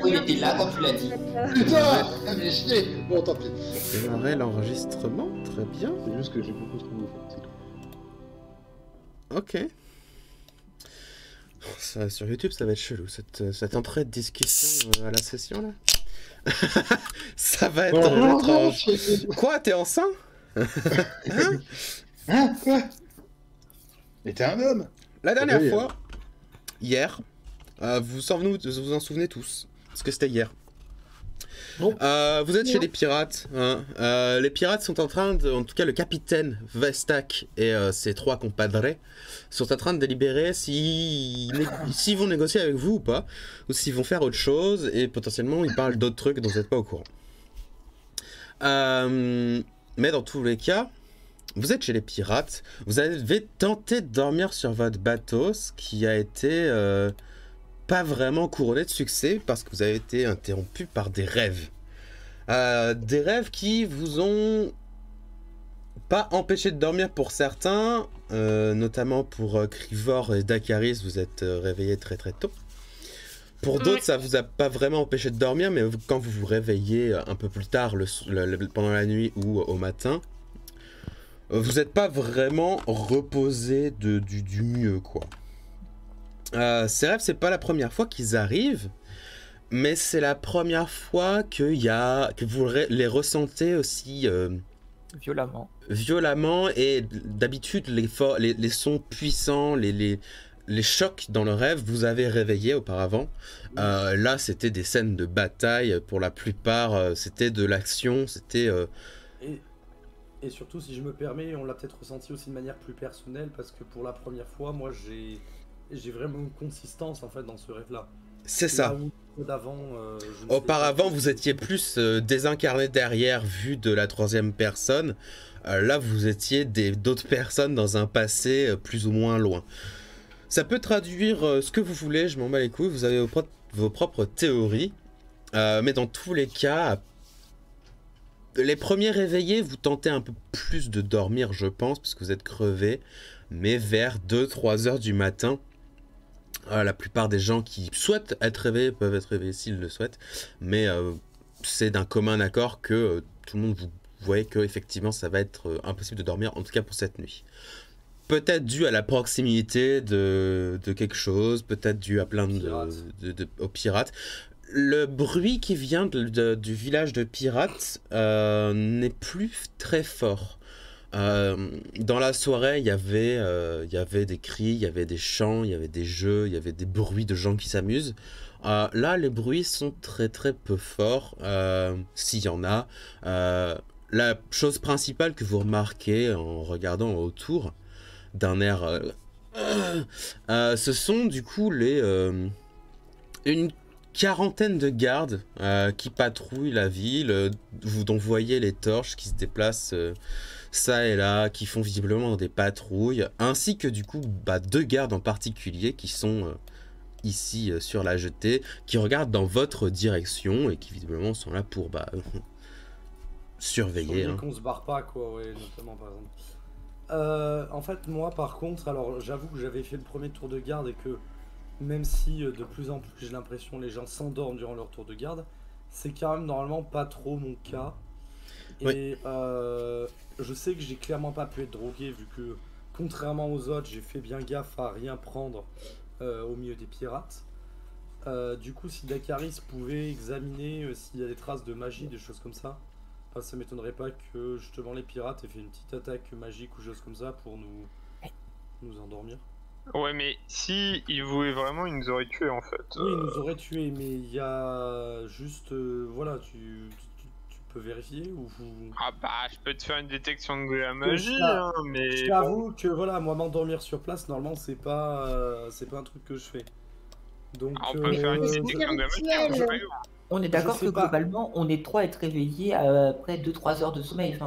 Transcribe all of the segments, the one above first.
il était là quand tu l'as dit. Putain, mais chier. Bon, tant pis. Démarrer l'enregistrement, très bien. C'est juste que j'ai beaucoup trop c'est tout. Ok. Ça, sur YouTube, ça va être chelou, cette entrée de discussion à la session, là. Ça va être étrange. Quoi, t'es enceint? Hein? Quoi? Mais t'es un homme? La dernière fois, hier, vous vous en souvenez tous, parce que c'était hier. Non. Vous êtes chez les pirates. Hein. Les pirates sont en train de, en tout cas le capitaine Vestak et ses 3 compadres sont en train de délibérer s'ils vont négocier avec vous ou pas, ou s'ils vont faire autre chose, et potentiellement ils parlent d'autres trucs dont vous n'êtes pas au courant. Mais dans tous les cas, vous êtes chez les pirates, vous avez tenté de dormir sur votre bateau, ce qui a été pas vraiment couronné de succès parce que vous avez été interrompu par des rêves. Des rêves qui vous ont pas empêché de dormir pour certains, notamment pour Crivor et Dakaris, vous êtes réveillés très très tôt. Pour d'autres, ça vous a pas vraiment empêché de dormir, mais quand vous vous réveillez un peu plus tard pendant la nuit ou au matin, vous n'êtes pas vraiment reposé du mieux, quoi. Ces rêves, c'est pas la première fois qu'ils arrivent, mais c'est la première fois que vous les ressentez aussi violemment, et d'habitude les sons puissants, les chocs dans le rêve, vous avez réveillé auparavant. Là, c'était des scènes de bataille, pour la plupart, c'était de l'action, c'était... Et surtout, si je me permets, on l'a peut-être ressenti aussi de manière plus personnelle, parce que pour la première fois, moi, j'ai vraiment une consistance en fait dans ce rêve-là. C'est ça. Auparavant, vous étiez plus désincarné derrière, vu de la 3e personne. Là, vous étiez d'autres personnes dans un passé plus ou moins loin. Ça peut traduire ce que vous voulez, je m'en bats les couilles. Vous avez vos propres théories. Mais dans tous les cas, les premiers réveillés, vous tentez un peu plus de dormir, je pense, parce que vous êtes crevés. Mais vers 2-3 heures du matin, la plupart des gens qui souhaitent être réveillés peuvent être réveillés s'ils le souhaitent, mais c'est d'un commun accord que tout le monde vous voyez que effectivement ça va être impossible de dormir, en tout cas pour cette nuit. Peut-être dû à la proximité de quelque chose, peut-être dû à plein aux pirates. Le bruit qui vient du village de pirates n'est plus très fort. Dans la soirée, il y avait des cris, il y avait des chants, il y avait des jeux, il y avait des bruits de gens qui s'amusent. Là, les bruits sont très très peu forts, s'il y en a. La chose principale que vous remarquez en regardant autour, d'un air... ce sont du coup une quarantaine de gardes qui patrouillent la ville, dont vous voyez les torches qui se déplacent... ça et là, qui font visiblement des patrouilles, ainsi que du coup 2 gardes en particulier qui sont ici sur la jetée, qui regardent dans votre direction et qui visiblement sont là pour surveiller. Hein. Qu'on se barre pas, quoi, ouais, notamment par exemple. En fait, moi par contre, alors j'avoue que j'avais fait le premier tour de garde et que même si de plus en plus j'ai l'impression les gens s'endorment durant leur tour de garde, c'est quand même normalement pas trop mon cas. Et je sais que j'ai clairement pas pu être drogué vu que, contrairement aux autres, j'ai fait bien gaffe à rien prendre au milieu des pirates. Du coup, si Dakaris pouvait examiner s'il y a des traces de magie, des choses comme ça, ça m'étonnerait pas que justement les pirates aient fait une petite attaque magique ou choses comme ça pour nous endormir. Ouais, mais si ils voulaient vraiment, ils nous auraient tués en fait. Oui, ils nous auraient tués, mais il y a juste... voilà, tu peux vérifier ou vous... Ah bah, je peux te faire une détection de la magie, mais... Je t'avoue que voilà, moi m'endormir sur place, normalement c'est pas un truc que je fais. Donc, on peut faire une détection de la magie, on est d'accord que globalement, on est 3 à être réveillés après 2-3 heures de sommeil.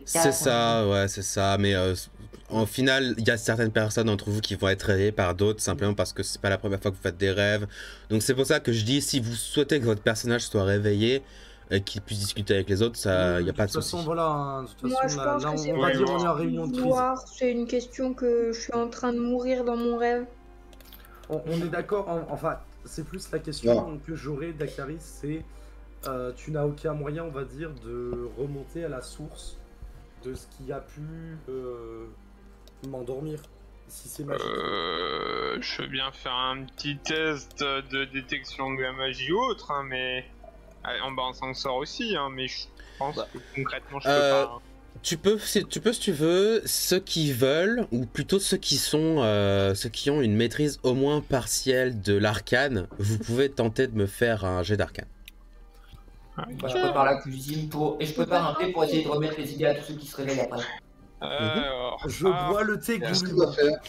C'est ça, ouais, c'est ça. Mais au final, il y a certaines personnes d'entre vous qui vont être réveillées par d'autres, simplement parce que c'est pas la première fois que vous faites des rêves. Donc c'est pour ça que je dis, si vous souhaitez que votre personnage soit réveillé et qu'il puisse discuter avec les autres, il n'y a pas de souci. Voilà, de toute façon, moi, je pense que on va dire on est en réunion de crise. C'est une question que je suis en train de mourir dans mon rêve. On est d'accord, enfin, c'est plus la question Non. que j'aurais d'Akaris, c'est tu n'as aucun moyen, on va dire, de remonter à la source de ce qui a pu m'endormir, si c'est magique. Je veux bien faire un petit test de détection de la magie ou autre, hein, mais en s'en sort aussi, hein, mais je pense que concrètement je peux pas. Hein. Tu peux si tu veux, ceux qui veulent, ou plutôt ceux qui ont une maîtrise au moins partielle de l'arcane, vous pouvez tenter de me faire un jet d'arcane. Bah, je prépare la cuisine et je prépare un thé pour essayer de remettre les idées à tous ceux qui se réveillent après. Alors, Je bois le thé Qu'est-ce qu'il goulou. va faire?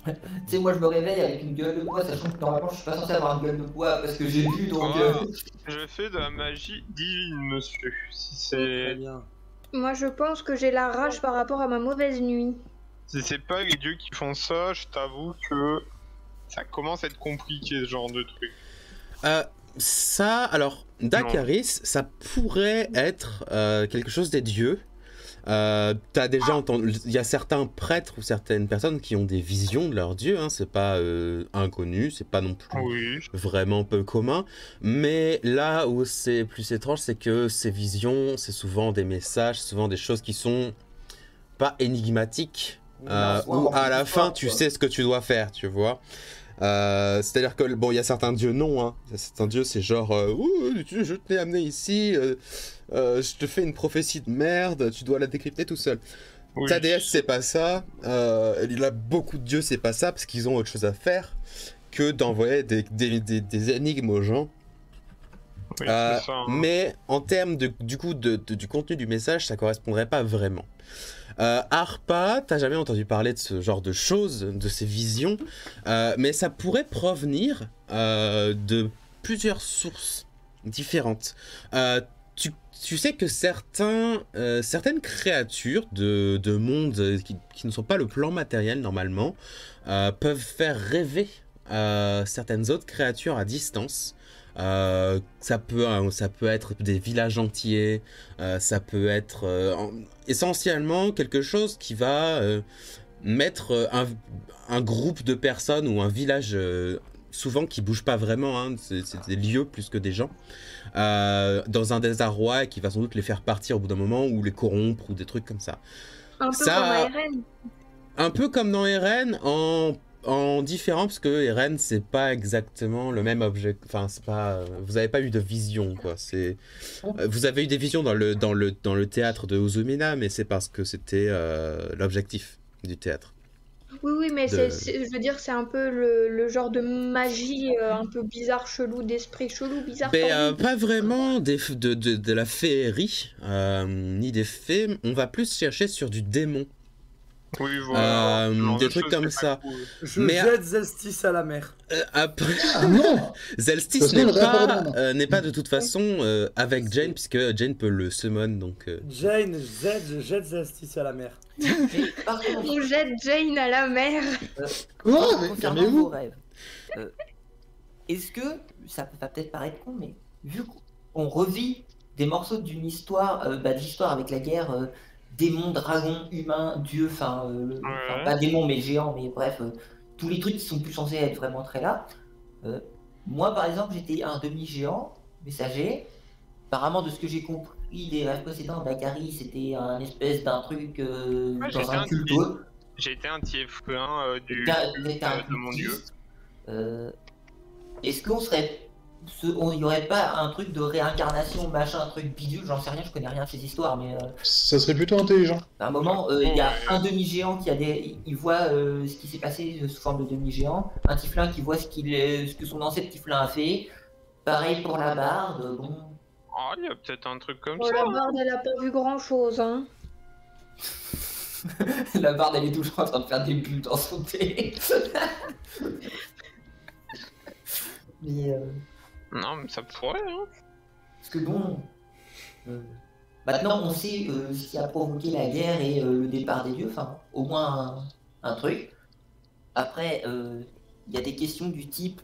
Tu sais, moi je me réveille avec une gueule de bois, sachant que normalement je suis pas censé avoir une gueule de bois parce que j'ai bu donc. je fais de la magie divine, monsieur. Si Très c'est bien. Moi, je pense que j'ai la rage par rapport à ma mauvaise nuit. pas les dieux qui font ça, je t'avoue que ça commence à être compliqué ce genre de truc. Ça, alors, Dakaris, ça pourrait être quelque chose des dieux. T'as déjà entendu, il y a certains prêtres ou certaines personnes qui ont des visions de leurs dieux, hein, c'est pas inconnu, c'est pas non plus Oui. vraiment peu commun, mais là où c'est plus étrange, c'est que ces visions, c'est souvent des messages, souvent des choses qui sont pas énigmatiques, où à la fin tu sais ce que tu dois faire, tu vois. C'est-à-dire que, bon, il y a certains dieux non, hein. Certains dieux c'est genre, je t'ai amené ici, je te fais une prophétie de merde, tu dois la décrypter tout seul. Oui. Ta déesse c'est pas ça, il y a beaucoup de dieux c'est pas ça, parce qu'ils ont autre chose à faire que d'envoyer des énigmes aux gens. Oui, c'est ça, hein. Mais en termes du contenu du message, ça correspondrait pas vraiment. Arpa, t'as jamais entendu parler de ce genre de choses, de ces visions, mais ça pourrait provenir de plusieurs sources différentes. Tu sais que certaines créatures de mondes qui ne sont pas le plan matériel normalement peuvent faire rêver certaines autres créatures à distance. Ça peut être des villages entiers, ça peut être essentiellement quelque chose qui va mettre un groupe de personnes ou un village souvent qui bouge pas vraiment, hein, c'est des lieux plus que des gens, dans un désarroi et qui va sans doute les faire partir au bout d'un moment ou les corrompre ou des trucs comme ça. Un peu Ça- comme à RN. Un peu comme dans Eren, en différent, parce que Eren c'est pas exactement le même objet, enfin c'est pas, vous avez pas eu de vision quoi, c'est, vous avez eu des visions dans le théâtre de Uzumina, mais c'est parce que c'était l'objectif du théâtre. Oui, mais De- je veux dire, c'est un peu le genre de magie un peu bizarre, chelou, d'esprit chelou, bizarre. Mais tordu. pas vraiment de la féerie, ni des fées, on va plus chercher sur du démon. Oui, voilà. ce genre Des de trucs choses, comme c'est pas ça. cool. Je Mais- jette Zelstis à la mer. Après, Ah non! Zelstis Parce n'est qu'on pas, n'est pas de toute façon avec Jane, puisque Jane peut le summon, donc... Jane, jette Zelstis à la mer. Mais par contre, On jette Jane à la mer. Quoi? Mais concernant calmez-vous! vos rêves, est-ce que ça va peut-être paraître con, mais vu qu'on revit des morceaux d'une histoire, d'histoire avec la guerre, démons, dragons, humains, dieux, enfin pas démons mais géants, mais bref, tous les trucs qui sont plus censés être vraiment très là. Moi par exemple j'étais un demi-géant, messager. Apparemment de ce que j'ai compris des rêves précédents, Bakary c'était un espèce d'un truc j'étais dans un un culte. J'ai été un tieflin du T'es un de mon dieu. cultiste. Est-ce qu'on serait. Il n'y aurait pas un truc de réincarnation, machin, un truc bidule, j'en sais rien, je connais rien de ces histoires, mais Ça serait plutôt intelligent. à un moment, il y a un demi-géant qui a il voit ce qui s'est passé sous forme de demi-géant, un tieflin qui voit ce que son ancêtre tieflin a fait, pareil pour la barde, bon. Oh, il y a peut-être un truc comme Oh, ça. la barde, elle a pas vu grand-chose, hein. La barde elle est toujours en train de faire des bulles dans son thé. Mais Non, mais ça pourrait, hein. parce que bon, maintenant on sait ce qui a provoqué la guerre et le départ des dieux, enfin au moins un truc. Après, il y a des questions du type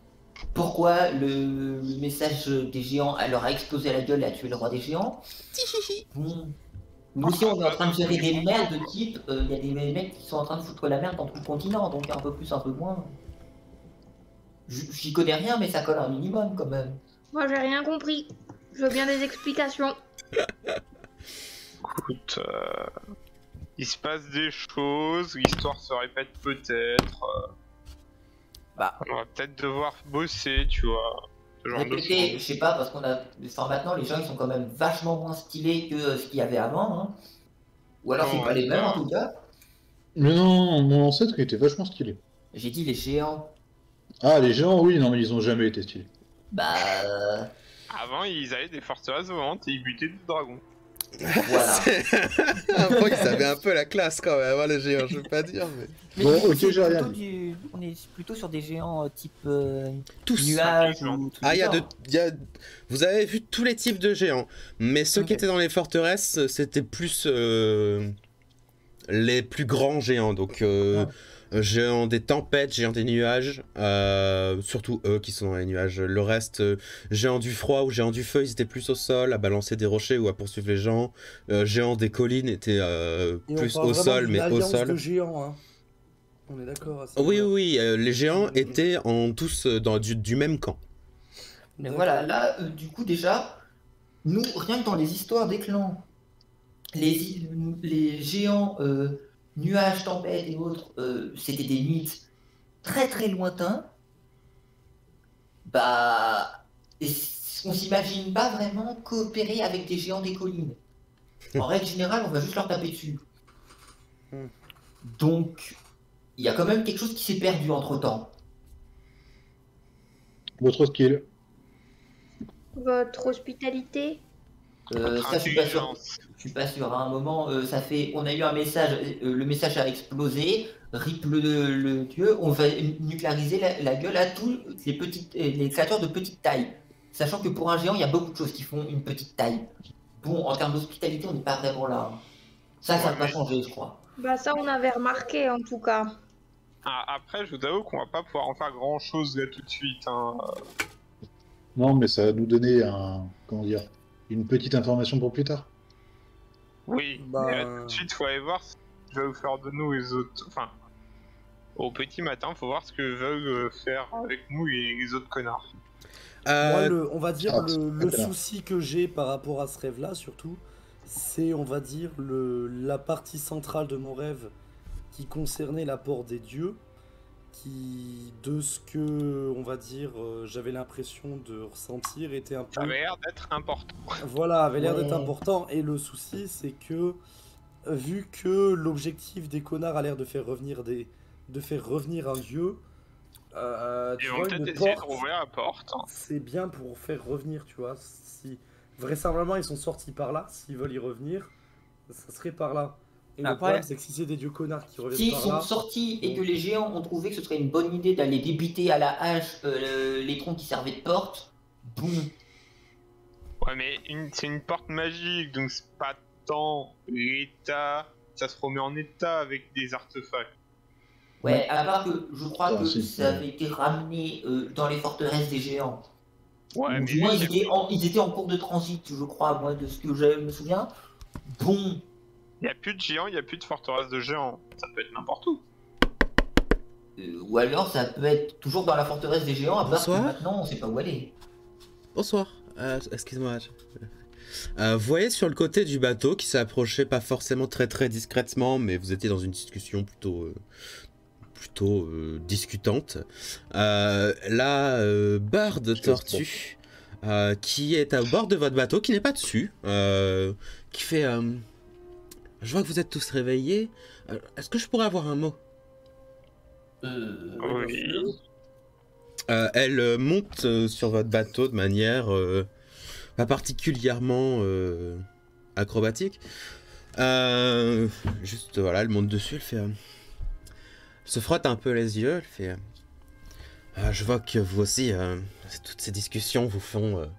pourquoi le message des géants leur a explosé la gueule et a tué le roi des géants. Bon. Nous aussi on est en train de gérer des merdes de type, il y a des mecs qui sont en train de foutre la merde dans tout le continent, donc un peu plus, un peu moins. J'y connais rien, mais ça colle un minimum quand même. Moi, j'ai rien compris. Je veux bien des explications. Écoute, il se passe des choses, l'histoire se répète peut-être. Bah, On va peut-être devoir bosser, tu vois. Ce genre de répéter, choses. je sais pas, parce qu'on a. Enfin, maintenant, les gens ils sont quand même vachement moins stylés que ce qu'il y avait avant. Hein. Ou alors, c'est Non, pas les mêmes en ça- tout cas. Mais non, mon ancêtre il était vachement stylé. J'ai dit les géants. Ah, les géants, oui, non, mais ils ont jamais été stylés. Bah, Avant, ils avaient des forteresses volantes et ils butaient des dragons. voilà. Avant, ils avaient un peu la classe quand même, hein, les géants, je veux pas dire, mais... Bon, du coup, ok, c'est j'ai rien plutôt dit. on est plutôt sur des géants type Tous. nuages ou tout Ah, il y a ça. vous avez vu tous les types de géants, mais ceux qui Ok. étaient dans les forteresses, c'était plus les plus grands géants, donc géants des tempêtes, géants des nuages, surtout eux qui sont dans les nuages. Le reste, géants du froid ou géants du feu, ils étaient plus au sol, à balancer des rochers ou à poursuivre les gens. Géants des collines étaient Et on plus parle au vraiment sol, d'une mais au alliance sol. de géants, hein. On est d'accord à ça. Oui, oui, oui, les géants Mhm. étaient tous dans du même camp. Mais D'accord. voilà, là, du coup, déjà, nous, rien que dans les histoires des clans, les géants, nuages, tempêtes et autres, c'était des mythes très très lointains. Bah, on s'imagine pas vraiment coopérer avec des géants des collines. En règle générale, on va juste leur taper dessus. Hmm. Donc, il y a quand même quelque chose qui s'est perdu entre-temps. Votre skill. Votre hospitalité. Ça, je suis pas sûr. Intelligence. Je suis pas sûr. À un moment, on a eu un message, le message a explosé. Rip le dieu. On va nucléariser la gueule à tous les créatures de petite taille. Sachant que pour un géant, il y a beaucoup de choses qui font une petite taille. Bon, en termes d'hospitalité, on n'est pas vraiment là. Hein. Ça va pas changer, je crois. Bah ça, on avait remarqué en tout cas. Ah, après, je vous avoue qu'on va pas pouvoir en faire grand chose là tout de suite. Hein. Non, mais ça va nous donner comment dire, une petite information pour plus tard. Oui, Bah, mais tout de suite, faut aller voir ce que va vous faire de nous les autres. Enfin, au petit matin, faut voir ce que veulent faire avec nous les autres connards. Moi, on va dire, Ah, le c'est souci que j'ai par rapport à ce rêve-là, surtout, c'est, on va dire, la partie centrale de mon rêve qui concernait l'apport des dieux, qui, de ce que, on va dire, j'avais l'impression de ressentir, était un Ça peu... avait l'air d'être important. Voilà, avait l'air d'être Ouais. important. Et le souci, c'est que, vu que l'objectif des connards a l'air de faire revenir un dieu, tu Ils vont vois, peut-être une essayer de porte, rouvrir la porte. Hein. c'est bien pour faire revenir, tu vois. Si vraisemblablement ils sont sortis par là, s'ils veulent y revenir, ça serait par là. Et le Après, problème, c'est que si c'est des dieux connards qui reviennent S'ils par sont là, sortis et que les géants ont trouvé que ce serait une bonne idée d'aller débiter à la hache les troncs qui servaient de porte, boum. Ouais, mais c'est une porte magique, donc c'est pas tant l'état. Ça se remet en état avec des artefacts. Ouais, à part que je crois Ah, que si, ça ouais. avait été ramené dans les forteresses des géants. Ouais, Ou mais du moins, juste, ils étaient en cours de transit, je crois, moi, de ce que je me souviens. Bon, il n'y a plus de géants, il n'y a plus de forteresse de géants. Ça peut être n'importe où. ou alors ça peut être toujours dans la forteresse des géants, à part que Bonsoir. maintenant on sait pas où aller. Bonsoir. Excuse-moi. Vous voyez sur le côté du bateau qui s'est approché pas forcément très très discrètement, mais vous étiez dans une discussion plutôt discutante. La barre de tortue qui est à bord de votre bateau, qui n'est pas dessus, qui fait... je vois que vous êtes tous réveillés. Est-ce que je pourrais avoir un mot? Oui. Elle monte sur votre bateau de manière pas particulièrement acrobatique. Juste voilà, elle monte dessus, elle fait... elle se frotte un peu les yeux, elle fait... je vois que vous aussi, toutes ces discussions vous font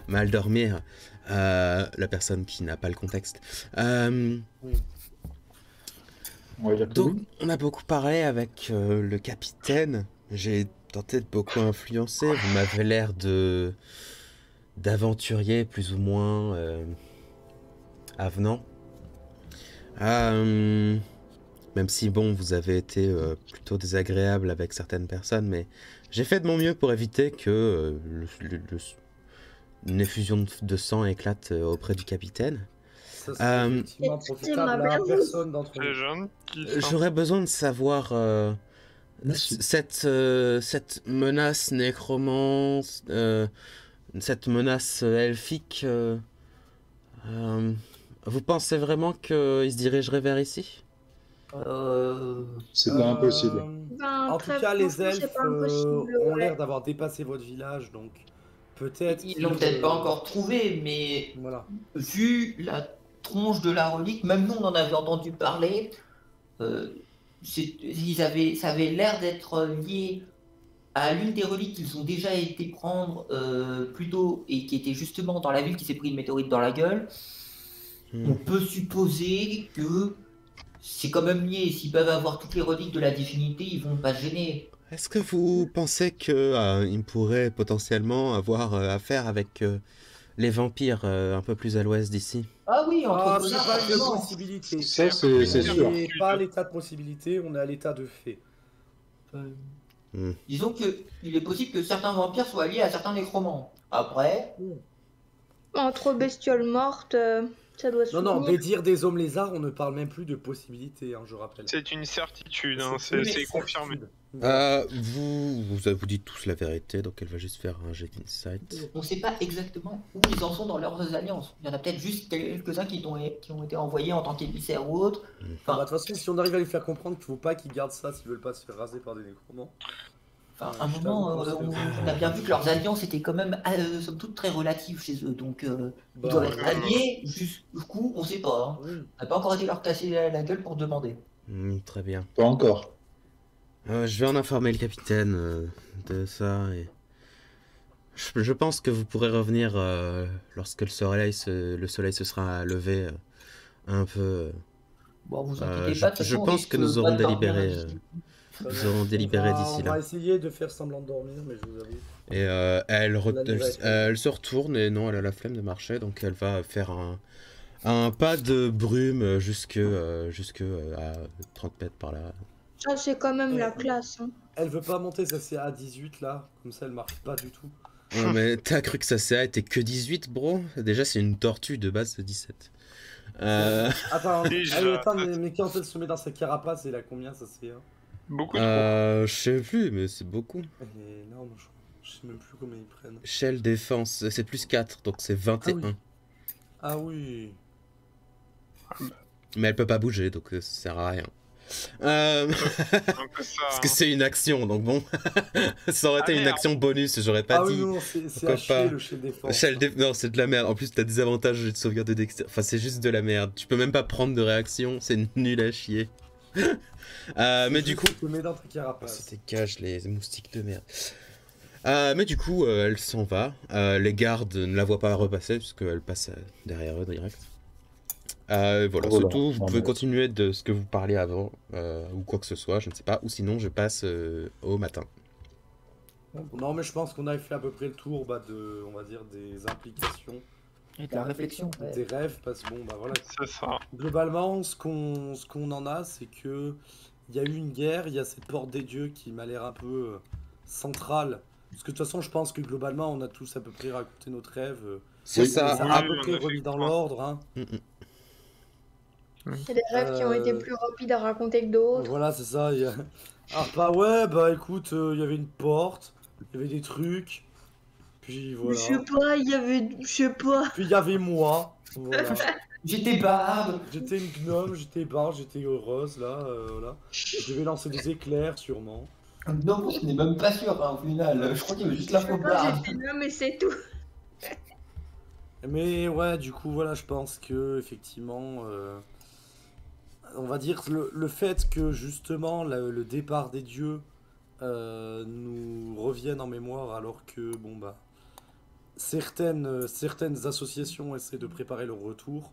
mal dormir. La personne qui n'a pas le contexte. On va dire que Donc, oui. on a beaucoup parlé avec le capitaine. J'ai tenté de beaucoup influencer. Vous m'avez l'air d'aventurier plus ou moins avenant. Même si, bon, vous avez été plutôt désagréable avec certaines personnes, mais j'ai fait de mon mieux pour éviter que une effusion de sang éclate auprès du capitaine. Ça serait effectivement profitable à personne d'entre C'est nous. gentil. J'aurais besoin de savoir Merci. cette menace nécromance, cette menace elfique. Vous pensez vraiment qu'il se dirigerait vers ici? C'est pas impossible. Ben, En tout très cas, les franchement, c'est elfes pas impossible, ont ouais. l'air d'avoir dépassé votre village, donc peut-être. Ils l'ont peut-être pas encore trouvé, mais Voilà. vu la tronche de la relique, même nous on en avait entendu parler, ça avait l'air d'être lié à l'une des reliques qu'ils ont déjà été prendre plus tôt et qui était justement dans la ville qui s'est pris une météorite dans la gueule. On peut supposer que c'est quand même lié. S'ils peuvent avoir toutes les reliques de la divinité, ils vont pas se gêner. Est-ce que vous pensez qu'il pourrait potentiellement avoir affaire avec les vampires un peu plus à l'ouest d'ici? Ah oui, entre C'est connards, pas une forcément. possibilité. Ça, c'est sûr. On n'est pas à l'état de possibilité, on est à l'état de fait. Disons qu'il est possible que certains vampires soient liés à certains nécromants. Après, Entre bestioles mortes, ça doit se Non, finir. mais dire des hommes lézards, on ne parle même plus de possibilité, hein, je rappelle. C'est une certitude, hein, une c'est confirmé. certitude. Vous dites tous la vérité, donc elle va juste faire un jet d'insight. on ne sait pas exactement où ils en sont dans leurs alliances. Il y en a peut-être juste quelques-uns qui ont été envoyés en tant qu'émissaires ou autres. Bah, Enfin, de toute façon, si on arrive à les faire comprendre qu'il ne faut pas qu'ils gardent ça s'ils veulent pas se faire raser par des nécromants. à un moment, on a bien vu que leurs alliances étaient quand même, somme toute, très relatives chez eux. Donc, ils doivent être alliés, jusqu'où, on ne sait pas. Hein. Oui. On n'a pas encore été leur casser la gueule pour demander. Très bien. Pas encore. Je vais en informer le capitaine de ça et je pense que vous pourrez revenir lorsque le soleil se sera levé un peu. Bon, vous inquiétez pas, de toute Je façon, pense que nous aurons délibéré. Nous aurons délibéré d'ici On va là. essayer de faire semblant de dormir, mais je vous avoue. Et elle se retourne et non, elle a la flemme de marcher, donc elle va faire un pas de brume jusque à 30 mètres par là. Ça, c'est quand même la classe. Hein. Elle veut pas monter sa CA 18 là, comme ça elle marche pas du tout. Ouais, mais t'as cru que ça CA était que 18, bro? Déjà, c'est une tortue de base de 17. Attends, Déjà. attends, mais quand elle se met dans sa carapace, elle a combien ça CA? Beaucoup trop. Je sais plus, mais c'est beaucoup. Elle est énorme, je sais même plus combien ils prennent. Shell défense, c'est plus 4, donc c'est 21. Ah oui. Mais elle peut pas bouger, donc ça sert à rien. Un peu ça, Parce que c'est une action, donc bon. Ça aurait été une merde. action bonus, j'aurais pas Ah dit. oui, non, c'est Pourquoi à chier pas. le chez défense. Non, c'est de la merde. En plus, t'as des avantages de sauvegarde de dextérité. Enfin, c'est juste de la merde. Tu peux même pas prendre de réaction, c'est nul à chier. Mais du coup. Tu te mets dans ta carapace. C'était cache les moustiques de merde. Mais du coup, elle s'en va. Les gardes ne la voient pas repasser, puisqu'elle passe derrière eux direct. Voilà, c'est tout. Vous pouvez continuer de ce que vous parliez avant, ou quoi que ce soit, je ne sais pas. Ou sinon, je passe au matin. Non, mais je pense qu'on a fait à peu près le tour on va dire, des implications, Et de la réflexion. Ouais. des rêves, parce que bon, bah voilà. c'est ça. Globalement, ce qu'on en a, c'est que il y a eu une guerre, il y a cette porte des dieux qui m'a l'air un peu centrale. Parce que de toute façon, je pense que globalement, on a tous à peu près raconté notre rêve. C'est Oui, ça. Ça Oui, a à peu on près a fait remis dans quoi. l'ordre. Hein. Il y a des rêves qui ont été plus rapides à raconter que d'autres. Voilà, c'est ça. Ah bah ouais, bah écoute, il y avait une porte, il y avait des trucs, puis voilà. Je sais pas, il y avait... Je sais pas. Puis il y avait moi, voilà. J'étais barbe. J'étais une gnome, j'étais barge, j'étais heureuse là, voilà. Je devais lancer des éclairs sûrement. Non, je n'ai même pas sûr, hein, au final. Je crois qu'il y avait juste la Je sais faute pas, barbe. j'étais là, mais c'est tout. Mais ouais, du coup, voilà, je pense que effectivement, on va dire le fait que justement le départ des dieux nous revienne en mémoire, alors que bon bah certaines associations essaient de préparer leur retour.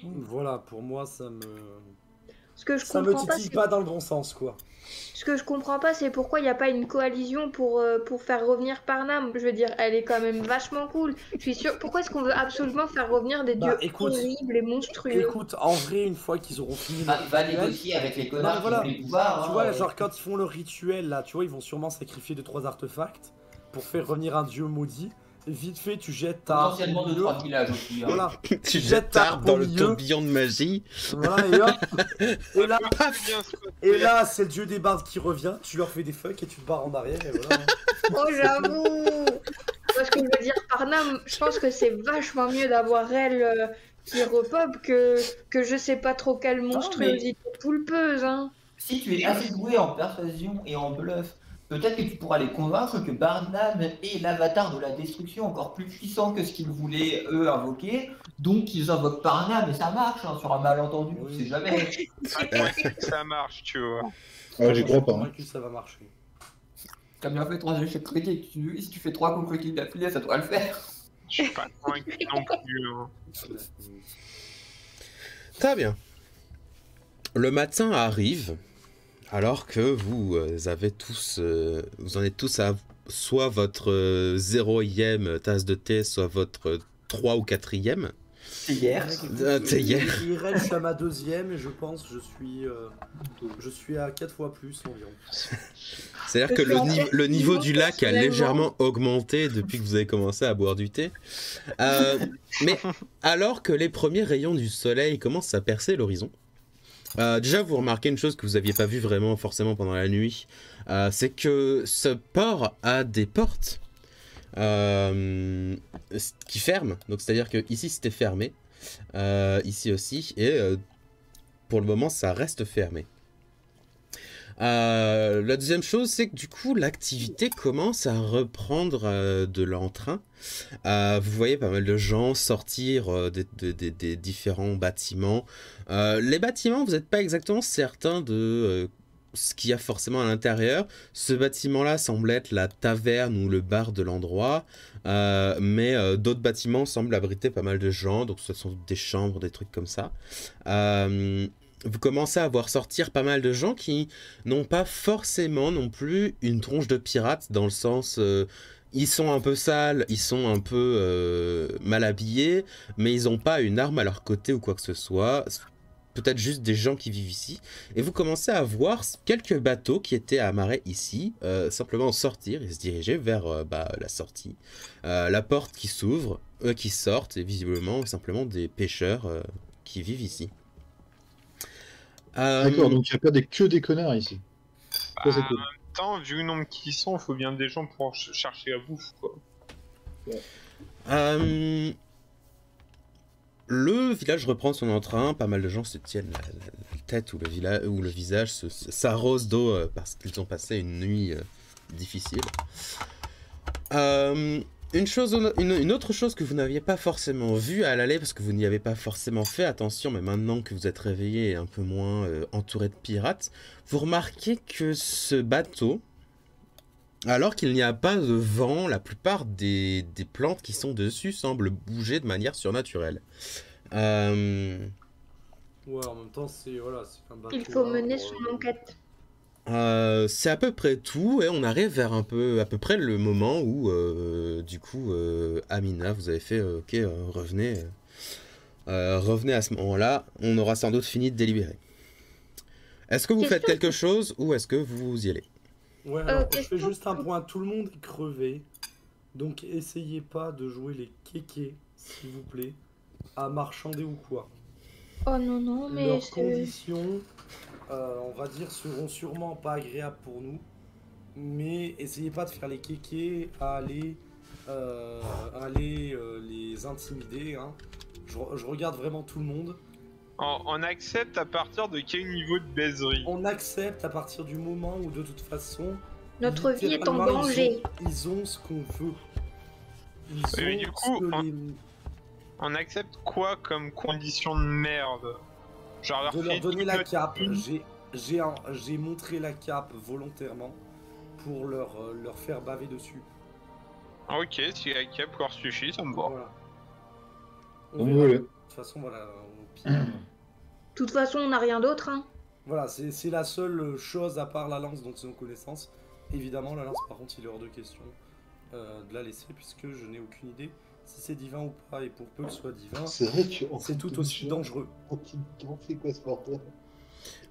Voilà, pour moi, ça me Ce que je Ça me comprends pas, titille pas dans le bon sens, quoi. ce que je comprends pas, c'est pourquoi il n'y a pas une coalition pour faire revenir Parnam. Je veux dire, elle est quand même vachement cool. Je suis sûre. Pourquoi est-ce qu'on veut absolument faire revenir des Bah, dieux écoute, horribles et monstrueux? Écoute, en vrai, une fois qu'ils auront fini Va le rituel, négocier avec les non, connards mais qui voilà. ont les pouvoirs. tu hein, vois, genre quand ils font le rituel, là, tu vois, ils vont sûrement sacrifier 2-3 artefacts pour faire revenir un dieu maudit. Et vite fait, tu jettes ta harpe potentiellement au milieu. 2-3 villages aussi. hein. Voilà. Tu jettes jettes ta ta harpe harpe dans au le milieu. tourbillon de magie. Voilà, et hop. Et là, Paf Bien spot. et là, c'est le dieu des bardes qui revient. Tu leur fais des fucks et tu te barres en arrière. Et voilà. Oh, j'avoue! Parce que je veux dire, Parnam, je pense que c'est vachement mieux d'avoir elle qui repop que je sais pas trop quelle monstruosité poulpeuse, hein. Si tu es assez doué en persuasion et en bluff, peut-être que tu pourras les convaincre que Barnum est l'avatar de la destruction encore plus puissant que ce qu'ils voulaient eux invoquer. Donc ils invoquent Barnum et ça marche hein, sur un malentendu, Oui. on sait jamais. Ça marche, tu vois. Ah, j'y Je crois suis pas. Hein. convaincu que ça va marcher. T'as bien fait 3 échecs critiques, si tu fais 3 coups critiques d'affilée, ça doit le faire. Je suis pas convaincu non plus. Hein. Très bien. Le matin arrive, alors que vous avez tous, vous en êtes tous à soit votre 0e tasse de thé, soit votre 3 ou 4e. C'est hier. T'es hier. IRL, je suis à ma 2e et je pense que je suis à 4 fois plus environ. C'est-à-dire que le niveau du lac a légèrement augmenté depuis que vous avez commencé à boire du thé. Mais alors que les premiers rayons du soleil commencent à percer l'horizon, déjà vous remarquez une chose que vous n'aviez pas vu vraiment forcément pendant la nuit, c'est que ce port a des portes qui ferment. Donc c'est-à-dire que ici c'était fermé, ici aussi, et pour le moment ça reste fermé. La deuxième chose, c'est que du coup, l'activité commence à reprendre de l'entrain. Vous voyez pas mal de gens sortir des différents bâtiments. Les bâtiments, vous n'êtes pas exactement certain de ce qu'il y a forcément à l'intérieur. Ce bâtiment-là semble être la taverne ou le bar de l'endroit. Mais d'autres bâtiments semblent abriter pas mal de gens. Donc ce sont des chambres, des trucs comme ça. Vous commencez à voir sortir pas mal de gens qui n'ont pas forcément non plus une tronche de pirate, dans le sens ils sont un peu sales, ils sont un peu mal habillés, mais ils n'ont pas une arme à leur côté ou quoi que ce soit. Peut-être juste des gens qui vivent ici. Et vous commencez à voir quelques bateaux qui étaient amarrés ici, simplement sortir et se diriger vers la sortie. La porte qui s'ouvre, eux qui sortent, et visiblement simplement des pêcheurs qui vivent ici. D'accord, donc il n'y a pas que des connards ici. Ça, c'est En cool. même temps, vu le nombre qui sont, il faut bien des gens pour chercher la bouffe, quoi. Le village reprend son entrain, pas mal de gens se tiennent la tête ou le visage s'arrose d'eau parce qu'ils ont passé une nuit difficile. Une autre chose que vous n'aviez pas forcément vue à l'aller, parce que vous n'y avez pas forcément fait attention, mais maintenant que vous êtes réveillé et un peu moins entouré de pirates, vous remarquez que ce bateau, alors qu'il n'y a pas de vent, la plupart des plantes qui sont dessus semblent bouger de manière surnaturelle. Ouais, en même temps, c'est un bateau. Il faut mener son enquête. C'est à peu près tout, et on arrive vers à peu près le moment où, du coup, Amina, vous avez fait, ok, revenez à ce moment-là, on aura sans doute fini de délibérer. Est-ce que vous faites quelque chose, ou est-ce que vous y allez? Ouais, alors, je fais question. juste un point. Tout le monde est crevé. Donc, essayez pas de jouer les kékés, s'il vous plaît, à marchander ou quoi. Oh non, non, mais Leurs c'est... conditions, on va dire, seront sûrement pas agréables pour nous. Mais essayez pas de faire les kékés à aller les intimider. Hein. Je regarde vraiment tout le monde. On accepte à partir de quel niveau de baiserie? On accepte à partir du moment où, de toute façon, Notre vie est en littéralement, danger. Ils ont ce qu'on veut. Ils Oui, mais ont du ce coup, que On accepte quoi comme condition de merde? Genre de leur filer donner toute la notre cape. thune? J'ai montré la cape volontairement pour leur faire baver dessus. Ok, si la cape leur suffit, ça me va. Voilà. Comme verra. vous voulez. De toute façon, voilà. Au pire. De toute façon, on n'a rien d'autre, hein. Voilà, c'est la seule chose à part la lance dont ils ont connaissance. Évidemment, la lance, par contre, il est hors de question de la laisser, puisque je n'ai aucune idée si c'est divin ou pas. Et pour peu que ce soit divin, c'est tout aussi dangereux. C'est quoi ce bordel?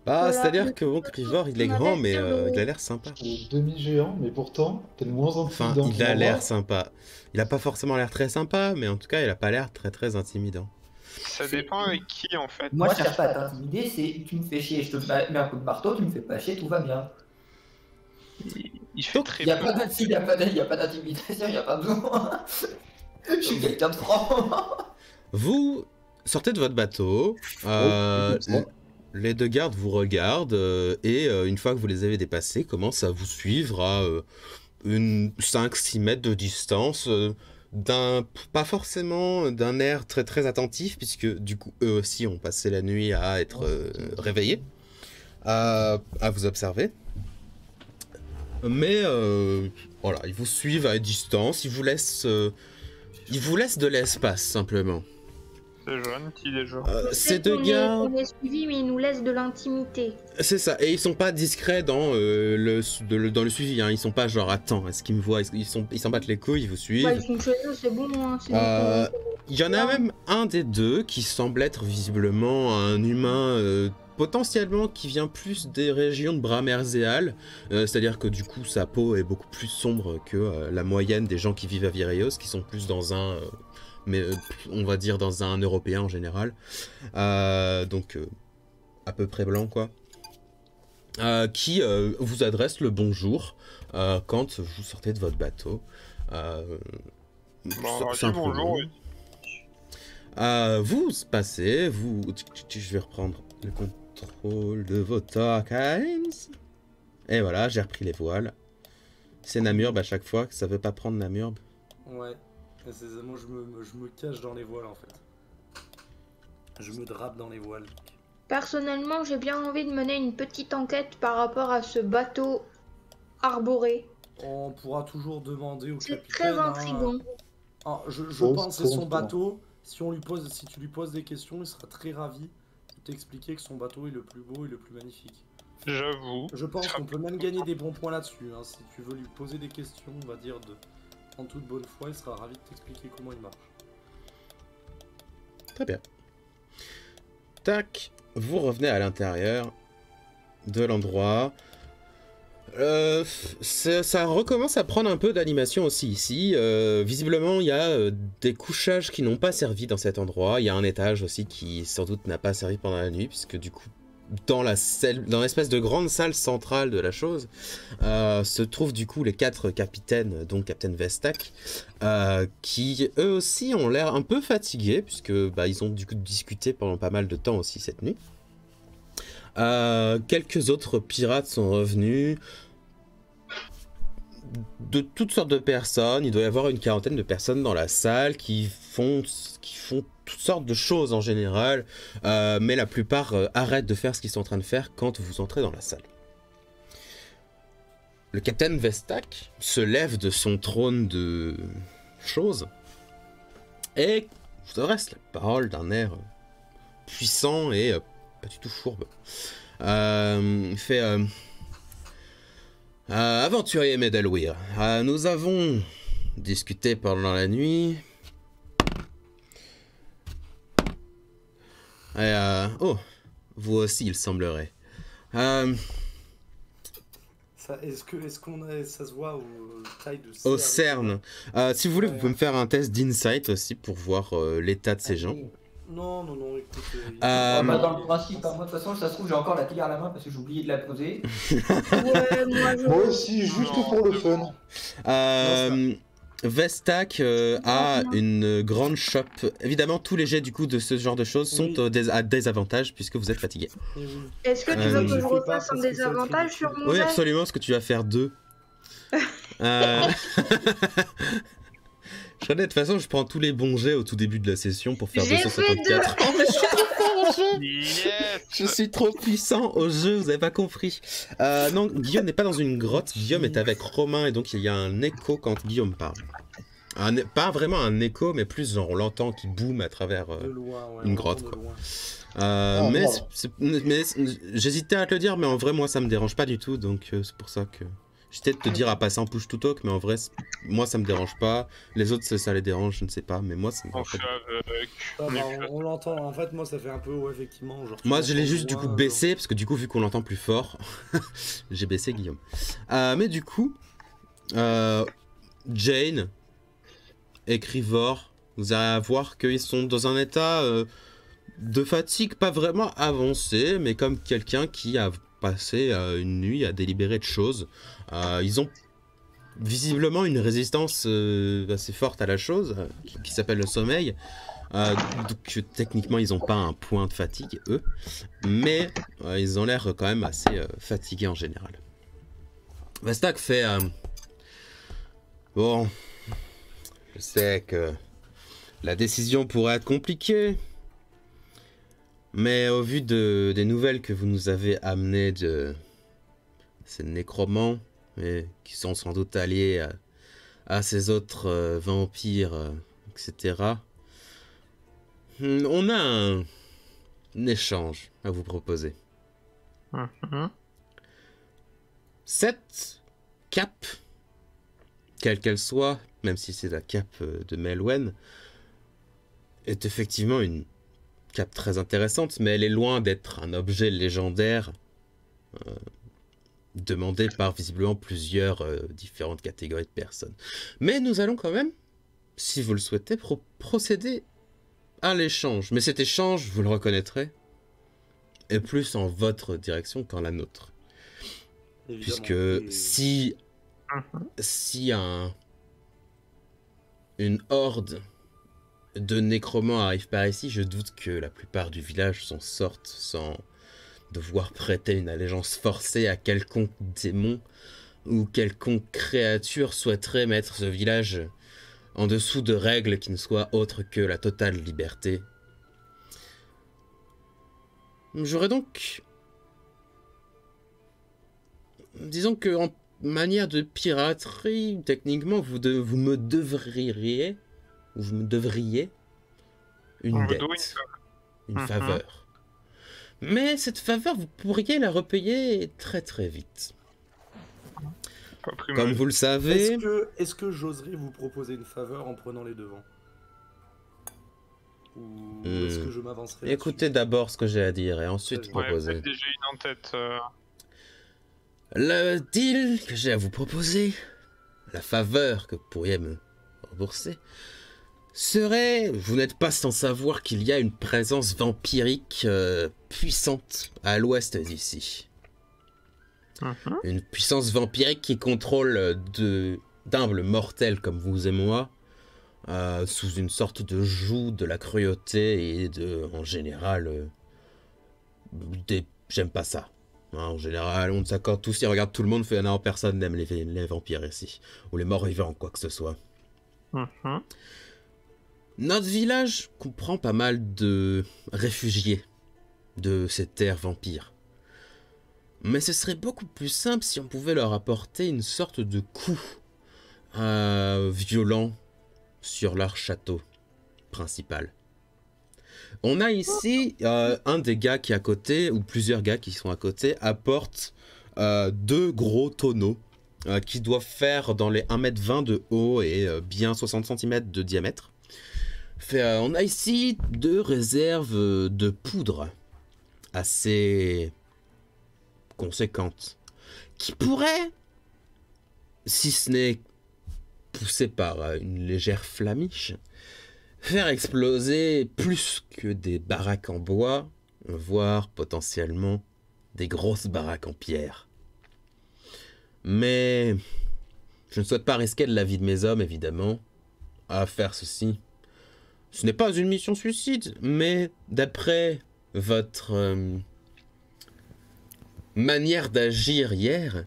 Bah, c'est-à-dire que bon, Trivor, il est grand, mais il a l'air sympa. Il est demi-géant, mais pourtant, t'es le moins Enfin, intimidant. il a l'air sympa. Il a pas forcément l'air très sympa, mais en tout cas, il a pas l'air très intimidant. Ça dépend avec qui en fait. Moi, je cherche pas à t'intimider, c'est tu me fais chier, je te mets un coup de marteau, tu me fais pas chier, tout va bien. Il fait très Il n'y a peu. pas d'intimidation, il n'y a pas besoin. Je suis quelqu'un de franc. Vous sortez de votre bateau, les deux gardes vous regardent et une fois que vous les avez dépassés, commencent à vous suivre à 5-6 mètres de distance, pas forcément d'un air très attentif, puisque du coup eux aussi ont passé la nuit à être réveillés, à vous observer. Mais voilà, ils vous suivent à distance, ils vous laissent de l'espace simplement. C'est gentil déjà. Ces deux gars... On est suivis, mais ils nous laissent de l'intimité. C'est ça, et ils sont pas discrets dans le suivi, hein. Ils sont pas genre attends, est-ce qu'ils me voient, ils s'en battent les couilles, ils vous suivent. Ouais, ils sont chez eux, c'est bon. Hein, il y en a même un des deux qui semble être visiblement un humain potentiellement qui vient plus des régions de Bramerzéal, c'est-à-dire que du coup sa peau est beaucoup plus sombre que la moyenne des gens qui vivent à Vireios, qui sont plus dans un... mais on va dire dans un européen en général, donc à peu près blanc quoi, qui vous adresse le bonjour quand vous sortez de votre bateau. Bonjour. Vous passez, je vais reprendre le contrôle de vos tokens. Et voilà, j'ai repris les voiles. C'est Namurbe à chaque fois, que ça veut pas prendre Namurbe. Ouais. Moi, je me cache dans les voiles en fait. Je me drape dans les voiles. Personnellement, j'ai bien envie de mener une petite enquête par rapport à ce bateau arboré. On pourra toujours demander au capitaine. C'est très intriguant. Je pense que c'est son bateau. Si tu lui poses des questions, il sera très ravi de t'expliquer que son bateau est le plus beau et le plus magnifique. J'avoue. Je pense qu'on peut même gagner des bons points là-dessus. Hein. Si tu veux lui poser des questions, on va dire en toute bonne foi, il sera ravi de t'expliquer comment il marche. Très bien. Tac, vous revenez à l'intérieur de l'endroit. Ça recommence à prendre un peu d'animation aussi ici. Visiblement, il y a des couchages qui n'ont pas servi dans cet endroit. Il y a un étage aussi qui sans doute n'a pas servi pendant la nuit, puisque du coup, dans l'espèce de grande salle centrale de la chose, se trouvent du coup les 4 capitaines, dont Captain Vestak, qui eux aussi ont l'air un peu fatigués, puisque ils ont du coup discuté pendant pas mal de temps aussi cette nuit. Quelques autres pirates sont revenus, de toutes sortes de personnes. Il doit y avoir une quarantaine de personnes dans la salle qui font toutes sortes de choses en général, mais la plupart arrêtent de faire ce qu'ils sont en train de faire quand vous entrez dans la salle. Le capitaine Vestak se lève de son trône de choses et vous adresse la parole d'un air puissant et pas du tout fourbe. Il fait aventurier Medalwir, nous avons discuté pendant la nuit. Et oh, vous aussi, il semblerait. Est-ce qu'on a, ça se voit au taille de au CERN. Si vous voulez, vous pouvez me faire un test d'insight aussi pour voir l'état de ces gens. Non, écoute. Dans le principe, moi de toute façon, ça se trouve, j'ai encore la tire à la main parce que j'ai oublié de la poser. Moi aussi, juste pour le fun. Vestak a une grande shop. Évidemment, tous les jets du coup de ce genre de choses sont à désavantage puisque vous êtes fatigué. Est-ce que tu veux que je refasse un désavantage sur mon Oui, jet? absolument, parce que tu vas faire 2. Je connais, de toute façon, je prends tous les bons jets au tout début de la session pour faire 254. Je suis trop puissant au jeu, vous avez pas compris. Non, Guillaume n'est pas dans une grotte, Guillaume est avec Romain et donc il y a un écho quand Guillaume parle. Pas vraiment un écho, mais plus genre on l'entend qui boum à travers De loin, ouais, une on grotte. l'entend de Quoi. loin. Mais j'hésitais à te le dire, mais en vrai, moi, ça me dérange pas du tout, donc c'est pour ça que... J'étais de te dire à passer en push to talk, mais en vrai, moi, ça me dérange pas. Les autres, ça les dérange, je ne sais pas, mais moi, ça me On dérange pas. fait avec. Ah, bah, on l'entend, en fait, moi, ça fait un peu, ouais, effectivement. Genre, Moi, tu je l'ai l'entends juste du loin, coup baissé, parce que du coup, vu qu'on l'entend plus fort, j'ai baissé Guillaume. Mais du coup, Jane, Écrivore, vous allez à voir qu'ils sont dans un état de fatigue pas vraiment avancé, mais comme quelqu'un qui a passé une nuit à délibérer de choses. Ils ont visiblement une résistance assez forte à la chose, qui s'appelle le sommeil. Donc techniquement ils n'ont pas un point de fatigue eux, mais ils ont l'air quand même assez fatigués en général. Vastak fait bon, je sais que la décision pourrait être compliquée, mais au vu des nouvelles que vous nous avez amenées de ces nécromants, et qui sont sans doute alliés à ces autres vampires, etc., on a un échange à vous proposer. Cette cape, quelle qu'elle soit, même si c'est la cape de Melwen, est effectivement une cape très intéressante, mais elle est loin d'être un objet légendaire demandé par visiblement plusieurs différentes catégories de personnes. Mais nous allons quand même, si vous le souhaitez, procéder à l'échange. Mais cet échange, vous le reconnaîtrez, est plus en votre direction qu'en la nôtre. Évidemment. Puisque si une horde de nécromants arrive par ici, je doute que la plupart du village s'en sortent sans devoir prêter une allégeance forcée à quelconque démon ou quelconque créature souhaiterait mettre ce village en dessous de règles qui ne soient autres que la totale liberté. J'aurais donc... Disons que en manière de piraterie, techniquement, vous me devriez une dette, une faveur. Mais cette faveur, vous pourriez la repayer très très vite. Comme vous le savez... Est-ce que j'oserais vous proposer une faveur en prenant les devants? Ou est-ce que je m'avancerai? Écoutez d'abord ce que j'ai à dire et ensuite proposer. Ouais, déjà une en tête. Le deal que j'ai à vous proposer, la faveur que vous pourriez me rembourser, serait... Vous n'êtes pas sans savoir qu'il y a une présence vampirique puissante à l'ouest d'ici. Une puissance vampirique qui contrôle d'humbles mortels comme vous et moi, sous une sorte de joug de la cruauté et en général, j'aime pas ça. En général, on s'accorde tous, ils regardent tout le monde, fait non, personne n'aime les vampires ici, ou les morts vivants, quoi que ce soit. Notre village comprend pas mal de réfugiés de ces terres vampires. Mais ce serait beaucoup plus simple si on pouvait leur apporter une sorte de coup violent sur leur château principal. On a ici un des gars qui est à côté, ou plusieurs gars qui sont à côté, apportent 2 gros tonneaux qui doivent faire dans les 1,20 m de haut et bien 60 cm de diamètre. On a ici 2 réserves de poudre assez conséquentes qui pourraient, si ce n'est poussé par une légère flamiche, faire exploser plus que des baraques en bois, voire potentiellement des grosses baraques en pierre. Mais je ne souhaite pas risquer de la vie de mes hommes, évidemment, à faire ceci. Ce n'est pas une mission suicide, mais d'après votre manière d'agir hier,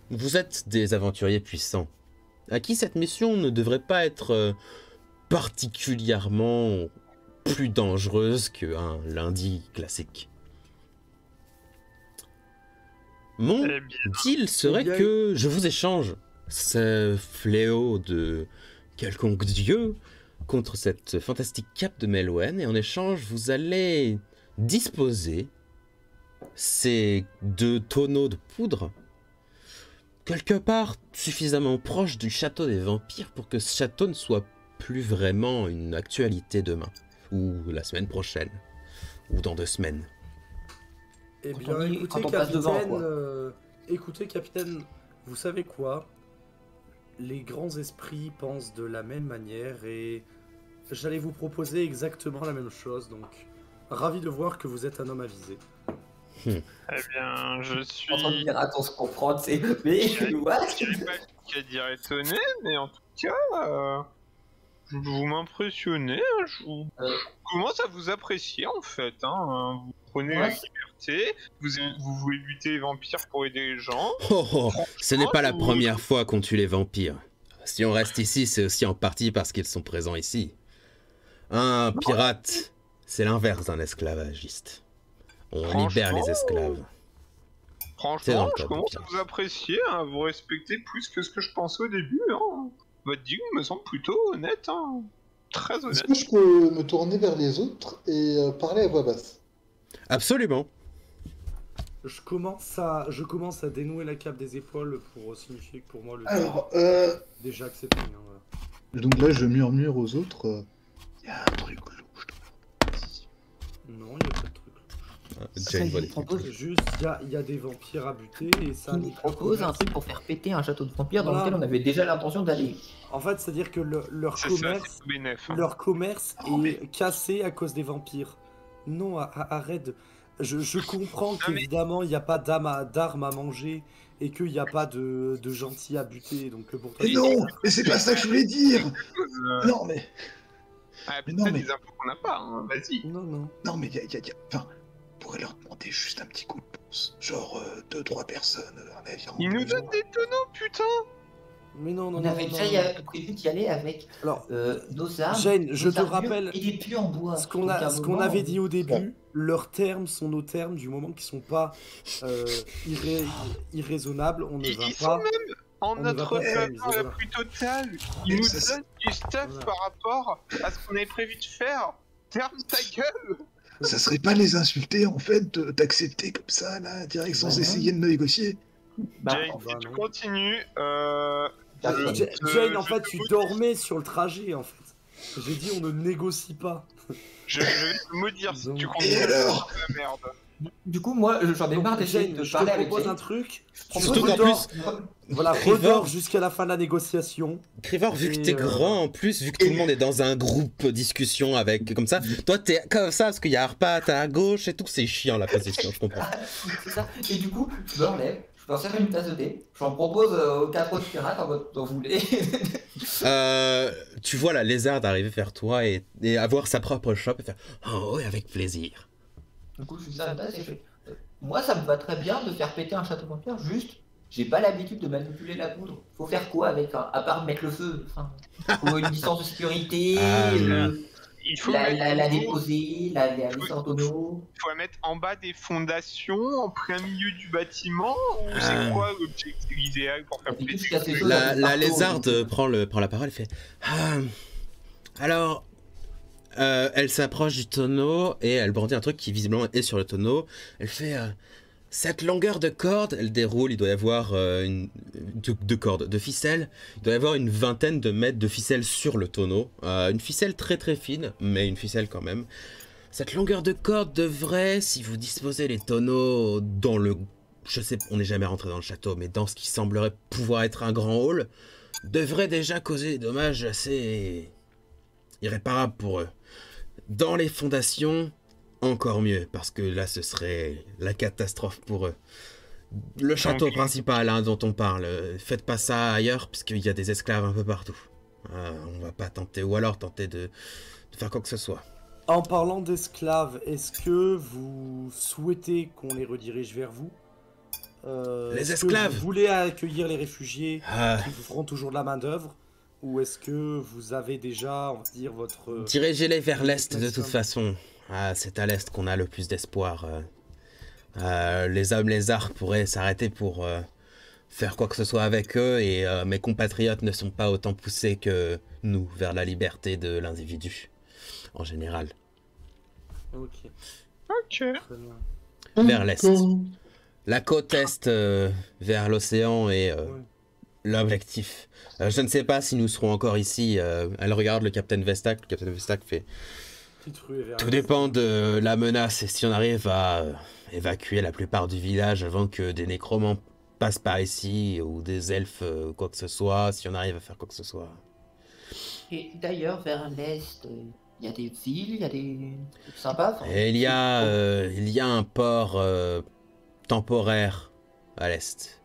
vous êtes des aventuriers puissants, à qui cette mission ne devrait pas être particulièrement plus dangereuse qu'un lundi classique. Mon deal serait que je vous échange ce fléau de quelconque dieu contre cette fantastique cape de Meloen, et en échange, vous allez disposer ces 2 tonneaux de poudre quelque part suffisamment proche du château des vampires pour que ce château ne soit plus vraiment une actualité demain, ou la semaine prochaine, ou dans 2 semaines. Eh Quand bien, on y- écoutez, quand on passe devant, capitaine, quoi. écoutez, capitaine, vous savez quoi? Les grands esprits pensent de la même manière et j'allais vous proposer exactement la même chose, donc ravi de voir que vous êtes un homme avisé. Eh bien, je suis... En tant que pirate, on se comprend, tu sais. Mais, what? Je dirais pas qu'à dire étonné, mais en tout cas, vous m'impressionnez. Je commence à vous apprécier en fait. Hein. Vous prenez la liberté, vous voulez lutter les vampires pour aider les gens. Oh, ce n'est pas la vous- première fois qu'on tue les vampires. Si on reste ici, c'est aussi en partie parce qu'ils sont présents ici. Un pirate, c'est l'inverse d'un esclavagiste. On libère les esclaves. C'est dans Franchement, le je cas commence du à vous apprécier, à vous respecter plus que ce que je pensais au début. Hein. Votre digne me semble plutôt honnête. Hein. Très Est-ce honnête. que je peux me tourner vers les autres et parler à voix basse? Absolument. Je commence à dénouer la cape des épaules pour signifier que pour moi le Alors, déjà que c'est fini. Hein, voilà. donc là, je murmure aux autres. Il y a un truc louche. Non, il n'y a pas de truc. Jane voit des il trucs. C'est juste, il y a des vampires à buter et ça... Qui nous propose un truc pour faire péter un château de vampires dans Voilà. lequel on avait déjà l'intention d'aller. En fait, c'est-à-dire que leur C'est ça, commerce... c'est tout bénef. Hein. Leur commerce Non, mais- est cassé à cause des vampires. Non, arrête. Je comprends mais- qu'évidemment, il n'y a pas d'armes à manger et qu'il n'y a pas de gentils à buter. Donc pour toi, Mais non, mais c'est pas ça que je voulais dire. Non, mais Ah, mais non, peut-être mais- des infos qu'on n'a pas, hein. Vas-y. Non, non. non, mais enfin, on pourrait leur demander juste un petit coup de pouce, genre 2-3 personnes, un navire. en Ils nous plus, donnent des tonneaux, putain. Mais non, non, On non. avait non, déjà non. prévu d'y aller avec Alors, nos armes. Jane, je nos te armures rappelle Et des puits en bois. ce qu'on Donc, à un ce qu'on moment, avait dit au début, Bon. leurs termes sont nos termes du moment qu'ils sont pas irraisonnables, on ne Ils va sont pas. même en on ne va notre pas faveur s'amuser, la voilà. plus totale. Mais Ils nous ça, donnent du stuff Voilà. par rapport à ce qu'on avait prévu de faire. Ferme ta gueule. Ça serait pas les insulter en fait d'accepter comme ça là, direct sans Bah, essayer de négocier? Bah, Jane, bah, si tu non. continues, D'accord. Jane, en je fait, te tu maudis. dormais sur le trajet, en fait. J'ai dit, on ne négocie pas. je vais te maudire si tu Donc- continues Et à alors faire de la merde. Du coup, moi, j'en ai marre d'essayer Jane, de je parler te avec propose Jane. un truc. Surtout qu'en Redors. plus, Voilà, Trevor. redors jusqu'à la fin de la négociation. Crivor, vu que Et, t'es grand en plus, vu que tout le monde est dans un groupe discussion avec comme ça, toi t'es comme ça parce qu'il y a Arpat à gauche et tout, c'est chiant la position, je comprends. C'est ça. Et du coup, je me relève, je me sers une tasse de thé, j'en propose aux 4 autres pirates en mode, t'en voulez. Tu vois la lézarde arriver vers toi et avoir sa propre shop et faire oh oui avec plaisir. Du coup, je suis ça, et je fais, moi, ça me va très bien de faire péter un château vampire, juste, j'ai pas l'habitude de manipuler la poudre. Faut faire quoi avec, à part mettre le feu, enfin, faut une distance de sécurité, Il faut la déposer, la laisser en tonneau. faut la mettre en bas des fondations, en plein milieu du bâtiment, ou Ah. c'est quoi l'objectif idéal pour faire Et puis, péter jusqu'à ces le- choses, La avec le lézarde marteau, prend la parole et fait alors elle s'approche du tonneau et elle brandit un truc qui visiblement est sur le tonneau. Elle fait cette longueur de corde, elle déroule, il doit y avoir de cordes, de ficelles, il doit y avoir une vingtaine de mètres de ficelles sur le tonneau. Une ficelle très très fine, mais une ficelle quand même. Cette longueur de corde devrait, si vous disposez les tonneaux dans le... Je sais, on n'est jamais rentré dans le château, mais dans ce qui semblerait pouvoir être un grand hall, devrait déjà causer des dommages assez irréparables pour eux. Dans les fondations, encore mieux, parce que là, ce serait la catastrophe pour eux. Le château principal dont on parle, faites pas ça ailleurs, puisqu'il y a des esclaves un peu partout. On va pas tenter, ou alors tenter de faire quoi que ce soit. En parlant d'esclaves, est-ce que vous souhaitez qu'on les redirige vers vous Les est-ce que esclaves. vous voulez accueillir les réfugiés Ah, qui vous feront toujours de la main-d'œuvre? Ou est-ce que vous avez déjà, on va dire, votre. dirigez-les vers l'est de toute façon. C'est à l'est qu'on a le plus d'espoir. Les hommes lézards pourraient s'arrêter pour faire quoi que ce soit avec eux et mes compatriotes ne sont pas autant poussés que nous vers la liberté de l'individu, en général. Ok, Ok. très bien. Vers l'est. La côte est vers l'océan est Ouais. l'objectif. Je ne sais pas si nous serons encore ici. Elle regarde le capitaine Vestak. Le capitaine Vestak fait... Petite ruée vers Tout l'est. dépend de la menace et si on arrive à évacuer la plupart du village avant que des nécromants passent par ici ou des elfes quoi que ce soit, si on arrive à faire quoi que ce soit. Et d'ailleurs, vers l'est, il y a des villes, il y a des trucs sympas. enfin, Et il y a un port temporaire à l'est.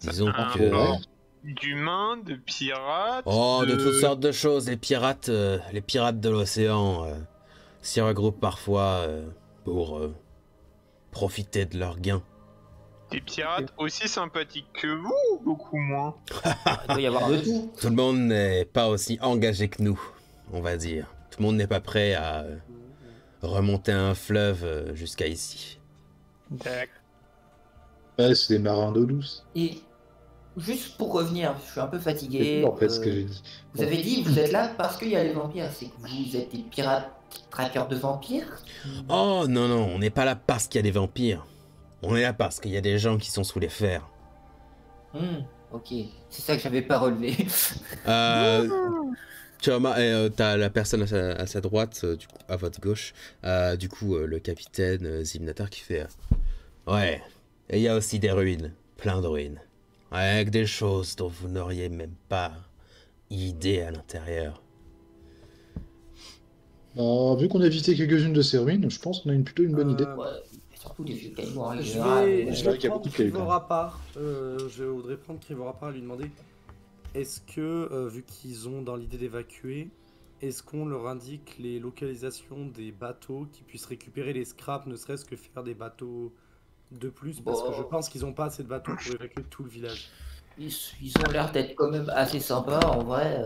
Disons Un que... port d'humains, de pirates. Oh, de toutes sortes de choses. Les pirates de l'océan s'y regroupent parfois pour profiter de leurs gains. Des pirates aussi sympathiques que vous ou beaucoup moins? il doit y avoir de tout. Tout le monde n'est pas aussi engagé que nous, on va dire. Tout le monde n'est pas prêt à remonter un fleuve jusqu'à ici. D'accord. Ouais, c'est des marins d'eau douce. Et juste pour revenir, je suis un peu C'est fatigué. tout, en fait, ce que j'ai dit. Vous avez dit que vous êtes là parce qu'il y a les vampires. C'est que vous êtes des pirates traqueurs de vampires? Oh non, non, on n'est pas là parce qu'il y a des vampires. On est là parce qu'il y a des gens qui sont sous les fers. Ok, c'est ça que j'avais pas relevé. Tu t'as la personne à sa droite, du coup, à votre gauche, du coup, le capitaine Zimnatar qui fait... ouais, et il y a aussi des ruines, plein de ruines. Avec des choses dont vous n'auriez même pas idée à l'intérieur. Vu qu'on a visité quelques-unes de ces ruines, je pense qu'on a plutôt une bonne idée. Ouais, et surtout des vieux cailloux en Je général. vais, c'est je vrai vais qu'il y a prendre beaucoup de cailloux, Trevor à part. Je voudrais prendre Trevor à part et lui demander est-ce que, vu qu'ils ont dans l'idée d'évacuer, est-ce qu'on leur indique les localisations des bateaux qui puissent récupérer les scraps, ne serait-ce que faire des bateaux de plus? Parce que je pense qu'ils n'ont pas assez de bateaux pour évacuer tout le village. Ils ont l'air d'être quand même assez sympas en vrai.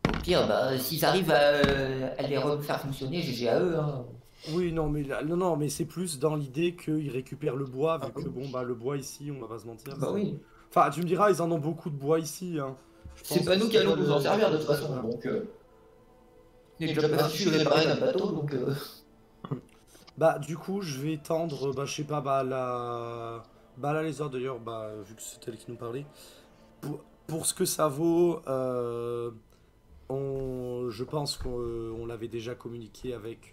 Au pire, bah, s'ils arrivent à les refaire fonctionner, GG à eux. Hein. Oui, non, mais non, mais c'est plus dans l'idée qu'ils récupèrent le bois, vu que bon, bah, le bois ici, on va pas se mentir. Bah oui. Enfin, tu me diras, ils en ont beaucoup de bois ici. Hein. Je C'est pense pas que nous qui allons pas nous en le- servir de toute façon. Voilà. Donc, on est déjà pas fichu de réparer un bateau, donc. Bah, du coup, je vais tendre, bah, je sais pas, bah, la lézard d'ailleurs, bah, vu que c'est elle qui nous parlait. Pour ce que ça vaut, je pense qu'on l'avait déjà communiqué avec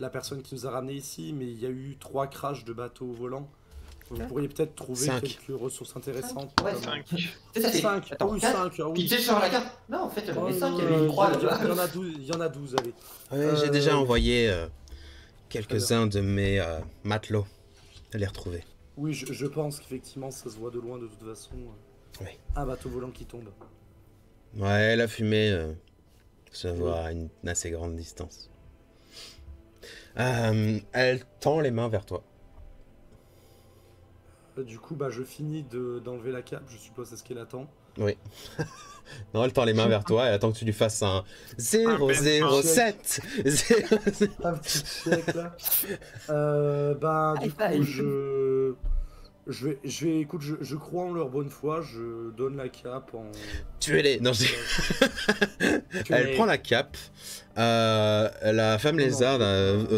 la personne qui nous a ramené ici, mais il y a eu 3 crashs de bateaux volants. Vous pourriez peut-être trouver 5. quelques ressources intéressantes. Ouais, notamment. 5. C'est ça, c'est. 5, Attends, oui, 4. 5, ah Puis oui. tu sais, sur la carte. Non, en fait, il y avait 5, il y avait Il une 3 y là-bas. en a 12, il y en a 12, allez. Ouais, j'ai déjà envoyé quelques-uns de mes matelots à les retrouver. Oui, je pense qu'effectivement, ça se voit de loin de toute façon. Oui. Un bateau volant qui tombe. Ouais, la fumée se voit à une assez grande distance. Elle tend les mains vers toi. Du coup, bah, je finis d'enlever la cape, je suppose, c'est ce qu'elle attend. Oui. Non, elle tend les mains vers toi, elle attend que tu lui fasses un 007. Un petit check là. Ben, du High coup, five. écoute, je crois en leur bonne foi, je donne la cape en. Tuez-les. Non, elle prend la cape. La femme lézard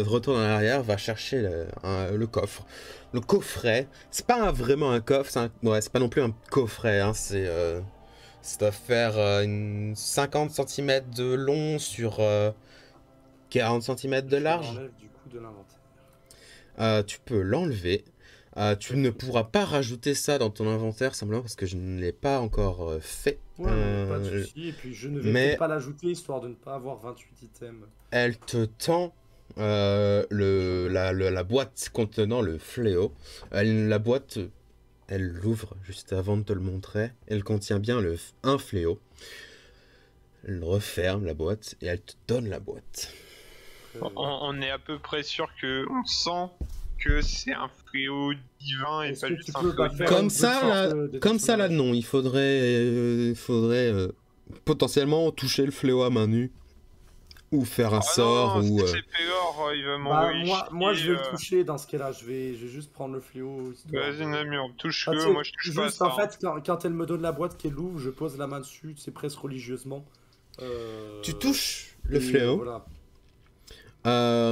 retourne en arrière, va chercher le coffre. Le coffret, c'est pas vraiment un coffre, c'est pas non plus un coffret, hein, ça doit faire une 50 cm de long sur 40 cm de large. J'enlève du coup de l'inventaire. Tu peux l'enlever. Tu ne pourras pas rajouter ça dans ton inventaire simplement parce que je ne l'ai pas encore fait. Ouais, pas de soucis, et puis je ne vais peut-être pas l'ajouter histoire de ne pas avoir 28 items. Elle te tend la boîte contenant le fléau. La boîte, elle l'ouvre juste avant de te le montrer. Elle contient bien un fléau. Elle referme la boîte et elle te donne la boîte. On est à peu près sûr que on sent que c'est un fléau divin et Est-ce pas que juste tu un peux fléau pas de faire merde. Comme ça là, non. Il faudrait potentiellement toucher le fléau à main nue ou faire un sort Non, ou. c'est Péor, alors, il va Bah, m'envoyer moi, je vais le chier, toucher dans ce cas-là. Je vais juste prendre le fléau. histoire Vas-y, de- Namur, touche-le, Ah, tu sais, moi je touche pas à juste ça. en fait, quand elle me donne la boîte qu'elle ouvre, je pose la main dessus, c'est presque religieusement. Tu touches le et, fléau. voilà.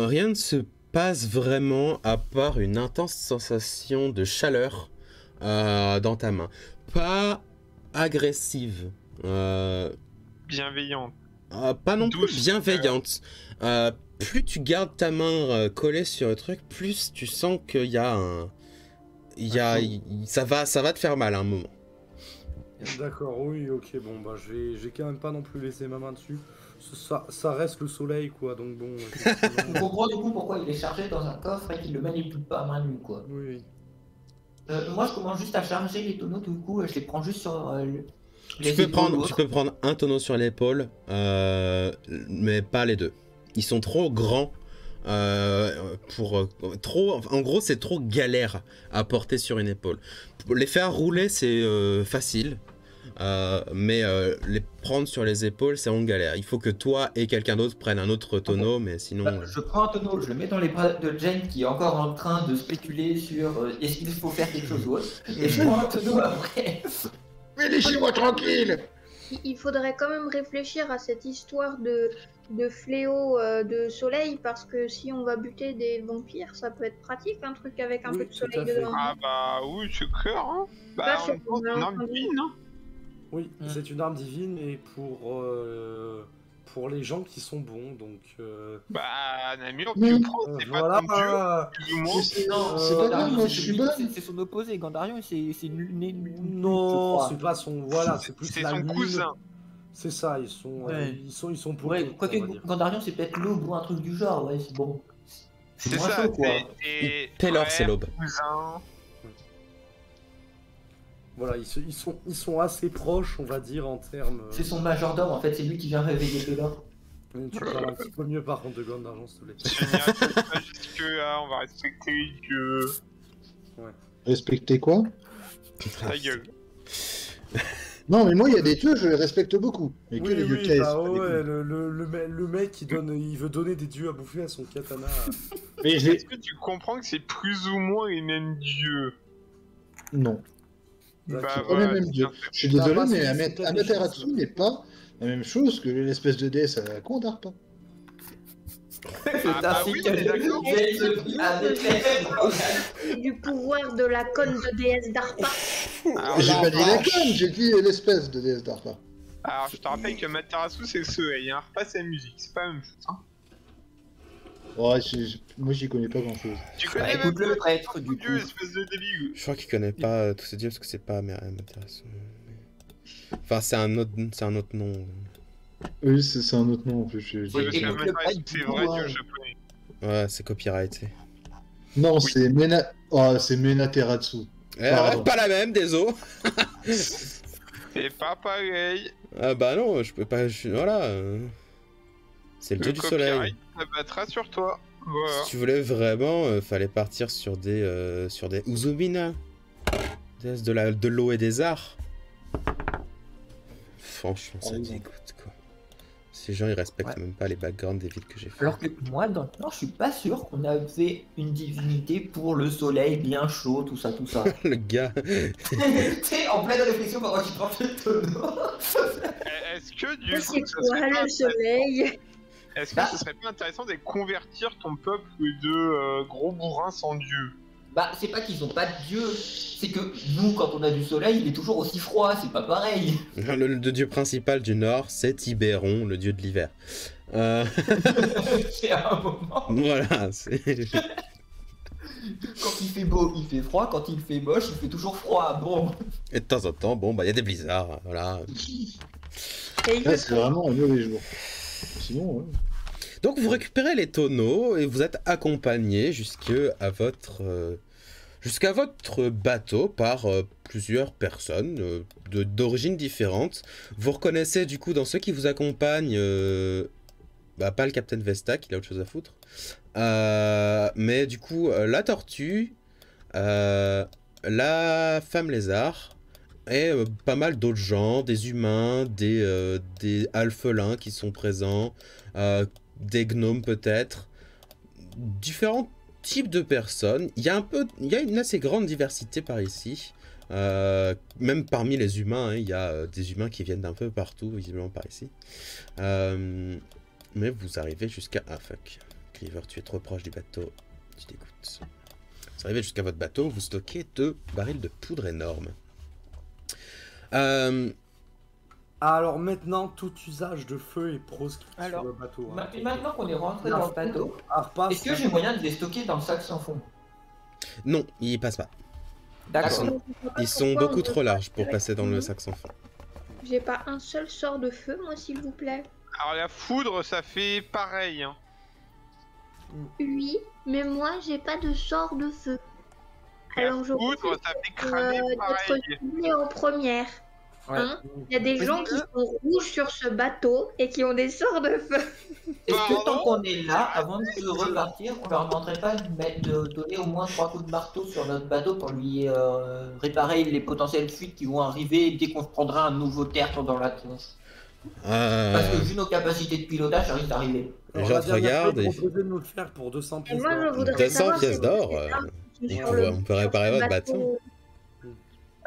Rien ne se passe vraiment à part une intense sensation de chaleur dans ta main. Pas agressive. Bienveillante. Pas non plus Douce. bienveillante. Plus tu gardes ta main collée sur le truc, plus tu sens qu'il y a un... ça va te faire mal à un moment. D'accord, oui, ok, bon, bah, j'ai quand même pas non plus laissé ma main dessus. Ça reste le soleil, quoi, donc bon. effectivement. On comprend du coup pourquoi il est chargé dans un coffre et qu'il le manipule pas à main nue, quoi. Oui. Moi, je commence juste à charger les tonneaux, du coup, je les prends juste sur Tu les peux, épaules prendre, ou tu autre. peux prendre un tonneau sur l'épaule, mais pas les deux. Ils sont trop grands pour... en gros, c'est trop galère à porter sur une épaule. Pour les faire rouler, c'est facile. Mais les prendre sur les épaules, c'est en galère. Il faut que toi et quelqu'un d'autre prennent un autre tonneau, mais sinon... Bah, je prends un tonneau, je le mets dans les bras de Jane qui est encore en train de spéculer sur est-ce qu'il faut faire quelque chose ou autre. Et je prends un tonneau après. Mais laissez-moi tranquille. Il faudrait quand même réfléchir à cette histoire de fléau de soleil, parce que si on va buter des vampires, ça peut être pratique, un truc avec un Oui, peu de tout à soleil fait. dedans. Ah bah oui, c'est clair, hein. Bah, Pas en sur même temps, c'est une arme malentendu. divine, hein. Oui, Mm. c'est une arme divine et pour les gens qui sont bons, donc... Bah, Namur, Mais- tu prends, c'est voilà. pas ton dieu, plus ou moins. Mais c'est Non, c'est pas grave, Gandarion, moi c'est je suis lui- bonne. c'est son opposé. Gandarion, c'est une Non, c'est pas son... Voilà, c'est plus C'est la son lune. cousin. C'est ça, ils sont Ouais. ils sont Ouais, potos, quoique on va dire. Gandarion, c'est peut-être l'aube ou un truc du genre, ouais, c'est bon. C'est moins ça, chaud, quoi. c'est Taylor, frère, c'est l'aube. cousin. Voilà, ils sont assez proches, on va dire, en termes... C'est son majordome, en fait, c'est lui qui vient réveiller Taylor. Tu parles un petit peu mieux par contre de Gomme d'Argent, s'il te plaît. Génial, pas jusque là, on va respecter les dieux. Respecter quoi? Ta gueule. Non, mais moi, il y a des dieux, je les respecte beaucoup. Mais que Oui, les dieux oui, K.S., bah pas des ouais, couilles. le mec il veut donner des dieux à bouffer à son katana. Mais je Est-ce que tu comprends que c'est plus ou moins les mêmes dieux? Non. D'accord. Bah C'est pas voilà, les mêmes c'est dieux. bien fait. Je suis Bah, désolé, bah, mais c'est Amaterasu catéchisme. n'est pas la même chose que l'espèce de déesse à la con d'Arpa. C'est bah ainsi oui, que on est d'accord. Jane se prit avec Et du pouvoir de la conne de déesse d'Arpa. Alors, J'ai la pas dit la vache. conne, j'ai dit l'espèce de déesse d'Arpa. alors, je te rappelle que Matarasu c'est le soleil, hein. Arpa c'est la musique, c'est pas la même chose. Hein. Ouais, moi j'y connais pas grand chose. Tu Bah, connais même écoute pas le prêtre, le du dieu, coup. espèce de débile. Je crois qu'il connaît pas tous ces dieux parce que c'est pas Amaterasu. Enfin, c'est un autre nom. Oui, c'est un autre nom en plus. Ouais, Et parce que écoute le Amaterasu, prêtre, c'est du vrai coup, dieu hein. japonais. Ouais, c'est copyrighté. Non, c'est c'est Menateratsu. Pardon. Pas la même, désolé. C'est pas pareil. Ah bah non, je peux pas... Voilà. C'est le dieu du soleil. copyright s'abattra sur toi. Voilà. Si tu voulais vraiment, fallait partir sur des Uzumina, déesse de l'eau et des arts. Franchement, ça Oh, dégoûte quoi. Ces gens, ils respectent Ouais. même pas les backgrounds des villes que j'ai fait. Alors que moi, dans le Nord, je suis pas sûr qu'on avait une divinité pour le soleil bien chaud, tout ça, tout ça. Le gars, Tu sais, en pleine réflexion pendant qu'il porte le tonneau. Est-ce que du Mais coup, c'est ça quoi serait pas le soleil? Est-ce que Bah. ce serait pas intéressant de convertir ton peuple de gros bourrins sans dieu? Bah, c'est pas qu'ils ont pas de dieu, c'est que nous, quand on a du soleil, il est toujours aussi froid, c'est pas pareil. le dieu principal du Nord, c'est Tiberon, le dieu de l'hiver. C'est à un moment. Voilà, c'est... Quand il fait beau, il fait froid, quand il fait moche, il fait toujours froid. Bon. Et de temps en temps, bon, bah, il y a des blizzards, voilà. Et il Là, fait c'est vraiment un mauvais jour. Sinon, ouais. Donc vous récupérez les tonneaux et vous êtes accompagné jusqu'à votre bateau par plusieurs personnes d'origines différentes. Vous reconnaissez du coup dans ceux qui vous accompagnent, pas le Captain Vesta qui a autre chose à foutre, mais du coup la tortue, la femme lézard et pas mal d'autres gens, des humains, des alphelins qui sont présents, des gnomes peut-être, différents types de personnes. Il y a une assez grande diversité par ici. Même parmi les humains, hein, il y a des humains qui viennent d'un peu partout, visiblement par ici. Mais vous arrivez jusqu'à... Ah fuck. Cleaver, tu es trop proche du bateau. Tu t'écoutes. Vous arrivez jusqu'à votre bateau, vous stockez 2 barils de poudre énormes. Alors maintenant, tout usage de feu est proscrit Alors, sur le bateau. Hein. Maintenant qu'on est rentré dans le bateau, Arpas, est-ce que j'ai moyen de les stocker dans le sac sans fond? Non, ils passent pas. D'accord. Ils sont Pourquoi beaucoup on trop peut larges pas pour passer dans le directement sac sans fond. J'ai pas un seul sort de feu, moi, s'il vous plaît. Alors la foudre, ça fait pareil. Hein. Oui, mais moi, j'ai pas de sort de feu. Alors, je La foudre, refuse ça fait cramer d'être pareil. ciblée en première. Ouais. Hein, il y a des gens qui sont rouges sur ce bateau et qui ont des sorts de feu. Est-ce que tant Pardon qu'on est là, avant de repartir, on leur demanderait pas de donner au moins 3 coups de marteau sur notre bateau pour lui réparer les potentielles fuites qui vont arriver dès qu'on se prendra un nouveau tertre dans la tronche? Parce que vu nos capacités de pilotage, ça risque d'arriver. Les gens te regardent et... proposé de nous le faire pour 200 Et pièces moi, je d'or. voudrais 200 savoir pièces si d'or, vous êtes là, on sur peut- le- on peut sur réparer ce votre bateau.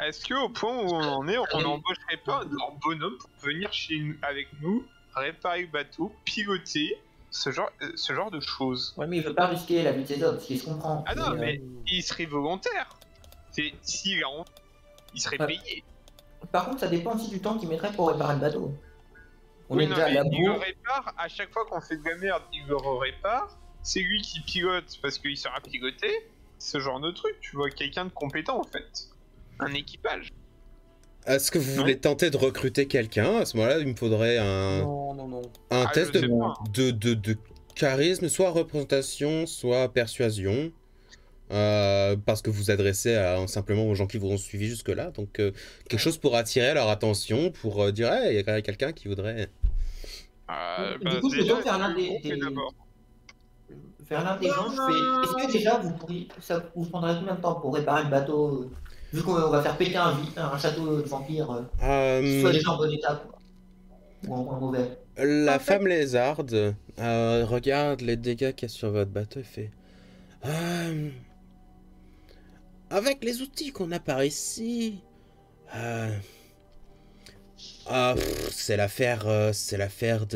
Est-ce qu'au point où on en est, on n'embaucherait pas leur bonhomme pour venir chez nous, avec nous, réparer le bateau, piloter, ce genre de choses? Ouais, mais il veut pas risquer la vie de ses hommes, ce qui se comprend. Ah non, mais il serait volontaire. S'il a envie, il serait Ouais. payé. Par contre, ça dépend aussi du temps qu'il mettrait pour réparer le bateau. On Oui, est non, déjà à mais la il le bourre. répare, à chaque fois qu'on fait de la merde, il le répare. C'est lui qui pilote parce qu'il sera piloté. Ce genre de truc, tu vois, quelqu'un de compétent en fait. Un équipage. Est-ce que vous Non. voulez tenter de recruter quelqu'un? À ce moment-là, il me faudrait un Non. un Ah, test je sais pas. de charisme, soit représentation, soit persuasion. Parce que vous adressez simplement aux gens qui vous ont suivi jusque-là. Donc, quelque chose pour attirer leur attention, pour dire, hey, il y a quand même quelqu'un qui voudrait... Du coup, je déjà, peux faire l'un le des- groupe est d'abord. Vers l'un des gens, je fais. Est-ce que déjà vous pourriez. Ça vous prendrait combien de temps pour réparer le bateau vu qu'on va faire péter un château de vampire qui soit déjà en bon état quoi. Ou en mauvais. La En fait- femme lézarde regarde les dégâts qu'il y a sur votre bateau et fait... avec les outils qu'on a par ici... c'est l'affaire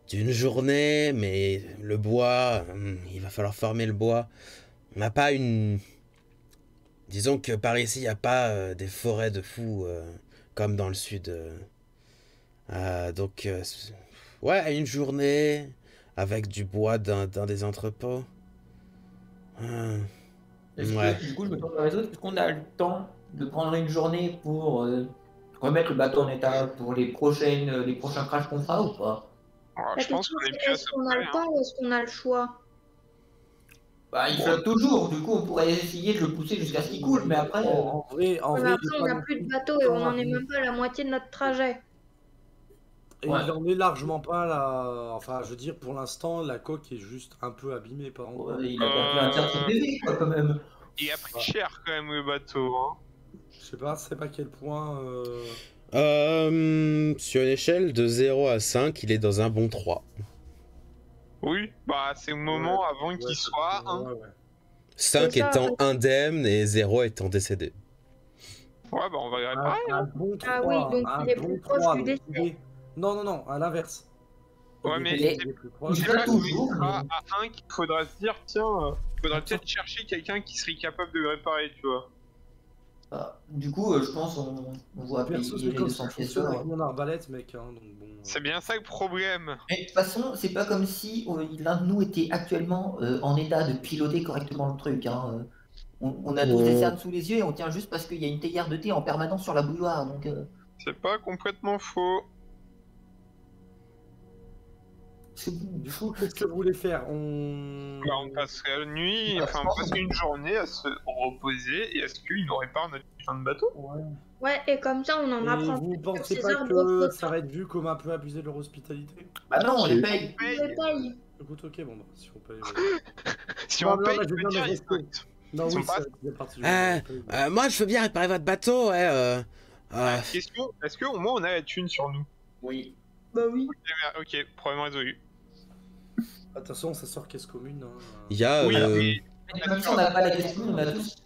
d'une journée, mais le bois, il va falloir former le bois. On n'a pas une... Disons que par ici, il n'y a pas des forêts de fous comme dans le sud. Donc, ouais, une journée avec du bois d'un des entrepôts. Est-ce Ouais. que, du coup, je me tourne vers les autres. Est-ce qu'on a le temps de prendre une journée pour remettre le bateau en état pour les prochains crashs qu'on fera ou pas? Alors, La je pense question, qu'on est c'est plus à est-ce ce qu'on a près, le temps ou est-ce qu'on a le choix? Bah, il flotte toujours. Du coup, on pourrait essayer de le pousser jusqu'à ce qu'il coule, mais après. En vrai, Mais après, il on est n'a pas plus de non bateau et on n'en est même pas à la moitié de notre trajet. Et Ouais. il en est largement pas là. Enfin, je veux dire, pour l'instant, la coque est juste un peu abîmée par endroits. Il a perdu un tiers de son PV, quoi, quand même. Il a pris cher quand même le bateau. Hein. Je sais pas à quel point. Sur une échelle de 0 à 5, il est dans un bon 3. Oui, bah c'est le moment avant qu'il soit. Hein. Ouais. 5 C'est ça, étant ouais. indemne et 0 étant décédé. Ouais, bah on va le réparer. Un bon 3. Ah oui, donc un il est bon plus proche 3, du donc il est- Non, à l'inverse. Ouais, mais Il est- il est plus proche. il C'est là flotte où toujours, il sera mais- à 1 qu'il faudra se dire, tiens, faudra peut-être chercher quelqu'un qui serait capable de le réparer, tu vois. Ah, du coup, je pense on voit payer Perso, c'est les comme 200 ça que je pièces fonctionne d'or. avec mon arbalète, mec. Hein, donc bon. C'est bien ça le problème. Mais de toute façon, c'est pas comme si l'un de nous était actuellement en état de piloter correctement le truc. Hein. On a tous des cernes sous les yeux et on tient juste parce qu'il y a une théière de thé en permanence sur la bouilloire. Donc, C'est pas complètement faux. Du coup, qu'est-ce que vous voulez faire? Bah, on passerait la nuit, Bah, enfin je on pense passerait une journée à se reposer et à ce qu'il nous répare notre putain de bateau. Ouais. Ouais, et comme ça, on en Et apprend vous plus sur pensez ces pas arbres que flottants. ça va être vu comme un peu abusé de leur hospitalité? bah non, on les C'est- paye. On les paye. Écoute, ok, bon, bah, si on paye. Si Non, on non, paye, mais je je veux veux dire, bien ils rester. sautent. Non, Ils sont oui, pas- ça fait partie du Moi, je veux bien réparer votre bateau, ouais. Question, est-ce qu'au moins on a la thune sur nous? Oui. Bah oui. Ok, problème résolu. De toute façon, ça sort caisse commune. Hein. Il y a... Oui, mais- Même si on n'a pas la caisse commune, on a tous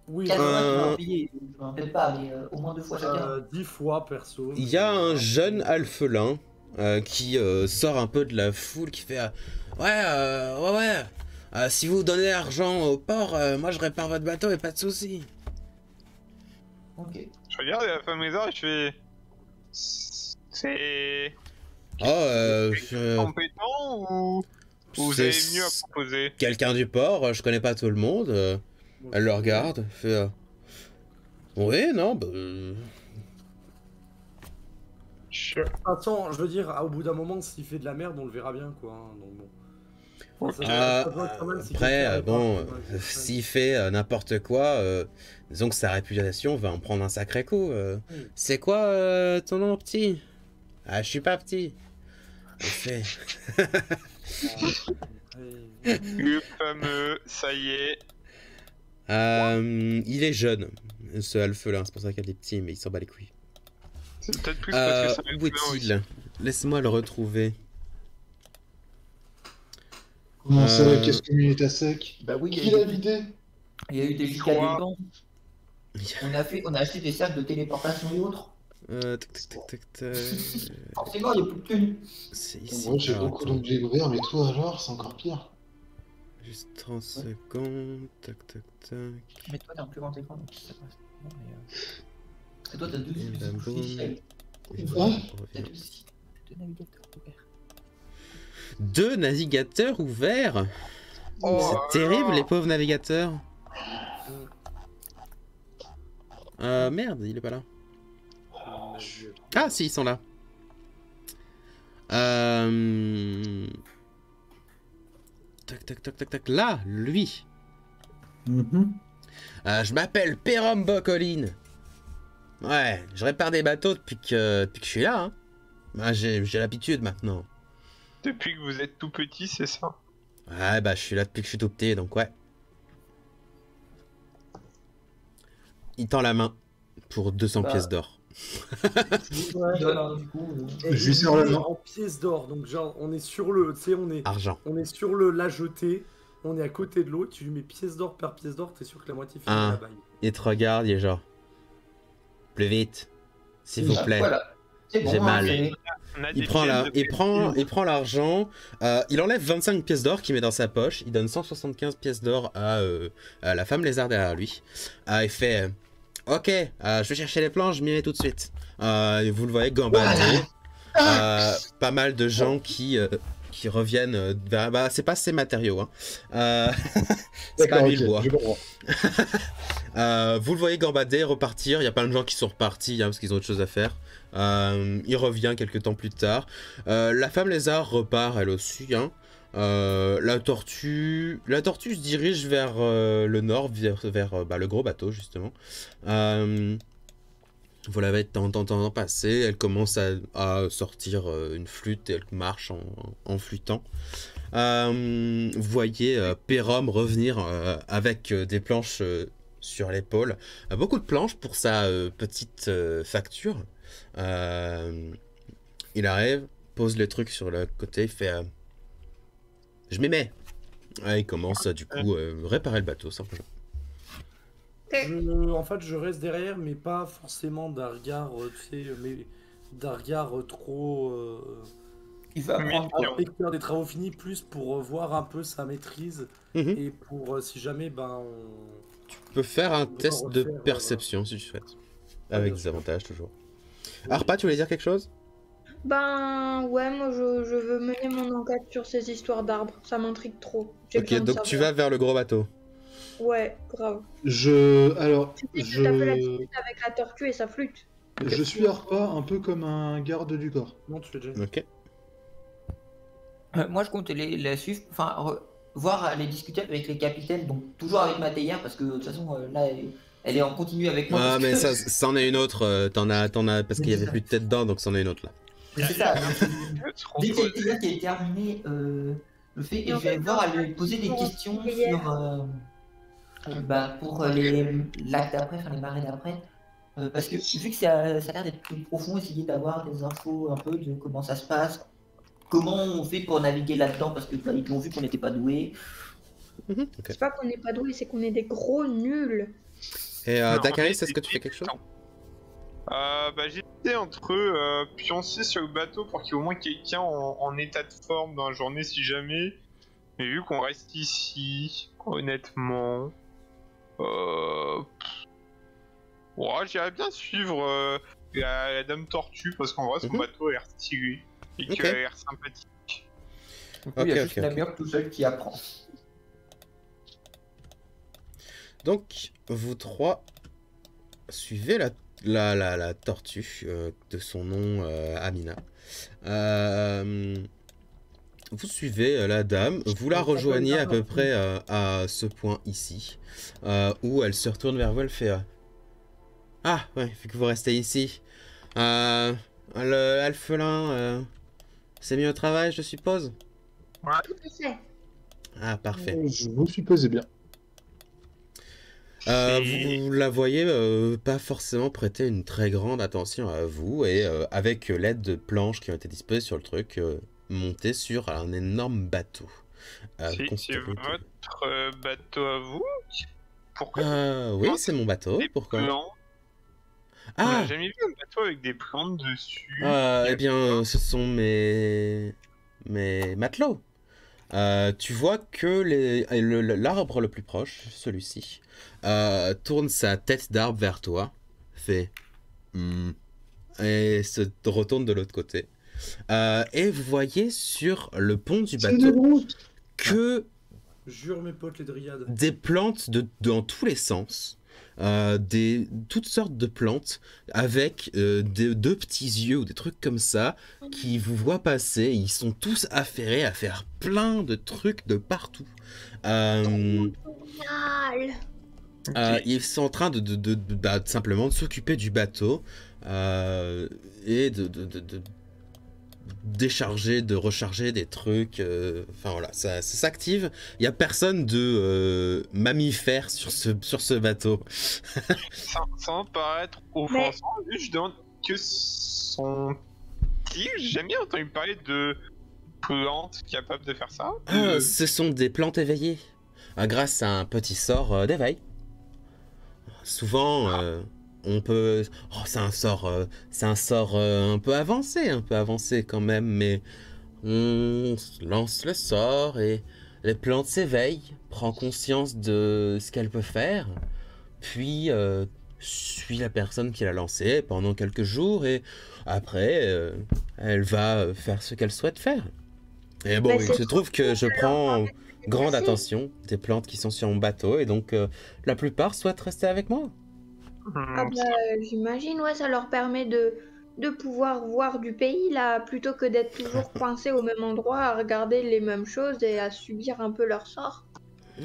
Oui, 4 fois qui Euh, l'ont payé. Je m'en rappelle pas, mais au moins 2 fois chacun. 10 fois perso. Il y a un jeune alphelin qui sort un peu de la foule, qui fait ouais, si vous donnez l'argent au port, moi je répare votre bateau et pas de soucis. Ok. Je regarde la femme lézard et je fais. C'est. Compétent ou vous avez C'est mieux à proposer? quelqu'un du port, je connais pas tout le monde. Elle le regarde, fait oui, non, bah. Sure. De toute façon, je veux dire, au bout d'un moment, s'il fait de la merde, on le verra bien, quoi. Hein, donc bon. Enfin, ça doit être pas mal si Après, quelqu'un bon, répare, ouais. s'il fait n'importe quoi, disons que sa réputation va en prendre un sacré coup. C'est quoi ton nom, petit? Ah, je suis pas petit. Il fait. Le fameux, ça y est. Il est jeune, ce alphelin, c'est pour ça qu'il est petit, mais il s'en bat les couilles. C'est peut-être plus parce que ça Où est-il? Laisse-moi le retrouver. Comment ça, la caisse commune est à sec? Bah oui, Qui l'a vidé? il y a eu des Trois. jusqu'à on a acheté des cercles de téléportation et autres. Tac. Forcément, il n'y a plus de tenue. C'est ici. Moi j'ai Alors, beaucoup attends, d'onglets ouverts, mais toi alors, c'est encore pire. juste 30 secondes. Tac. Mais toi, t'as un plus grand écran, donc ça passe. Non, mais, et toi, t'as deux Et ben, boum. logiciels. Et Ouais. voilà, on T'as revient. deux navigateurs ouverts. 2 navigateurs ouverts. Oh, C'est terrible, alors. les pauvres navigateurs. Merde, il est pas là. Ah, si, ils sont là. Tac. Là, lui. Je m'appelle Pérom Bocoline. Ouais, je répare des bateaux depuis que je suis là. Hein. Bah, j'ai l'habitude maintenant. Depuis que vous êtes tout petit, c'est ça? Ouais, bah, je suis là depuis que je suis tout petit, donc ouais. Il tend la main pour 200 pièces d'or. Alors, du coup, Et Je lui sers la main. en pièces d'or, donc genre on est sur le, tu sais, Argent. on est sur le la jetée, on est à côté de l'eau, tu lui mets pièces d'or par pièce d'or, t'es sûr que la moitié finit Un. la baille. Il te regarde, il est genre. Plus vite, s'il vous plaît. Voilà. C'est bon, J'ai hein, mal. c'est- On a Il des prend, pièces la, de il prend l'argent, il enlève 25 pièces d'or qu'il met dans sa poche, il donne 175 pièces d'or à la femme lézard derrière lui. Il fait ok, je vais chercher les planches, je m'y mets tout de suite. Vous le voyez gambader. Pas mal de gens qui reviennent vers. Bah, c'est pas ces matériaux. Hein. C'est pas D'accord, lui le bois. ok, je comprends. Vous le voyez gambader, repartir. Il y a plein de gens qui sont repartis hein, parce qu'ils ont autre chose à faire. Il revient quelques temps plus tard. La femme lézard repart elle aussi. Hein. La tortue se dirige vers le nord, vers le gros bateau justement. Vous la voyez de temps en temps passer. Elle commence à sortir une flûte et elle marche en flûtant. Vous voyez Pérom revenir avec des planches sur l'épaule. Beaucoup de planches pour sa petite facture. Il arrive, pose le truc sur le côté, il fait je m'y mets. Il commence du coup réparer le bateau simplement. En fait, je reste derrière, mais pas forcément d'un regard, tu sais, mais d'un regard trop Il va apprendre. inspecteur des travaux finis, plus pour voir un peu sa maîtrise Mhm. et pour si jamais Tu peux faire un va test de refaire, perception si tu souhaites. Ouais, Avec bien des sûr. avantages toujours. Arpa, tu voulais dire quelque chose? Ben ouais, moi je veux mener mon enquête sur ces histoires d'arbres, ça m'intrigue trop. J'ai Ok, besoin de donc tu savoir. vas vers le gros bateau. Ouais, grave. Alors, Tu sais, taper la discute avec la tortue et sa flûte. je suis Arpa un peu comme un garde du corps. non, tu l'as déjà. Ok. Moi, je compte la suivre, enfin, voir aller discuter avec les capitaines, donc toujours avec ma théière, parce que de toute façon, là, elle est en continu avec moi. Ah, parce mais que- c'en est une autre. T'en as, parce qu'il y avait plus de tête dedans, donc c'en est une autre là. C'est ça. Trop Dès qu'il y a cool. une théière qui est terminée, le fait, et Et en je vais fait, voir en à lui poser des pour questions théière. sur, pour les lacs d'après, enfin les marées d'après. Parce que vu que ça a l'air d'être plus profond, essayer d'avoir des infos un peu de comment ça se passe, comment on fait pour naviguer là-dedans, parce que bah, ils ont vu qu'on n'était pas doués. Ok. C'est pas qu'on n'est pas doués, c'est qu'on est des gros nuls. Et Non, Dakaris, mais est-ce que tu fais quelque chose? Bah, j'étais entre pioncer sur le bateau pour qu'il y ait au moins quelqu'un en état de forme dans la journée si jamais. Mais vu qu'on reste ici, honnêtement, ouais, j'irais bien suivre la Dame Tortue parce qu'en vrai son bateau a l'air stylé et qu'il a l'air sympathique. Donc, il y a Ok, juste ok, Namur tout seul qui apprend. Donc, vous trois suivez la tortue de son nom Amina. Vous suivez la dame, vous la rejoignez à peu près à ce point ici, où elle se retourne vers vous, elle fait ah, ouais, vu que vous restez ici. Le alphelin, c'est mis au travail, je suppose? Tout à fait. Ah, parfait. Je vous supposez bien. Vous la voyez pas forcément prêter une très grande attention à vous et avec l'aide de planches qui ont été disposées sur le truc, monter sur un énorme bateau. C'est votre bateau à vous? Pourquoi? Oui, c'est mon bateau. Des Pourquoi? plans. On n'a jamais vu un bateau avec des plantes dessus. Eh bien, ce sont mes matelots. Tu vois que l'arbre le plus proche, celui-ci, tourne sa tête d'arbre vers toi, fait et se retourne de l'autre côté. Et vous voyez sur le pont du bateau que Jure mes potes les dryades. des plantes dans tous les sens. Toutes sortes de plantes avec deux petits yeux ou des trucs comme ça qui vous voient passer. Ils sont tous affairés à faire plein de trucs de partout. Génial. Ils sont en train simplement de s'occuper du bateau et de décharger, de recharger des trucs. Enfin voilà, ça s'active. Il n'y a personne de mammifère sur ce bateau. Sans paraître offensant, juste je demande que sont-ils? J'ai jamais entendu parler de plantes capables de faire ça. Ce sont des plantes éveillées. Grâce à un petit sort d'éveil. Souvent, on peut... Oh, c'est un sort un peu avancé quand même, mais on lance le sort et les plantes s'éveillent, prend conscience de ce qu'elle peut faire, puis suit la personne qui l'a lancé pendant quelques jours et après, elle va faire ce qu'elle souhaite faire. Et bon, il se trouve que je prends grande attention des plantes qui sont sur mon bateau et donc la plupart souhaitent rester avec moi. Ah bah, j'imagine, ouais, ça leur permet de pouvoir voir du pays, là, plutôt que d'être toujours coincés au même endroit, à regarder les mêmes choses et à subir un peu leur sort.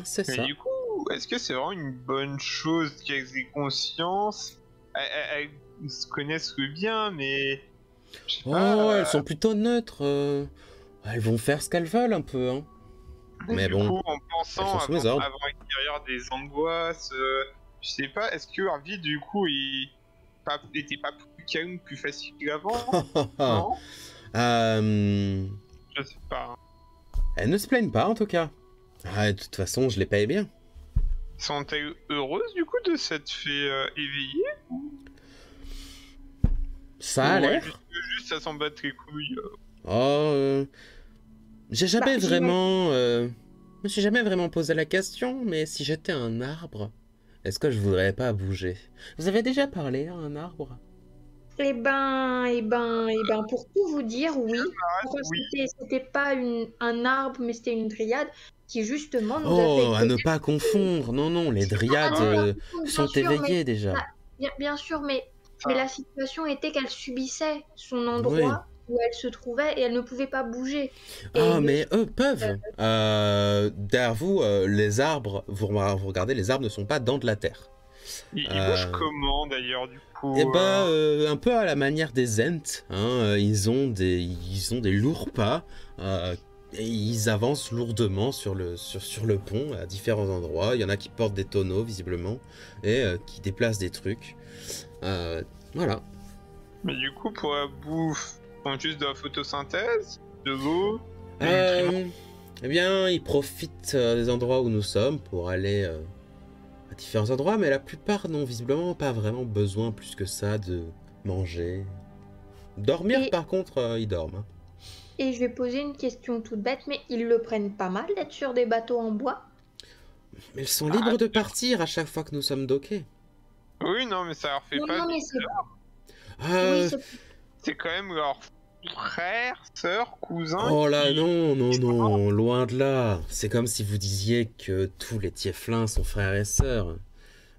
C'est Mais ça. du coup, est-ce que c'est vraiment une bonne chose qu'elles aient conscience? Elles se connaissent bien, mais... je sais pas, Elles sont plutôt neutres. Elles vont faire ce qu'elles veulent un peu, hein. Mais du bon, coup, en pensant elles sont sous mes ordres. avant d'acquérir des angoisses, je sais pas, est-ce que leur vie, du coup, était pas plus calme, plus facile qu'avant? Non? Je sais pas. Elles ne se plaignent pas en tout cas. De toute façon, je les paye bien. Sont-elles heureuses, du coup, de s'être fait éveiller? Ça a l'air. Juste ça s'en battre les couilles. J'ai jamais Bah, vraiment... je me suis jamais vraiment posé la question, mais si j'étais un arbre, est-ce que je voudrais pas bouger? Vous avez déjà parlé à un arbre? Eh ben, pour tout vous dire, oui. Enfin, oui. c'était pas un arbre, mais c'était une dryade qui justement nous a fait... À ne pas confondre. Non, les dryades Bien sont sûr, éveillées déjà. Bien sûr, mais la situation était qu'elle subissait son endroit où elle se trouvait et elle ne pouvait pas bouger. Mais eux peuvent. Derrière vous, les arbres, vous regardez, les arbres ne sont pas dans de la terre. Ils bougent comment d'ailleurs, du coup? Un peu à la manière des Ents, hein, ils ont des lourds pas, et ils avancent lourdement sur le pont à différents endroits. Il y en a qui portent des tonneaux visiblement et qui déplacent des trucs. Voilà. Mais du coup, pour la bouffe, ils font juste de la photosynthèse? de go. Eh bien, ils profitent des endroits où nous sommes pour aller à différents endroits, mais la plupart n'ont visiblement pas vraiment besoin plus que ça de manger. Dormir, Et- par contre, ils dorment. Hein. Et je vais poser une question toute bête, mais ils le prennent pas mal d'être sur des bateaux en bois? Mais ils sont libres de partir à chaque fois que nous sommes dockés. Oui, non, mais ça leur fait Non, pas. non, mais c'est... Ah, Oui, c'est... C'est quand même leur frère, sœur, cousin. oh là, qui- non, loin de là. C'est comme si vous disiez que tous les Tieflins sont frères et sœurs.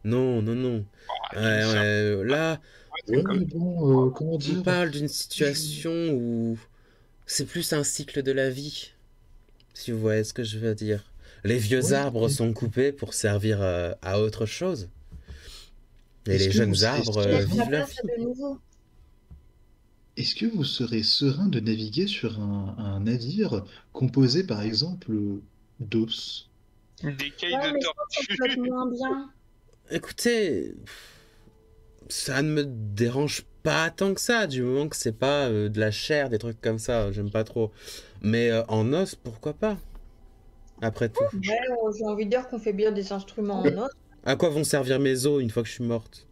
Non. Là, Ouais, mais bon, comment on dire? parle d'une situation où c'est plus un cycle de la vie, si vous voyez ce que je veux dire. Les vieux Ouais. arbres sont coupés pour servir à autre chose. Et Est-ce les que jeunes vous serez arbres sûr Laisse la vivent leur place vie. de nouveau. Est-ce que vous serez serein de naviguer sur un navire composé, par exemple, d'os? Des cailles Ouais, de mais je pense que ça peut être tortue. moins bien. Écoutez, ça ne me dérange pas tant que ça, du moment que c'est pas de la chair, des trucs comme ça, j'aime pas trop. Mais en os, pourquoi pas? Après tout. Ouais, j'ai envie de dire qu'on fait bien des instruments en os. À quoi vont servir mes os une fois que je suis morte?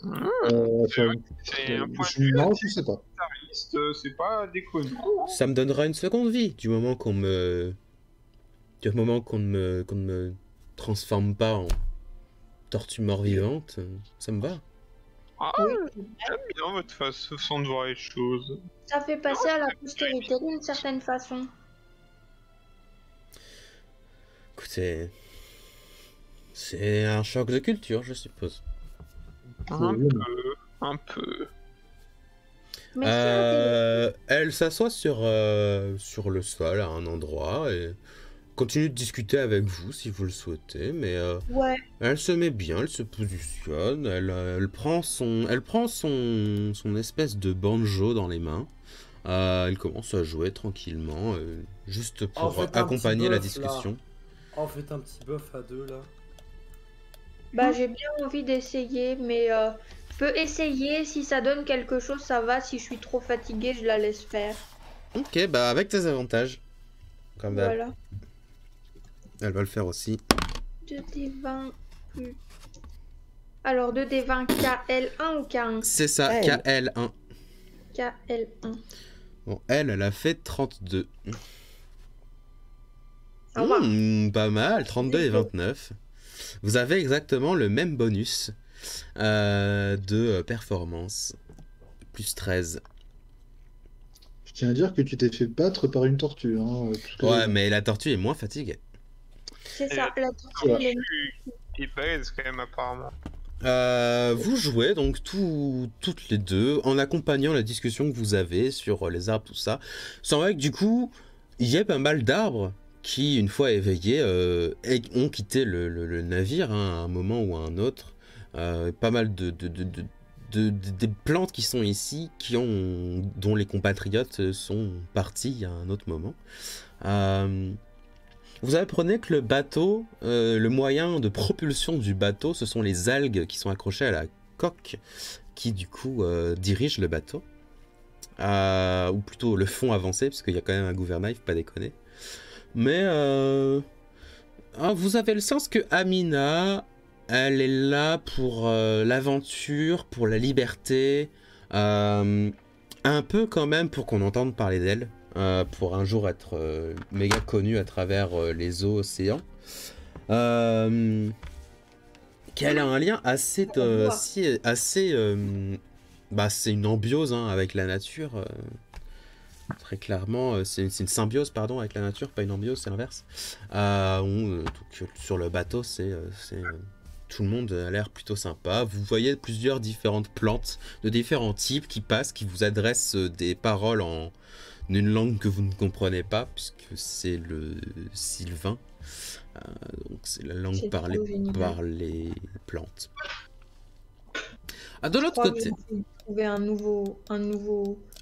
Enfin, C'est un point de vue non, je sais pas. artiste, c'est pas déconnant. Ça me donnera une seconde vie, du moment qu'on me... Du moment qu'on ne me transforme pas en tortue mort-vivante, ça me va. Ah, Oui. j'aime bien votre façon de voir les choses. Ça fait passer à la postérité d'une certaine façon. Écoutez, c'est un choc de culture, je suppose. Un peu. Mais c'est intéressant. Elle s'assoit sur le sol à un endroit et continue de discuter avec vous si vous le souhaitez, mais Ouais, elle se met bien, elle se positionne, elle prend son espèce de banjo dans les mains. Elle commence à jouer tranquillement, juste pour En fait, un accompagner petit la bœuf, discussion. Oh, faites un petit bœuf à deux là. bah j'ai bien envie d'essayer, mais je peux essayer. Si ça donne quelque chose, ça va. Si je suis trop fatiguée, je la laisse faire. Ok, bah avec tes avantages. Comme d'hab. Voilà. Elle va le faire aussi. 2d20 plus. Alors 2d20 KL1 ou K1? C'est ça, Elle. KL1. KL1. Bon, elle a fait 32. Au revoir. Pas mal, 32 et 29. Vous avez exactement le même bonus de performance. Plus 13. Je tiens à dire que tu t'es fait battre par une tortue. Hein, parce que- Ouais, mais la tortue est moins fatiguée. C'est ça, la tortue, elle est... Il est balèze quand même apparemment. Vous jouez donc toutes les deux en accompagnant la discussion que vous avez sur les arbres, tout ça. Sans vrai que du coup, il y a pas mal d'arbres qui, une fois éveillés, ont quitté le navire hein, à un moment ou à un autre. Pas mal des plantes qui sont ici, dont les compatriotes sont partis à un autre moment. Vous apprenez que le bateau, le moyen de propulsion du bateau, ce sont les algues qui sont accrochées à la coque, qui du coup dirigent le bateau. Ou plutôt le fond avancé, parce qu'il y a quand même un gouvernail, faut pas déconner. Mais vous avez le sens que Amina, elle est là pour l'aventure, pour la liberté, un peu quand même pour qu'on entende parler d'elle. Pour un jour être méga connu à travers les océans. Qu'elle a un lien assez c'est une ambiose hein, avec la nature. Très clairement, c'est une symbiose pardon avec la nature, pas une ambiose, c'est l'inverse. Donc, sur le bateau, tout le monde a l'air plutôt sympa. Vous voyez plusieurs différentes plantes de différents types qui passent, qui vous adressent des paroles en une langue que vous ne comprenez pas, puisque c'est le sylvain. Donc c'est la langue C'est parlée trop génial. par les plantes. De l'autre crois que côté, j'ai trouvé un nouveau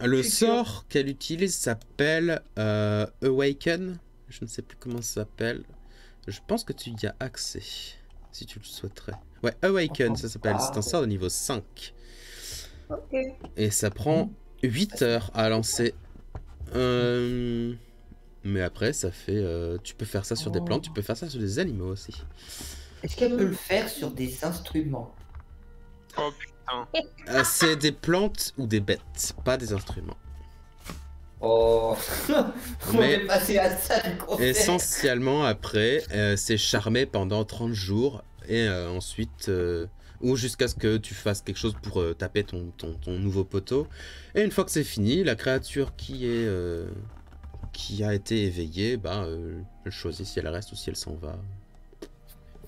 le futur. sort qu'elle utilise s'appelle Awaken. Je ne sais plus comment ça s'appelle. Je pense que tu y as accès, si tu le souhaiterais. Ouais, Awaken, ça s'appelle. C'est un sort de niveau 5. Ok. Et ça prend 8 heures à lancer. Mais après, ça fait. Tu peux faire ça sur des plantes, tu peux faire ça sur des animaux aussi. Est-ce qu'elle peut le faire sur des instruments? Oh putain. C'est des plantes ou des bêtes, pas des instruments. Oh, on Mais est passé à ça du conseil. essentiellement, après, c'est charmer pendant 30 jours et ensuite. Ou jusqu'à ce que tu fasses quelque chose pour taper ton nouveau poteau. Et une fois que c'est fini, la créature qui a été éveillée, elle choisit si elle reste ou si elle s'en va.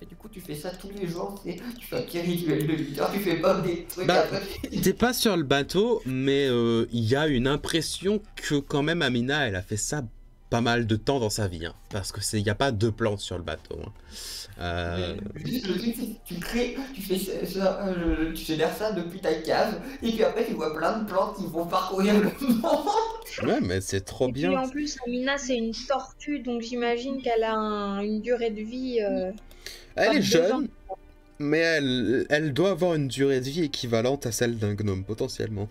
Et du coup, tu fais ça tous les jours, tu fais un petit rituel de 8 heures, tu fais pas des trucs Bah, après. T'es pas sur le bateau, mais il y a une impression que quand même Amina, elle a fait ça pas mal de temps dans sa vie. Hein, parce que il n'y a pas deux plantes sur le bateau. Hein. Juste le truc, c'est que tu crées, tu fais ça, tu génères ça depuis ta cave, et puis après tu vois plein de plantes qui vont parcourir le monde. Ouais, mais c'est trop Et bien. puis en plus, Amina, c'est une tortue, donc j'imagine qu'elle a une durée de vie. Elle est 2 jeune, ans. mais elle doit avoir une durée de vie équivalente à celle d'un gnome, potentiellement.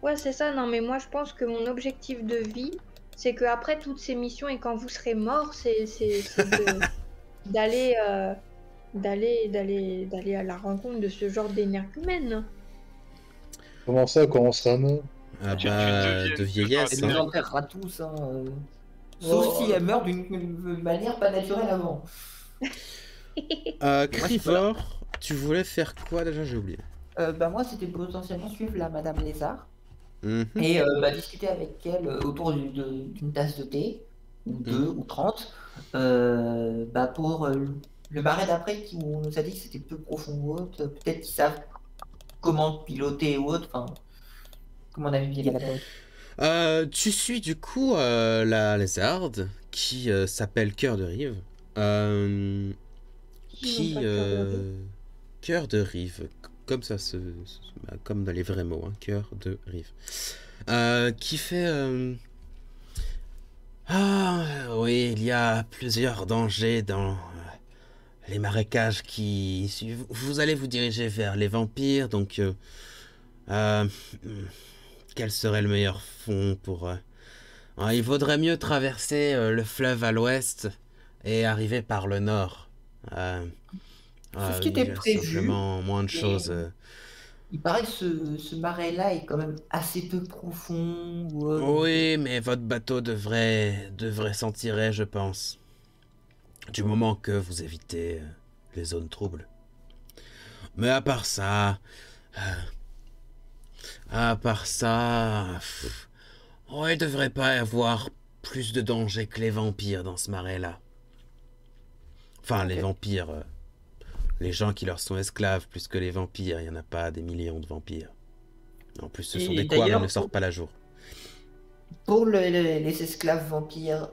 Ouais, c'est ça. Non, mais moi, je pense que mon objectif de vie, c'est que après toutes ces missions et quand vous serez mort, c'est d'aller à la rencontre de ce genre d'énergumène. Comment ça, quand on sera mort? Ah Tu bah, deviens- de vieillesse. Elle nous Hein. enterrera tous, hein. Sauf si elle meurt d'une manière pas naturelle avant. Crivor, tu voulais faire quoi déjà? J'ai oublié. Moi, c'était potentiellement suivre la Madame Lézard Mhm. et discuter avec elle autour d'une tasse de thé, ou 2 ou 30, pour le marais d'après qui on nous a dit que c'était peu profond ou autre. Peut-être qu'ils savent comment piloter ou autre. Enfin, comment naviguer là-bas. Tu suis du coup la lézarde qui s'appelle Cœur de Rive. Ils ont pas cœur de rive. Cœur de Rive, comme ça comme dans les vrais mots, hein, Cœur de Rive. Qui fait. Ah oui, il y a plusieurs dangers dans les marécages qui. Vous allez vous diriger vers les vampires, donc. Quel serait le meilleur fond pour... il vaudrait mieux traverser le fleuve à l'ouest et arriver par le nord. C'est ce qui était il y a prévu, simplement moins de mais- choses. Il paraît que ce marais-là est quand même assez peu profond. ou autre. Oui, mais votre bateau devrait s'en tirer, je pense. Du moment que vous évitez les zones troubles. Mais à part ça... il devrait pas y avoir plus de danger que les vampires dans ce marais-là. Enfin, les vampires... les gens qui leur sont esclaves, plus que les vampires. Il n'y en a pas des millions de vampires. En plus, ce sont Et des couards, ils d'ailleurs, ne sortent pas la jour. Pour les esclaves vampires,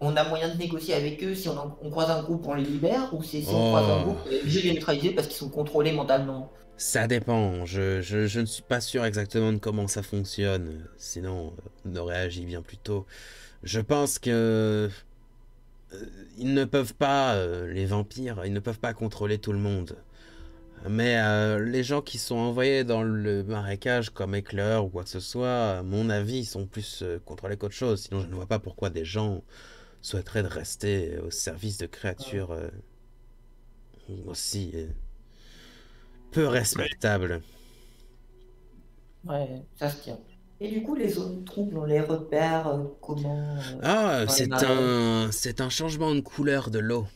on a moyen de négocier avec eux si on croise un groupe, on les libère, ou si on croise un groupe, on est obligé de les neutraliser parce qu'ils sont contrôlés mentalement. Ça dépend. Je ne suis pas sûr exactement de comment ça fonctionne. Sinon, on aurait agi bien plus tôt. Je pense que... ils ne peuvent pas, les vampires, ils ne peuvent pas contrôler tout le monde. Mais les gens qui sont envoyés dans le marécage comme éclairs ou quoi que ce soit, à mon avis, ils sont plus contrôlés qu'autre chose. Sinon, je ne vois pas pourquoi des gens souhaiteraient de rester au service de créatures aussi peu respectables. Ouais, ça se tient. Et du coup, les zones troubles, on les repère comment Ah, dans les marais. c'est un changement de couleur de l'eau.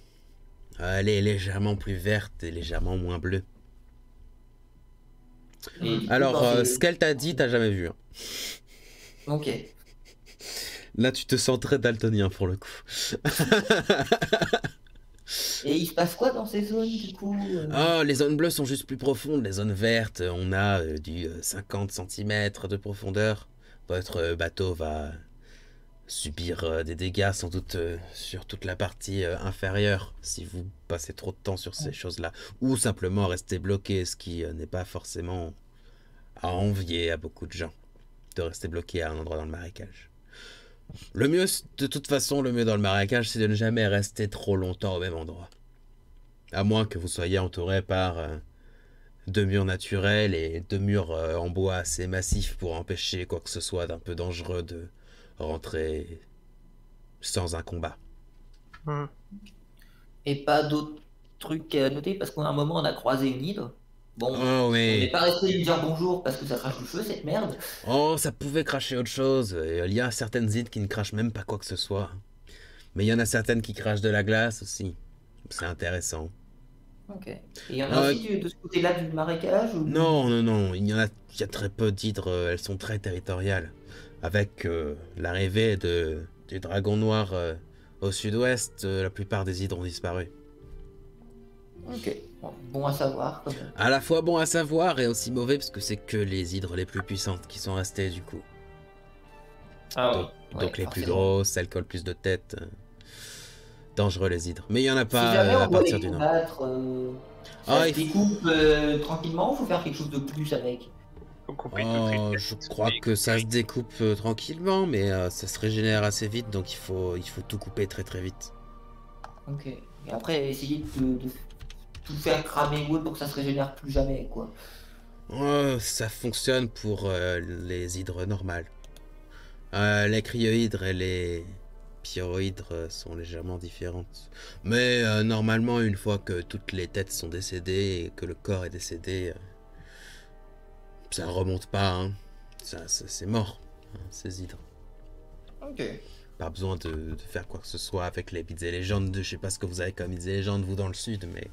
Elle est légèrement plus verte et légèrement moins bleue. Et du coup, Alors, dans ces- ce qu'elle t'a dit, t'as jamais vu. Hein. Ok. Là, tu te sens très daltonien pour le coup. Et il se passe quoi dans ces zones, du coup Ah, les zones bleues sont juste plus profondes. Les zones vertes, on a du 50 cm de profondeur. Votre bateau va subir des dégâts sans doute sur toute la partie inférieure si vous passez trop de temps sur ces choses-là. Ou simplement rester bloqué, ce qui n'est pas forcément à envier à beaucoup de gens. De rester bloqué à un endroit dans le marécage. Le mieux, de toute façon, le mieux dans le marécage, c'est de ne jamais rester trop longtemps au même endroit. À moins que vous soyez entouré par 2 murs naturels et 2 murs en bois assez massifs pour empêcher quoi que ce soit d'un peu dangereux de rentrer sans un combat. Et pas d'autres trucs à noter parce qu'à un moment on a croisé une hydre. Bon, Oh on n'est mais... pas resté lui dire bonjour parce que ça crache du feu cette merde. Oh, ça pouvait cracher autre chose. Il y a certaines hydres qui ne crachent même pas quoi que ce soit. Mais il y en a certaines qui crachent de la glace aussi. C'est intéressant. Ok. Et il y en a aussi de ce côté-là du marécage ou... Non. Il y a très peu d'hydres. Elles sont très territoriales. Avec l'arrivée du dragon noir au sud-ouest, la plupart des hydres ont disparu. Ok. Bon à savoir quand même. À la fois bon à savoir et aussi mauvais parce que c'est que les hydres les plus puissantes qui sont restées du coup. Ah Donc les forcément. plus grosses, celles qui ont le plus de têtes. Dangereux les hydres. Mais il y en a pas Si jamais on à doit partir les du nord. combattre, ça se découpe tranquillement ou faut faire quelque chose de plus avec? Je crois que ça se découpe tranquillement, mais ça se régénère assez vite, donc il faut tout couper très très vite. Ok. Et après, essayer de tout faire cramer wood pour que ça se régénère plus jamais, quoi. Ça fonctionne pour les hydres normales. Les cryohydres et les pyrohydres sont légèrement différentes. Mais normalement, une fois que toutes les têtes sont décédées et que le corps est décédé, ça remonte pas, hein. C'est mort, hein, ces hydres. Ok. Pas besoin de faire quoi que ce soit avec les mythes et légendes. Je sais pas ce que vous avez comme mythes et légendes, vous, dans le sud, mais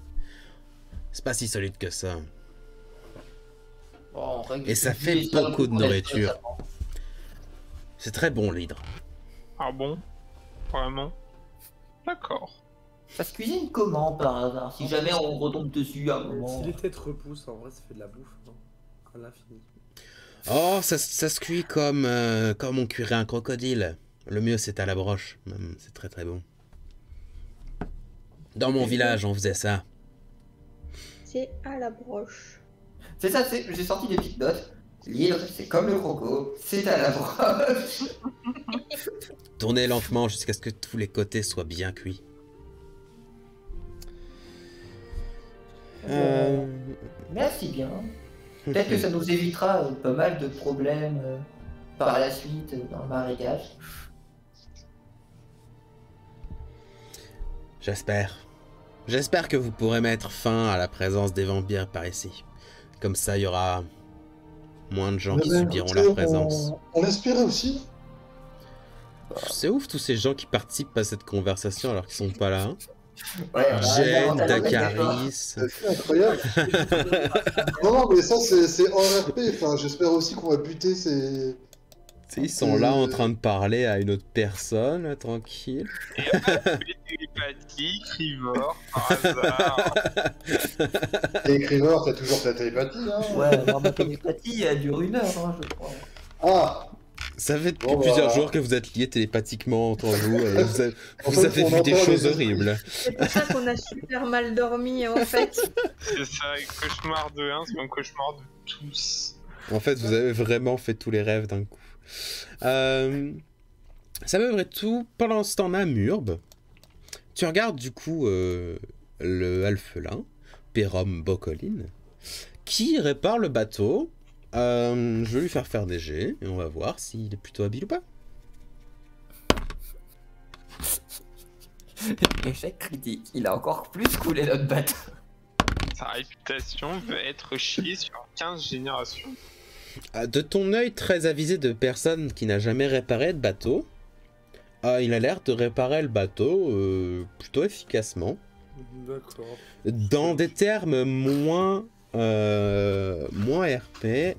c'est pas si solide que ça. Bon, et ça fait beaucoup de nourriture. C'est très bon, l'hydre. Ah bon? Vraiment? D'accord. Ça se cuisine comment par hasard? Si jamais on retombe dessus à un moment. Si les têtes repoussent, en vrai, ça fait de la bouffe, non? À l'infini. Oh, ça se cuit comme on cuirait un crocodile. Le mieux, c'est à la broche. C'est très très bon. Dans mon village, on faisait ça. C'est à la broche. C'est ça, j'ai sorti des petites notes. L'hydre, c'est comme le croco, c'est à la broche. Tournez lentement jusqu'à ce que tous les côtés soient bien cuits. Merci bien. Peut-être que ça nous évitera pas mal de problèmes par la suite dans le marécage. J'espère. J'espère que vous pourrez mettre fin à la présence des vampires par ici. Comme ça, il y aura moins de gens qui subiront leur présence. On l'espérait aussi. C'est ouf tous ces gens qui participent à cette conversation alors qu'ils sont pas là. Hein. Ouais, Jen, Dakaris. C'est incroyable. Non, mais ça, c'est hors RP. Enfin, j'espère aussi qu'on va buter ces... Ils sont là en train de parler à une autre personne, là, tranquille. Et après, les télépathies, Crivor, par hasard. Et Crivor, t'as toujours ta télépathie, hein? Ouais, alors ma télépathie, elle dure 1 heure, hein, je crois. Ah! Ça fait depuis plusieurs jours que vous êtes liés télépathiquement entre vous et vous avez vu des choses horribles. C'est pour ça qu'on a super mal dormi, en fait. C'est ça, un cauchemar de 1, c'est un cauchemar de tous. En fait, vous avez vraiment fait tous les rêves d'un coup. Ça me vrai tout. Pendant ce temps, Namurbe, tu regardes du coup le alphelin, Pérom Bocolin, qui répare le bateau. Je vais lui faire des jets et on va voir s'il est plutôt habile ou pas. Échec critique, il a encore plus coulé notre bateau. Sa réputation va être chiée sur 15 générations. De ton œil très avisé de personne qui n'a jamais réparé de bateau, il a l'air de réparer le bateau plutôt efficacement. D'accord. Dans des termes moins RP,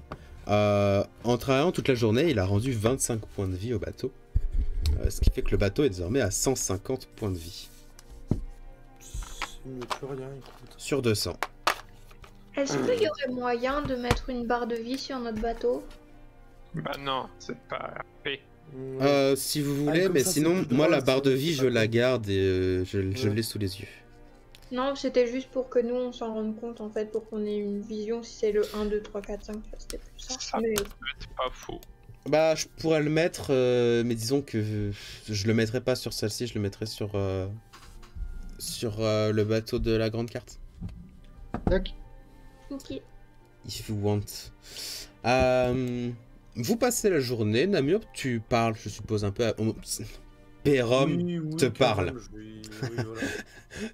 en travaillant toute la journée, il a rendu 25 points de vie au bateau. Ce qui fait que le bateau est désormais à 150 points de vie. C'est mieux que rien, écoute. Sur 200. Est-ce qu'il y aurait moyen de mettre une barre de vie sur notre bateau? Bah non, c'est pas RP. Si vous voulez, comme mais ça, sinon, c'est plus moi drôle, la barre de vie, c'est je pas la con. garde et je Ouais. l'ai sous les yeux. Non, c'était juste pour que nous, on s'en rende compte, en fait, pour qu'on ait une vision si c'est le 1, 2, 3, 4, 5, c'était plus ça. Ça Mais... C'est pas faux. Bah, je pourrais le mettre, mais disons que je le mettrai pas sur celle-ci, je le mettrai sur le bateau de la grande carte. Tac. Ok. If you want. Vous passez la journée. Namur, tu parles, je suppose, un peu à... Pérom Oui, te quand parle. même, voilà.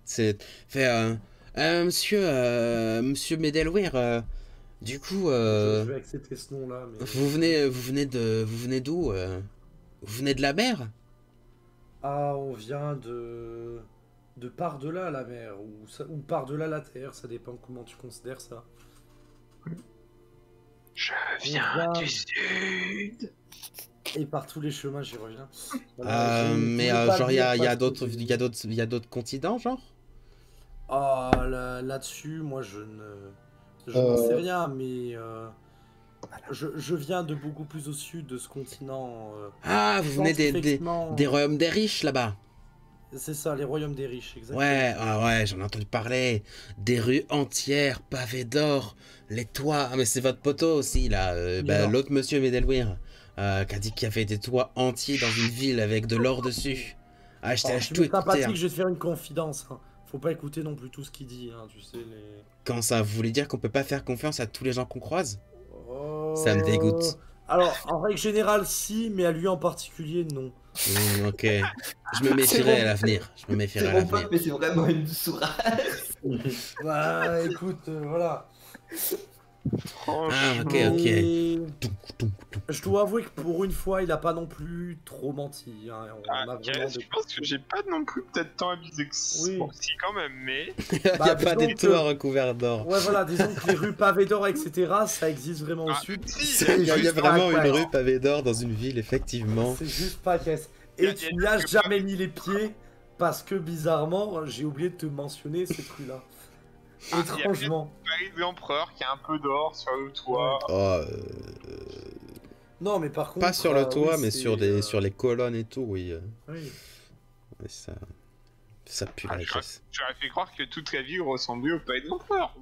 C'est fait monsieur Medelweir, du coup Je vais accepter ce nom-là. Mais... vous venez d'où Vous venez de la mer? Ah, on vient de par-delà la mer, ou par-delà la terre, ça dépend comment tu considères ça. Je On viens vient- du sud. Et par tous les chemins, j'y reviens. Mais genre il y a d'autres continents genre? Ah, là-dessus, moi, je n'en sais rien, mais je viens de beaucoup plus au sud de ce continent. Ah, vous venez effectivement, des royaumes des riches là-bas? C'est ça, les royaumes des riches, exactement. Ouais, j'en ai entendu parler. Des rues entières pavées d'or, les toits. Ah mais c'est votre poteau aussi là, l'autre monsieur Medelweir, qui a dit qu'il y avait des toits entiers dans une ville avec de l'or dessus. Ah, je Alors, je tout suis écouté. sympathique, Hein. je vais te faire une confidence. Hein. Faut pas écouter non plus tout ce qu'il dit, hein, tu sais. Comment ça, vous voulez dire qu'on peut pas faire confiance à tous les gens qu'on croise? Oh... Ça me dégoûte. Alors, en règle générale, si, mais à lui en particulier, non. Ok, je me méfierai à l'avenir. Je me méfierai à C'est mon pote, l'avenir. mais c'est vraiment une sourasse. Bah, écoute, voilà. Ah, ok. Et je dois avouer que pour une fois, il a pas non plus trop menti. Hein. On a Ok, vraiment je pense que j'ai pas non plus peut-être tant abusé que ça. Oui. Bon, si quand même, mais... Il n'y a Bah, pas disons des que- toits recouverts d'or. Ouais, voilà, disons que les rues pavées d'or, etc., ça existe vraiment au Ah, sud. si, C'est Il y a juste vraiment pas une caisse. rue pavée d'or dans une ville, effectivement. C'est juste pas caisse. Y a- Et tu n'y as jamais mis les pieds parce que bizarrement, j'ai oublié de te mentionner cette rue-là. Ah, Étrangement. Paris de l'empereur qui a un peu d'or sur le toit. Oh, Non, mais par contre. pas sur le toit, oui, mais c'est, sur les colonnes et tout, oui. Oui. Ouais, ça pue Ah, la caisse. J'aurais fait croire que toute la ville ressemblait au palais de l'empereur.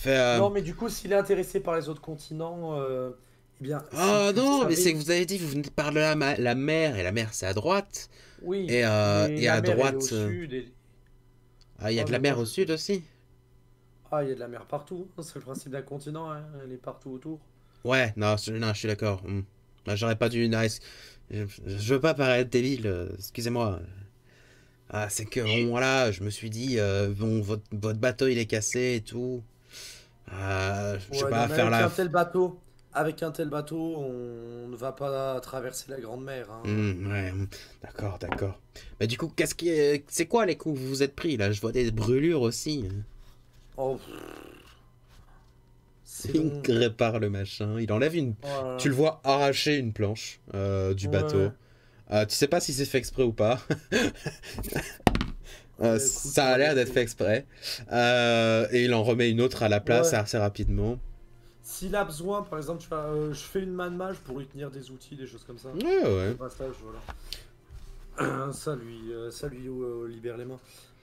Ouais, Non, mais du coup, s'il est intéressé par les autres continents, eh bien. Oh si tu non, le mais savais- c'est que vous avez dit, vous venez par la mer, et la mer c'est à droite. Oui. Et, mais et la à mer, elle est droite. au sud et- Ah, il y a Oh, de la mais mer moi, au sud aussi? Ah, il y a de la mer partout. C'est le principe d'un continent, hein. Elle est partout autour. Ouais, non, je suis d'accord. Bah, j'aurais pas dû. Je veux pas paraître débile, excusez-moi. Ah, c'est que, bon, voilà, je me suis dit, bon, votre bateau il est cassé et tout. Je sais Ouais, pas, non, mais faire avec un tel bateau, on ne va pas traverser la Grande Mer. Hein. Ouais, d'accord. Mais du coup, c'est quoi les coups que vous vous êtes pris là? Je vois des brûlures aussi. Oh, pff. C'est Il long. répare le machin, il enlève une. Voilà. Tu le vois arracher une planche du bateau. Ouais. Tu sais pas si c'est fait exprès ou pas. Écoute, Ça a l'air d'être fait exprès. Et il en remet une autre à la place Ouais. assez rapidement. S'il a besoin, par exemple, tu vois, je fais une main de mage pour lui tenir des outils, des choses comme ça. Ouais. Au passage, voilà. ça lui libère les mains.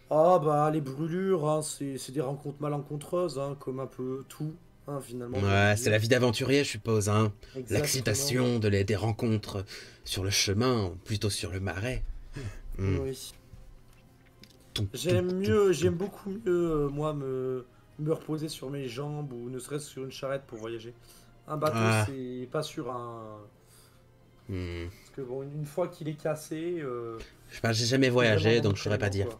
Ah bah les brûlures, hein, c'est des rencontres malencontreuses, hein, comme un peu tout, hein, finalement. Ouais, c'est la vie d'aventurier, je suppose. Hein. Exactement. L'excitation des rencontres sur le chemin, plutôt sur le marais. Oui. J'aime beaucoup mieux, moi, me reposer sur mes jambes ou ne serait-ce sur une charrette pour voyager. Un bateau, Ah. c'est pas sûr, hein. Hmm. Parce que bon, une fois qu'il est cassé. Je sais pas, j'ai jamais c'est voyagé, vraiment donc je saurais pas dire. quoi.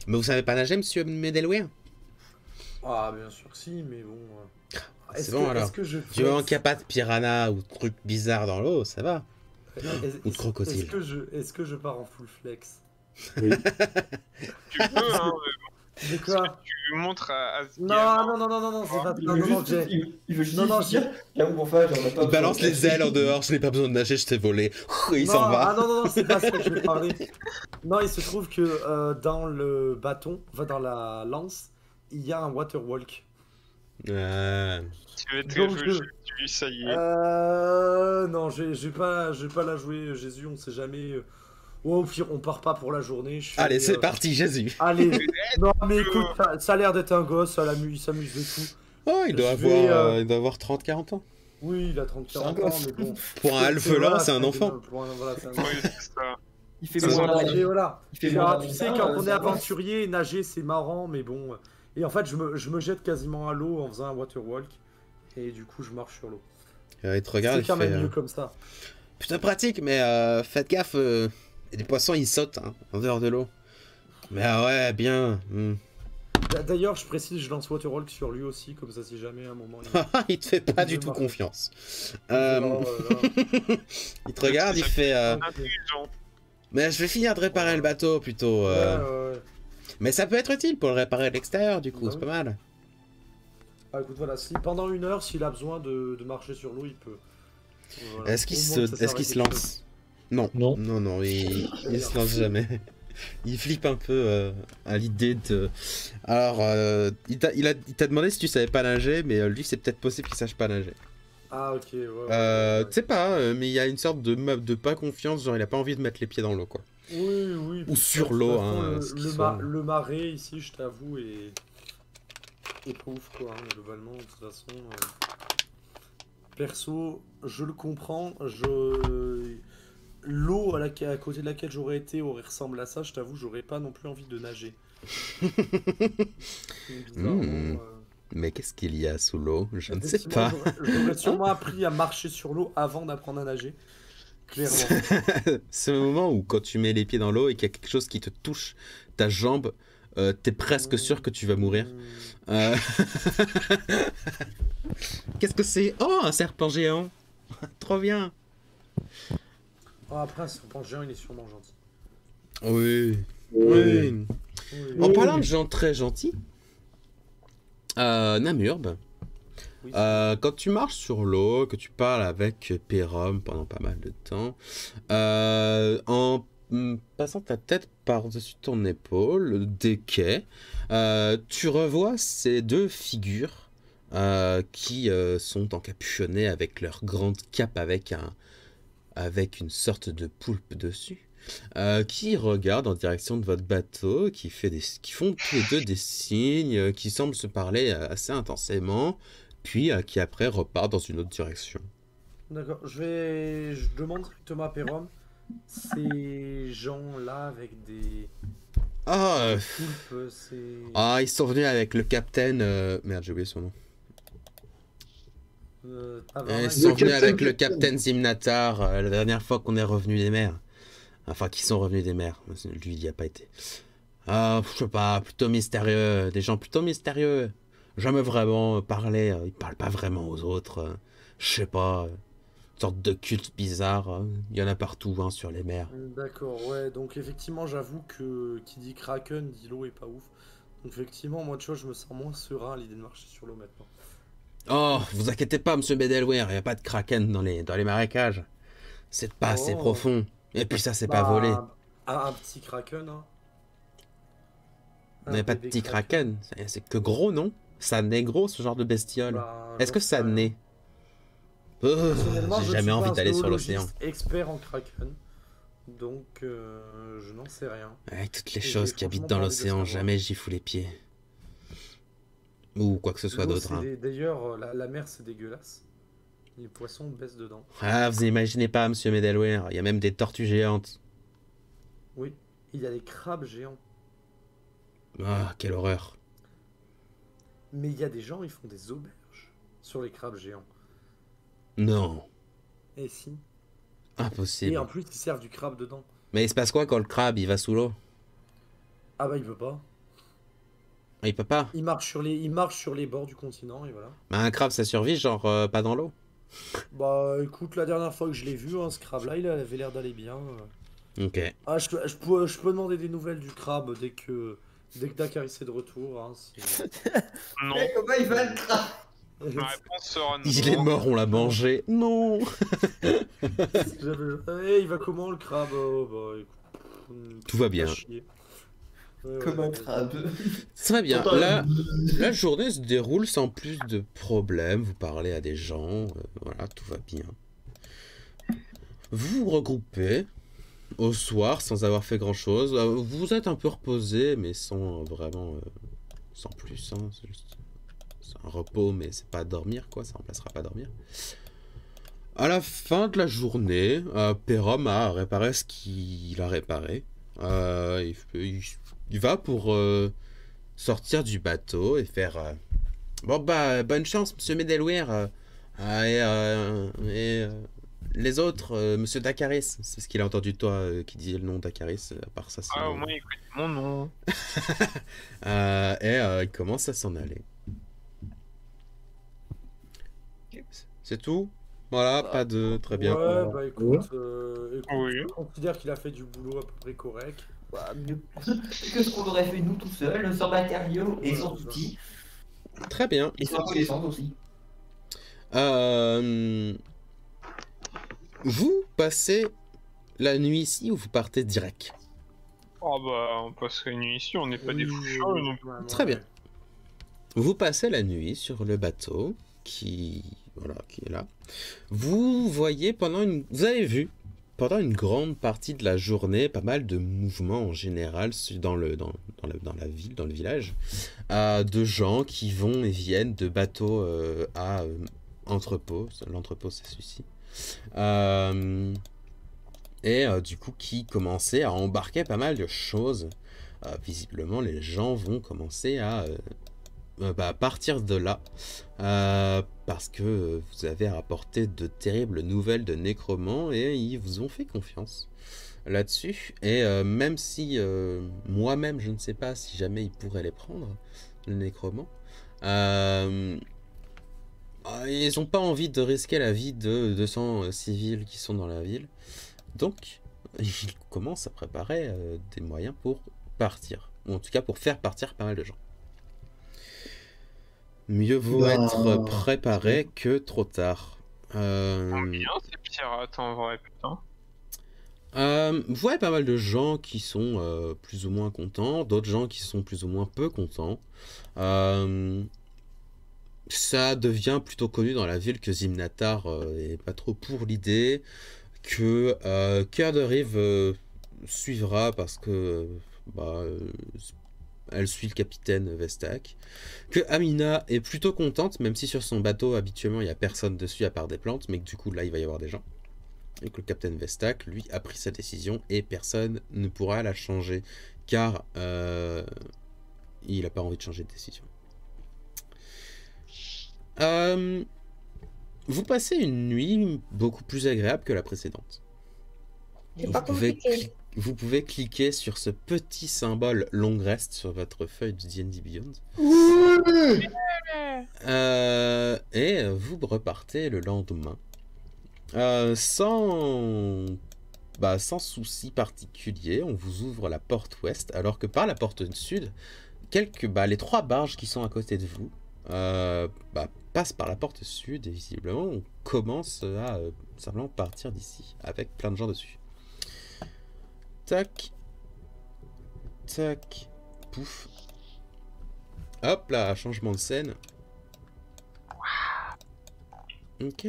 Mais vous savez pas nager, monsieur Medelweir? Ah, bien sûr que si, mais bon. C'est bon, alors. Est-ce que je Du moment qu'il n'y a pas de piranha ou de trucs bizarres dans l'eau, ça va. Ou de crocodile. Est-ce que je pars en full flex? Tu peux, hein, De quoi? tu montres à ce Non, gamin. non, c'est pas. Il Non, veut non, juste, il veut juste dire, j'avoue mon frère, j'en ai pas Il balance besoin. les ailes en dehors, je n'ai pas besoin de nager, je t'ai volé. Il Non, s'en va. Ah non, c'est pas ça que je vais parler. Non, il se trouve que dans le bâton, enfin dans la lance, il y a un waterwalk. Ah. Tu veux être Donc, réfléchi, ça y est. Non, je vais pas la jouer, Jésus, on sait jamais. Ouais, au pire, on part pas pour la journée. Allez, c'est parti, Jésus. Allez, non, mais écoute, ça a l'air d'être un gosse, il s'amuse de tout. Oh, il doit Je vais, avoir 30-40 ans. Oui, il a 30-40 ans, mais bon. Pour un alphelin, voilà, c'est un enfant. Voilà, c'est un Oui, c'est ça. Il fait C'est bon ça. dans la vie. Et voilà. Il fait Et bon alors, dans tu la sais, vie. quand on est Ça va. aventurier, nager c'est marrant, mais bon, Et en fait, je me jette quasiment à l'eau en faisant un waterwalk. Et du coup, je marche sur l'eau. Il te regarde, C'est il quand même fait... mieux comme ça. Putain pratique, mais faites gaffe, les poissons ils sautent hein, en dehors de l'eau. Mais ouais, bien. D'ailleurs, je précise, je lance waterwalk sur lui aussi, comme ça si jamais à un moment... Il te fait pas Il du veut tout marcher. confiance. Oh là là. Il te regarde, il fait... Intelligent. Mais je vais finir de réparer le bateau plutôt. Ouais. Mais ça peut être utile pour le réparer à l'extérieur du coup, Bah c'est oui. pas mal. Ah, écoute, voilà, si pendant 1 heure, s'il a besoin de marcher sur l'eau, il peut. Voilà. Est-ce qu'il Au se, moins que ça est-ce qu'il se serve à quelque lance? Non. Non. Non, il se lance jamais. Il flippe un peu à l'idée de... Alors, il t'a demandé si tu savais pas nager, mais lui c'est peut-être possible qu'il sache pas nager. Ah, ok, ouais. Tu sais pas, mais il y a une sorte de pas confiance, genre il a pas envie de mettre les pieds dans l'eau quoi. Oui. Ou sur De toute l'eau, façon, hein, ce qui soit. le marais ici, je t'avoue, est pas ouf quoi, hein, globalement. De toute façon, perso, je le comprends. L'eau à côté de laquelle j'aurais été aurait ressemblé à ça. Je t'avoue, j'aurais pas non plus envie de nager. Bizarrement, Mais qu'est-ce qu'il y a sous l'eau? Je ne sais pas. J'aurais sûrement appris à marcher sur l'eau avant d'apprendre à nager. Clairement. C'est le moment où quand tu mets les pieds dans l'eau et qu'il y a quelque chose qui te touche ta jambe, t'es presque sûr que tu vas mourir. Qu'est-ce que c'est? Oh, un serpent géant. Trop bien. Après, un serpent géant, il est sûrement gentil. Oui. Oui. En parlant de gens très gentils, Namurbe, Oui, quand tu marches sur l'eau, que tu parles avec Pérom pendant pas mal de temps, en passant ta tête par-dessus ton épaule des quais, tu revois ces deux figures qui sont encapuchonnées avec leur grande cape avec une sorte de poulpe dessus. Qui regardent en direction de votre bateau, qui font tous les deux des signes, qui semblent se parler assez intensément, puis qui après repartent dans une autre direction. D'accord, je demande directement à Pérom, ces gens-là avec des poulpes, c'est... Ils sont venus avec le capitaine... Merde, j'ai oublié son nom. Ils sont venus avec le capitaine Zimnatar la dernière fois qu'on est revenu des mers. Enfin, qui sont revenus des mers. Lui, il n'y a pas été. Je sais pas, plutôt mystérieux. Des gens plutôt mystérieux. Jamais vraiment parler. Ils parlent pas vraiment aux autres. Je sais pas. Une sorte de culte bizarre. Il y en a partout, hein, sur les mers. D'accord, ouais, donc effectivement, j'avoue que qui dit Kraken dit l'eau est pas ouf. Donc effectivement, moi, tu vois, je me sens moins serein à l'idée de marcher sur l'eau maintenant. Oh, vous inquiétez pas, monsieur Bedelware. Il n'y a pas de kraken dans les marécages. C'est pas assez profond. Et puis ça, c'est pas volé. Un petit kraken, hein. Mais pas de petit kraken. C'est que gros, non? Ça naît gros, ce genre de bestiole. Est-ce que ça naît? J'ai jamais envie d'aller sur l'océan. Expert en kraken. Donc, je n'en sais rien. Avec toutes les choses qui habitent dans l'océan, jamais j'y fous les pieds. Ou quoi que ce soit d'autre. Hein. D'ailleurs, la mer, c'est dégueulasse. Les poissons baissent dedans. Ah, vous imaginez pas, monsieur Medelware, il y a même des tortues géantes. Oui, il y a des crabes géants. Ah, quelle horreur. Mais il y a des gens, ils font des auberges sur les crabes géants. Non. Et si. Impossible. Et en plus, ils servent du crabe dedans. Mais il se passe quoi quand le crabe, il va sous l'eau? Ah bah, il peut pas. Il peut pas. Il marche sur les bords du continent, et voilà. Bah, un crabe, ça survit, genre pas dans l'eau? Bah écoute, la dernière fois que je l'ai vu, hein, ce crabe-là, il avait l'air d'aller bien. Ok. Ah, je peux demander des nouvelles du crabe dès que Dakar est de retour. Hein, Non. Comment il va le crabe? La réponse sera non. Il est mort, on l'a mangé. Non. Il va comment le crabe? Bah écoute, Tout va bien. Comme un crabe. Très bien. La journée se déroule sans plus de problèmes. Vous parlez à des gens. Voilà, tout va bien. Vous vous regroupez au soir sans avoir fait grand chose. Vous êtes un peu reposé, mais sans vraiment. Sans plus. Hein, c'est un repos, mais c'est pas dormir, quoi. Ça remplacera pas dormir. À la fin de la journée, Pérom a réparé ce qu'il a réparé. Il va pour sortir du bateau et faire bon bah bonne chance monsieur Medelweir et les autres monsieur Dakaris, c'est ce qu'il a entendu de toi qui disait le nom Dakaris, à part ça Ah, au moins il connaît mon nom. il commence à s'en aller. C'est tout? Voilà, pas de... Très bien. Ouais, bah écoute, Oui. je considère qu'il a fait du boulot à peu près correct. Bah, mieux que ce qu'on aurait fait nous tout seuls, sans matériaux et sans outils. Très bien. Et sans connaissances aussi. Vous passez la nuit ici ou vous partez direct? Oh bah, on passe la nuit ici, on n'est pas des fous furieux non plus. Très bien. Vous passez la nuit sur le bateau qui est là. Vous avez vu pendant une grande partie de la journée pas mal de mouvements en général dans la ville, dans le village, de gens qui vont et viennent de bateau à entrepôt. L'entrepôt c'est celui-ci. Du coup qui commençaient à embarquer pas mal de choses. Visiblement les gens vont commencer à partir de là parce que vous avez rapporté de terribles nouvelles de nécromants et ils vous ont fait confiance là-dessus. Et même si moi-même je ne sais pas si jamais ils pourraient les prendre, le nécromant, ils n'ont pas envie de risquer la vie de 200 civils qui sont dans la ville, donc ils commencent à préparer des moyens pour partir, ou en tout cas pour faire partir pas mal de gens. Mieux vaut être préparé que trop tard. Bien ces pirates en vrai, putain. Vous voyez pas mal de gens qui sont plus ou moins contents, d'autres gens qui sont plus ou moins peu contents. Ça devient plutôt connu dans la ville que Zimnatar est pas trop pour l'idée, que Cœur de Rive suivra parce que elle suit le capitaine Vestak, que Amina est plutôt contente, même si sur son bateau habituellement il n'y a personne dessus à part des plantes, mais que du coup là il va y avoir des gens, et que le capitaine Vestak lui a pris sa décision et personne ne pourra la changer car il n'a pas envie de changer de décision. Vous passez une nuit beaucoup plus agréable que la précédente. Vous pouvez cliquer sur ce petit symbole long rest sur votre feuille de D&D Beyond. Et vous repartez le lendemain. Sans souci particulier, on vous ouvre la porte ouest, alors que par la porte sud, les 3 barges qui sont à côté de vous passent par la porte sud et visiblement on commence à simplement partir d'ici avec plein de gens dessus. Tac, tac, pouf. Hop là, changement de scène. Ok.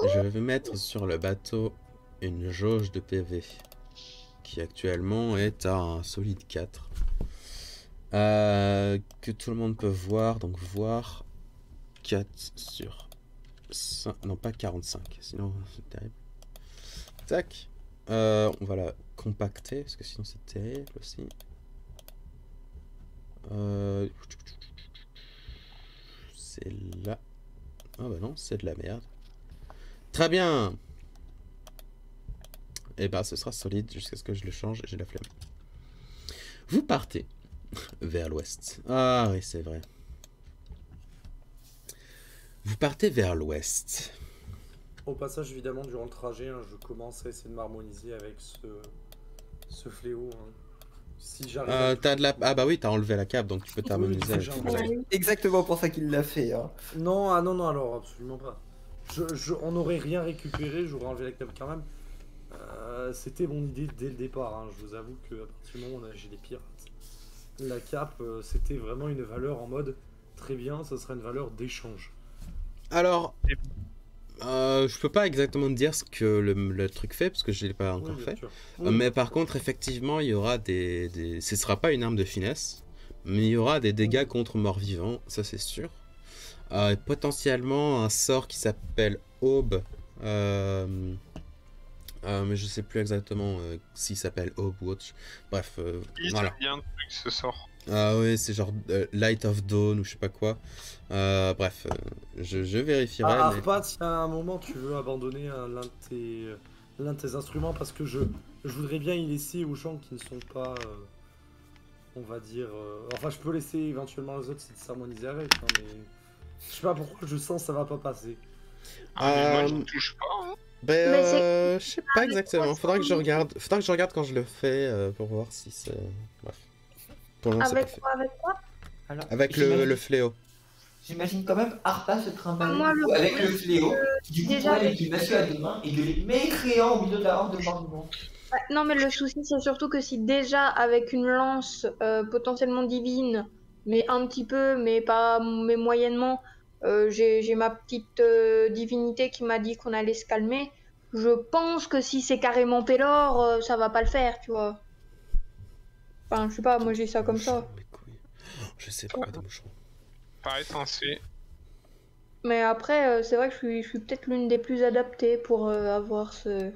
Je vais mettre sur le bateau une jauge de PV qui actuellement est à un solide 4. Que tout le monde peut voir, donc voir 4 sur 5, non pas 45, sinon c'est terrible. Tac, on va la compacter parce que sinon c'est terrible aussi. C'est là. Ah bah non, c'est de la merde. Très bien. Et bah ce sera solide jusqu'à ce que je le change, j'ai la flemme. Vous partez vers l'ouest. Ah oui, c'est vrai. Vous partez vers l'ouest. Au passage, évidemment, durant le trajet, je commence à essayer de m'harmoniser avec ce fléau. Si j'arrive Ah bah oui, t'as enlevé la cape, donc tu peux t'harmoniser avec C'est exactement pour ça qu'il l'a fait. Hein. Non, alors absolument pas. On n'aurait rien récupéré, j'aurais enlevé la cape quand même. C'était mon idée dès le départ. Hein. Je vous avoue qu'à partir du moment où on a j'ai des pirates, la cape, c'était vraiment une valeur en mode très bien, ça serait une valeur d'échange. Alors, je peux pas exactement te dire ce que le truc fait parce que je l'ai pas encore fait. Mais par contre, effectivement, il y aura ce sera pas une arme de finesse, mais il y aura des dégâts contre mort-vivant, ça c'est sûr. Potentiellement un sort qui s'appelle Aube. mais je sais plus exactement s'il s'appelle Overwatch. Bref, voilà. Il y a un truc ce sort. Ah oui, c'est genre Light of Dawn ou je sais pas quoi. Bref, je vérifierai. Ah, Mais... Arpat, si à un moment tu veux abandonner l'un de tes instruments, parce que je voudrais bien y laisser aux gens qui ne sont pas, on va dire... Enfin, je peux laisser éventuellement les autres si s'harmoniser avec, hein, mais... Je sais pas pourquoi je sens que ça va pas passer. Ah, mais moi, je ne touche pas. Hein. Ben, je sais pas exactement. Faudra que je regarde quand je le fais pour voir si c'est... Bref. Pour le moment, c'est pas fait. Avec quoi? Alors, Avec j'imagine- le fléau. J'imagine quand même Arpa se trimballer Moi, du coup, avec le fléau, du coup déjà, pour avec une massue à deux mains et de les mécréants au milieu de la horde de morts. Non, mais le souci, c'est surtout que si déjà avec une lance potentiellement divine, mais un petit peu, mais pas, mais moyennement, j'ai ma petite divinité qui m'a dit qu'on allait se calmer. Je pense que si c'est carrément Pélor, ça va pas le faire, tu vois. Enfin, je sais pas, moi j'ai ça comme ça. Mes couilles. Je sais pas, des moucherons. Pareil sensé. Mais après, c'est vrai que je suis peut-être l'une des plus adaptées pour avoir ce.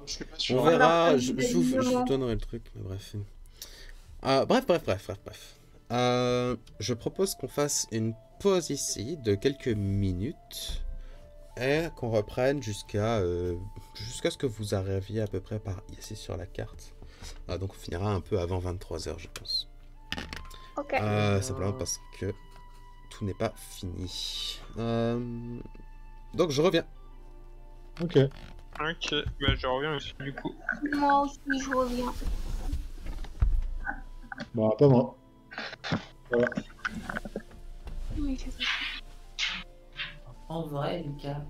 Je suis pas On sûr. verra, Alors, je vous donnerai le truc, mais bref. Bref. Je propose qu'on fasse une pause ici de quelques minutes et qu'on reprenne jusqu'à ce que vous arriviez à peu près par ici sur la carte. Donc on finira un peu avant 23h, je pense. Ok. Simplement parce que tout n'est pas fini. Donc je reviens. Ok. Ok, bah je reviens aussi du coup. Moi aussi, je reviens. Bah, pas moi. Voilà. Oui, c'est ça. En vrai, Lucas,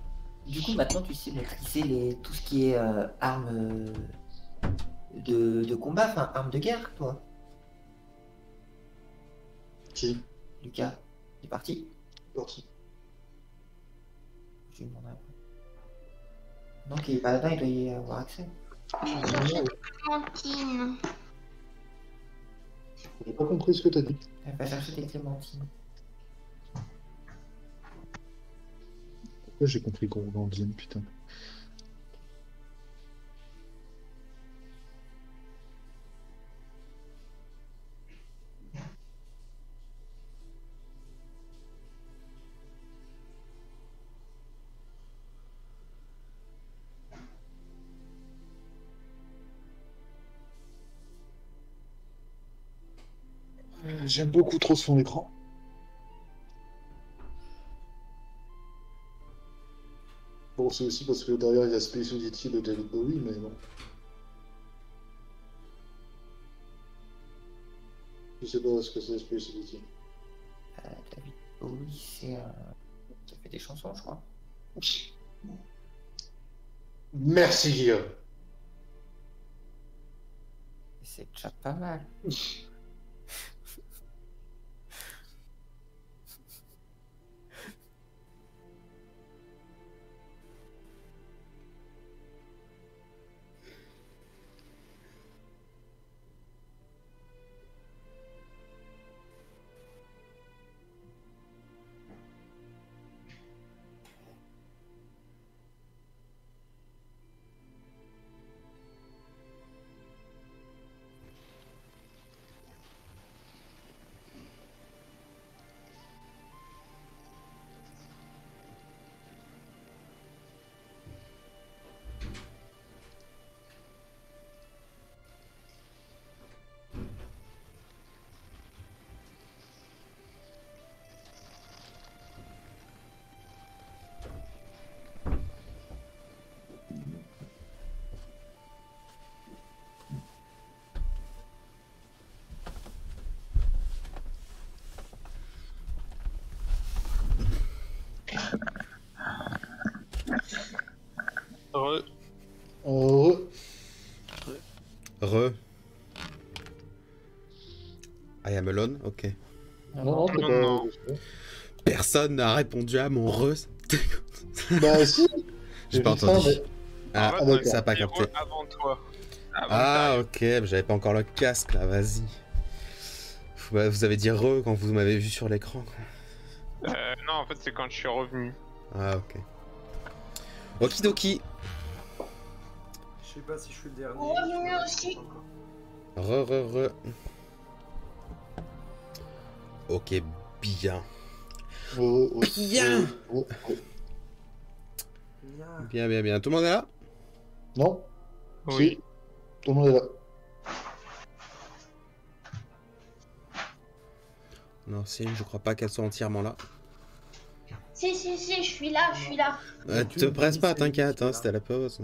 du coup maintenant tu sais maîtriser tout ce qui est armes de combat, enfin armes de guerre, toi, Qui? Lucas. C'est parti. Parti. Je lui demanderai après. Donc il est pas là, il doit y avoir accès. Clémentine. J'ai pas compris ce que t'as dit. Elle va chercher des clémentines. Pourquoi j'ai compris qu'on grandine, putain. J'aime beaucoup trop ce fond d'écran. Bon, c'est aussi parce que derrière il y a Space Oddity de David Bowie, mais bon. Je sais pas ce que c'est Space Oddity. David Bowie, c'est ça fait des chansons, je crois. Merci Guillaume. C'est déjà pas mal. I am alone, ok. Non, t'es Non. pas... Personne n'a répondu à mon re. Bah si. J'ai pas vu ça, entendu. mais- Ah, En fait, d'accord. ça a pas c'est capté. avant toi. Avant Ah, que ok, j'avais pas encore le casque là, vas-y. Ouais, vous avez dit re quand vous m'avez vu sur l'écran. t'arrives. Non, en fait, c'est quand je suis revenu. Ah, ok. Okidoki. Je sais pas si je suis le dernier. Oh, mieux aussi. Re. Ok, bien. Bien. Bien. Tout le monde est là? Non? Oui. Si. Tout le monde est là. Non, si, je crois pas qu'elle soit entièrement là. Si, je suis là. Te presse pas, t'inquiète, hein, c'était la pause.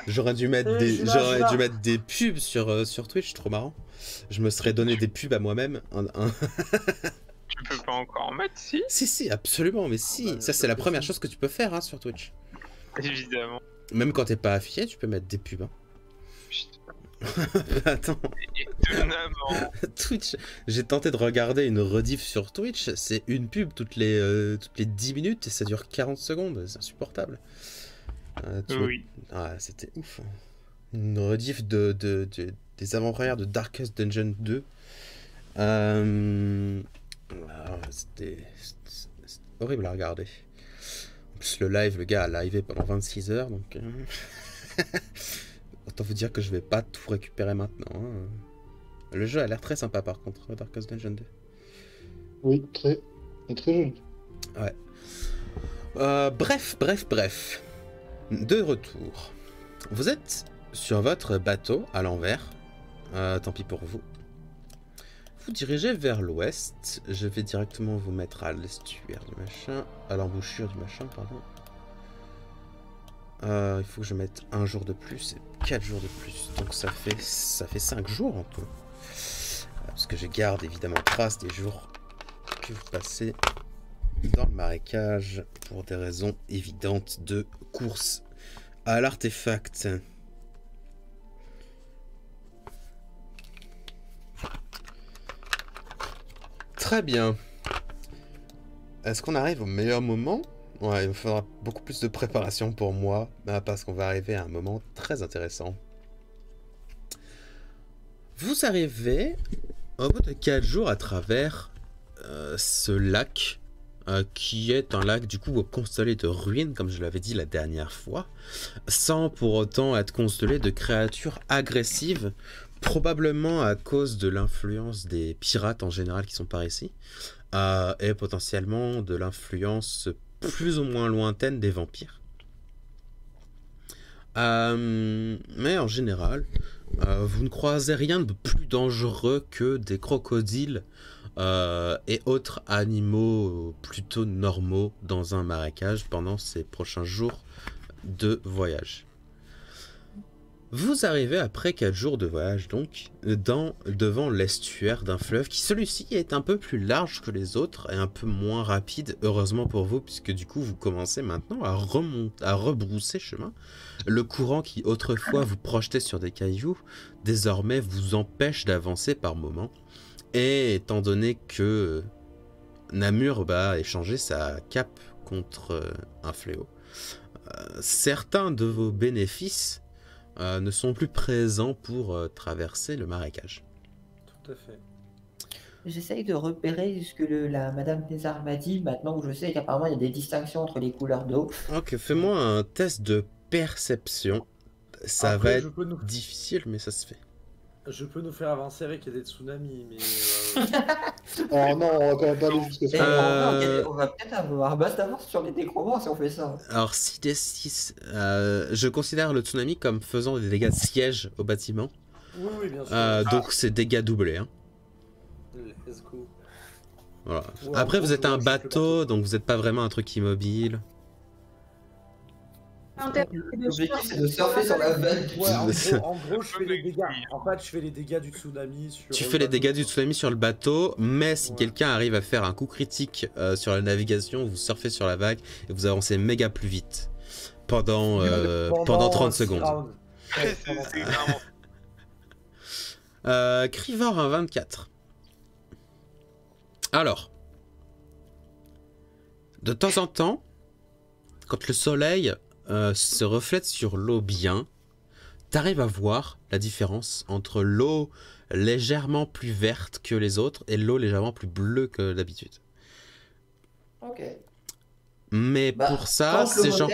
J'aurais dû mettre Je suis là. dû mettre des pubs sur Twitch, trop marrant. Je me serais donné des pubs à moi-même. Tu peux pas encore en mettre, si? Si, absolument, mais si. bah, Ça, c'est la première chose que tu peux faire hein, sur Twitch. Évidemment. Même quand t'es pas affilié, tu peux mettre des pubs. Hein. Putain. Attends, Étonnamment. Twitch, j'ai tenté de regarder une rediff sur Twitch, c'est une pub toutes les 10 minutes et ça dure 40 secondes, c'est insupportable. Oui. Ah, c'était ouf. Hein. Une rediff des avant-premières de Darkest Dungeon 2. C'était horrible à regarder. En plus, le live, le gars a livé pendant 26 heures, donc... Autant vous dire que je vais pas tout récupérer maintenant. Hein. Le jeu a l'air très sympa par contre, Darkest Dungeon 2. Oui, très joli. Ouais. Bref. De retour. Vous êtes sur votre bateau à l'envers. Tant pis pour vous. Vous dirigez vers l'ouest. Je vais directement vous mettre à l'estuaire du machin. À l'embouchure du machin, pardon. Il faut que je mette un jour de plus et 4 jours de plus. Donc ça fait 5 jours en tout. Parce que je garde évidemment trace des jours que vous passez dans le marécage pour des raisons évidentes de course à l'artefact. Très bien. Est-ce qu'on arrive au meilleur moment ? Ouais, il me faudra beaucoup plus de préparation pour moi, parce qu'on va arriver à un moment très intéressant. Vous arrivez au bout de 4 jours à travers ce lac, qui est un lac du coup constellé de ruines, comme je l'avais dit la dernière fois, sans pour autant être constellé de créatures agressives, probablement à cause de l'influence des pirates en général qui sont par ici, et potentiellement de l'influence plus ou moins lointaine des vampires. Mais en général, vous ne croisez rien de plus dangereux que des crocodiles et autres animaux plutôt normaux dans un marécage pendant ces prochains jours de voyage. Vous arrivez après 4 jours de voyage donc devant l'estuaire d'un fleuve qui celui-ci est un peu plus large que les autres et un peu moins rapide, heureusement pour vous, puisque du coup vous commencez maintenant à rebrousser chemin. Le courant qui autrefois vous projetait sur des cailloux, désormais vous empêche d'avancer par moments. Et étant donné que Namur a échangé sa cape contre un fléau, certains de vos bénéfices ne sont plus présents pour traverser le marécage. Tout à fait. J'essaye de repérer ce que la Madame Tézard m'a dit, maintenant que je sais qu'apparemment il y a des distinctions entre les couleurs d'eau. Ok, fais-moi un test de perception. Ça Après, va être difficile, mais ça se fait. Je peux nous faire avancer avec des tsunamis, mais... Oh non, on va quand même pas aller jusqu'à ça. On va peut-être avoir basse d'avance sur les décroissants si on fait ça. Alors 6d6, je considère le tsunami comme faisant des dégâts de siège au bâtiment. Oui, bien sûr. Donc c'est dégâts doublés. Hein. Let's go. Voilà. Ouais, Après en vous gros, êtes un bateau, donc vous n'êtes pas vraiment un truc immobile. L'objectif c'est de surfer sur la vague. Ouais, en gros, je fais les dégâts. En fait, je fais les dégâts du tsunami sur... Tu fais les dégâts du tsunami sur le bateau, mais si quelqu'un arrive à faire un coup critique sur la navigation, vous surfez sur la vague et vous avancez méga plus vite pendant 30 secondes. Crivor un 24. Alors, de temps en temps, quand le soleil se reflète sur l'eau bien, t'arrives à voir la différence entre l'eau légèrement plus verte que les autres et l'eau légèrement plus bleue que d'habitude. Ok. Mais pour ça, c'est genre...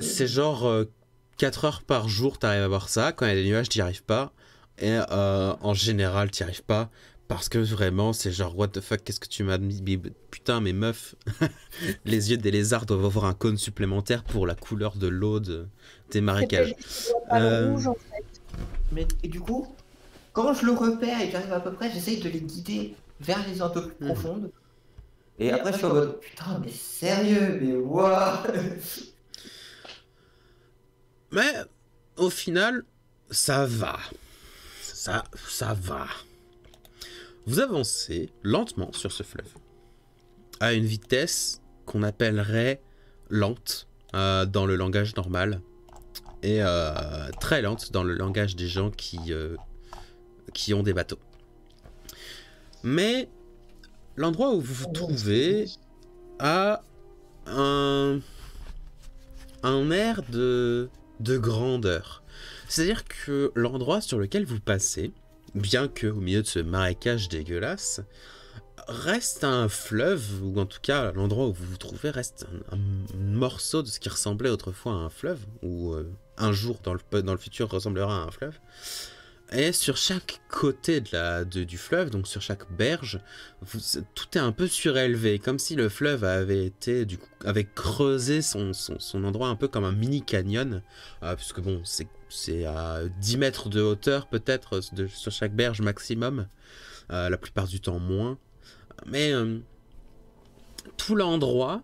C'est genre 4 heures par jour, t'arrives à voir ça. Quand il y a des nuages, t'y arrives pas. Et en général, t'y arrives pas. Parce que vraiment, c'est genre, what the fuck, qu'est-ce que tu m'as mis? Putain, mes meufs, les yeux des lézards doivent avoir un cône supplémentaire pour la couleur de l'eau des marécages. Rouge, en fait. Mais et du coup, quand je le repère et que j'arrive à peu près, j'essaye de les guider vers les zones un peu plus profondes. Et après, je suis en mode, putain, mais sérieux, mais waouh. Mais au final, ça va. Ça va. Vous avancez lentement sur ce fleuve, à une vitesse qu'on appellerait lente dans le langage normal, et très lente dans le langage des gens qui ont des bateaux. Mais l'endroit où vous vous trouvez a un air de grandeur. C'est-à-dire que l'endroit sur lequel vous passez, bien que au milieu de ce marécage dégueulasse, reste un fleuve, ou en tout cas l'endroit où vous vous trouvez reste un morceau de ce qui ressemblait autrefois à un fleuve, ou un jour dans le futur ressemblera à un fleuve. Et sur chaque côté du fleuve, donc sur chaque berge, tout est un peu surélevé, comme si le fleuve avait creusé son endroit un peu comme un mini canyon, puisque bon, c'est à 10 mètres de hauteur peut-être sur chaque berge maximum, la plupart du temps moins. Mais tout l'endroit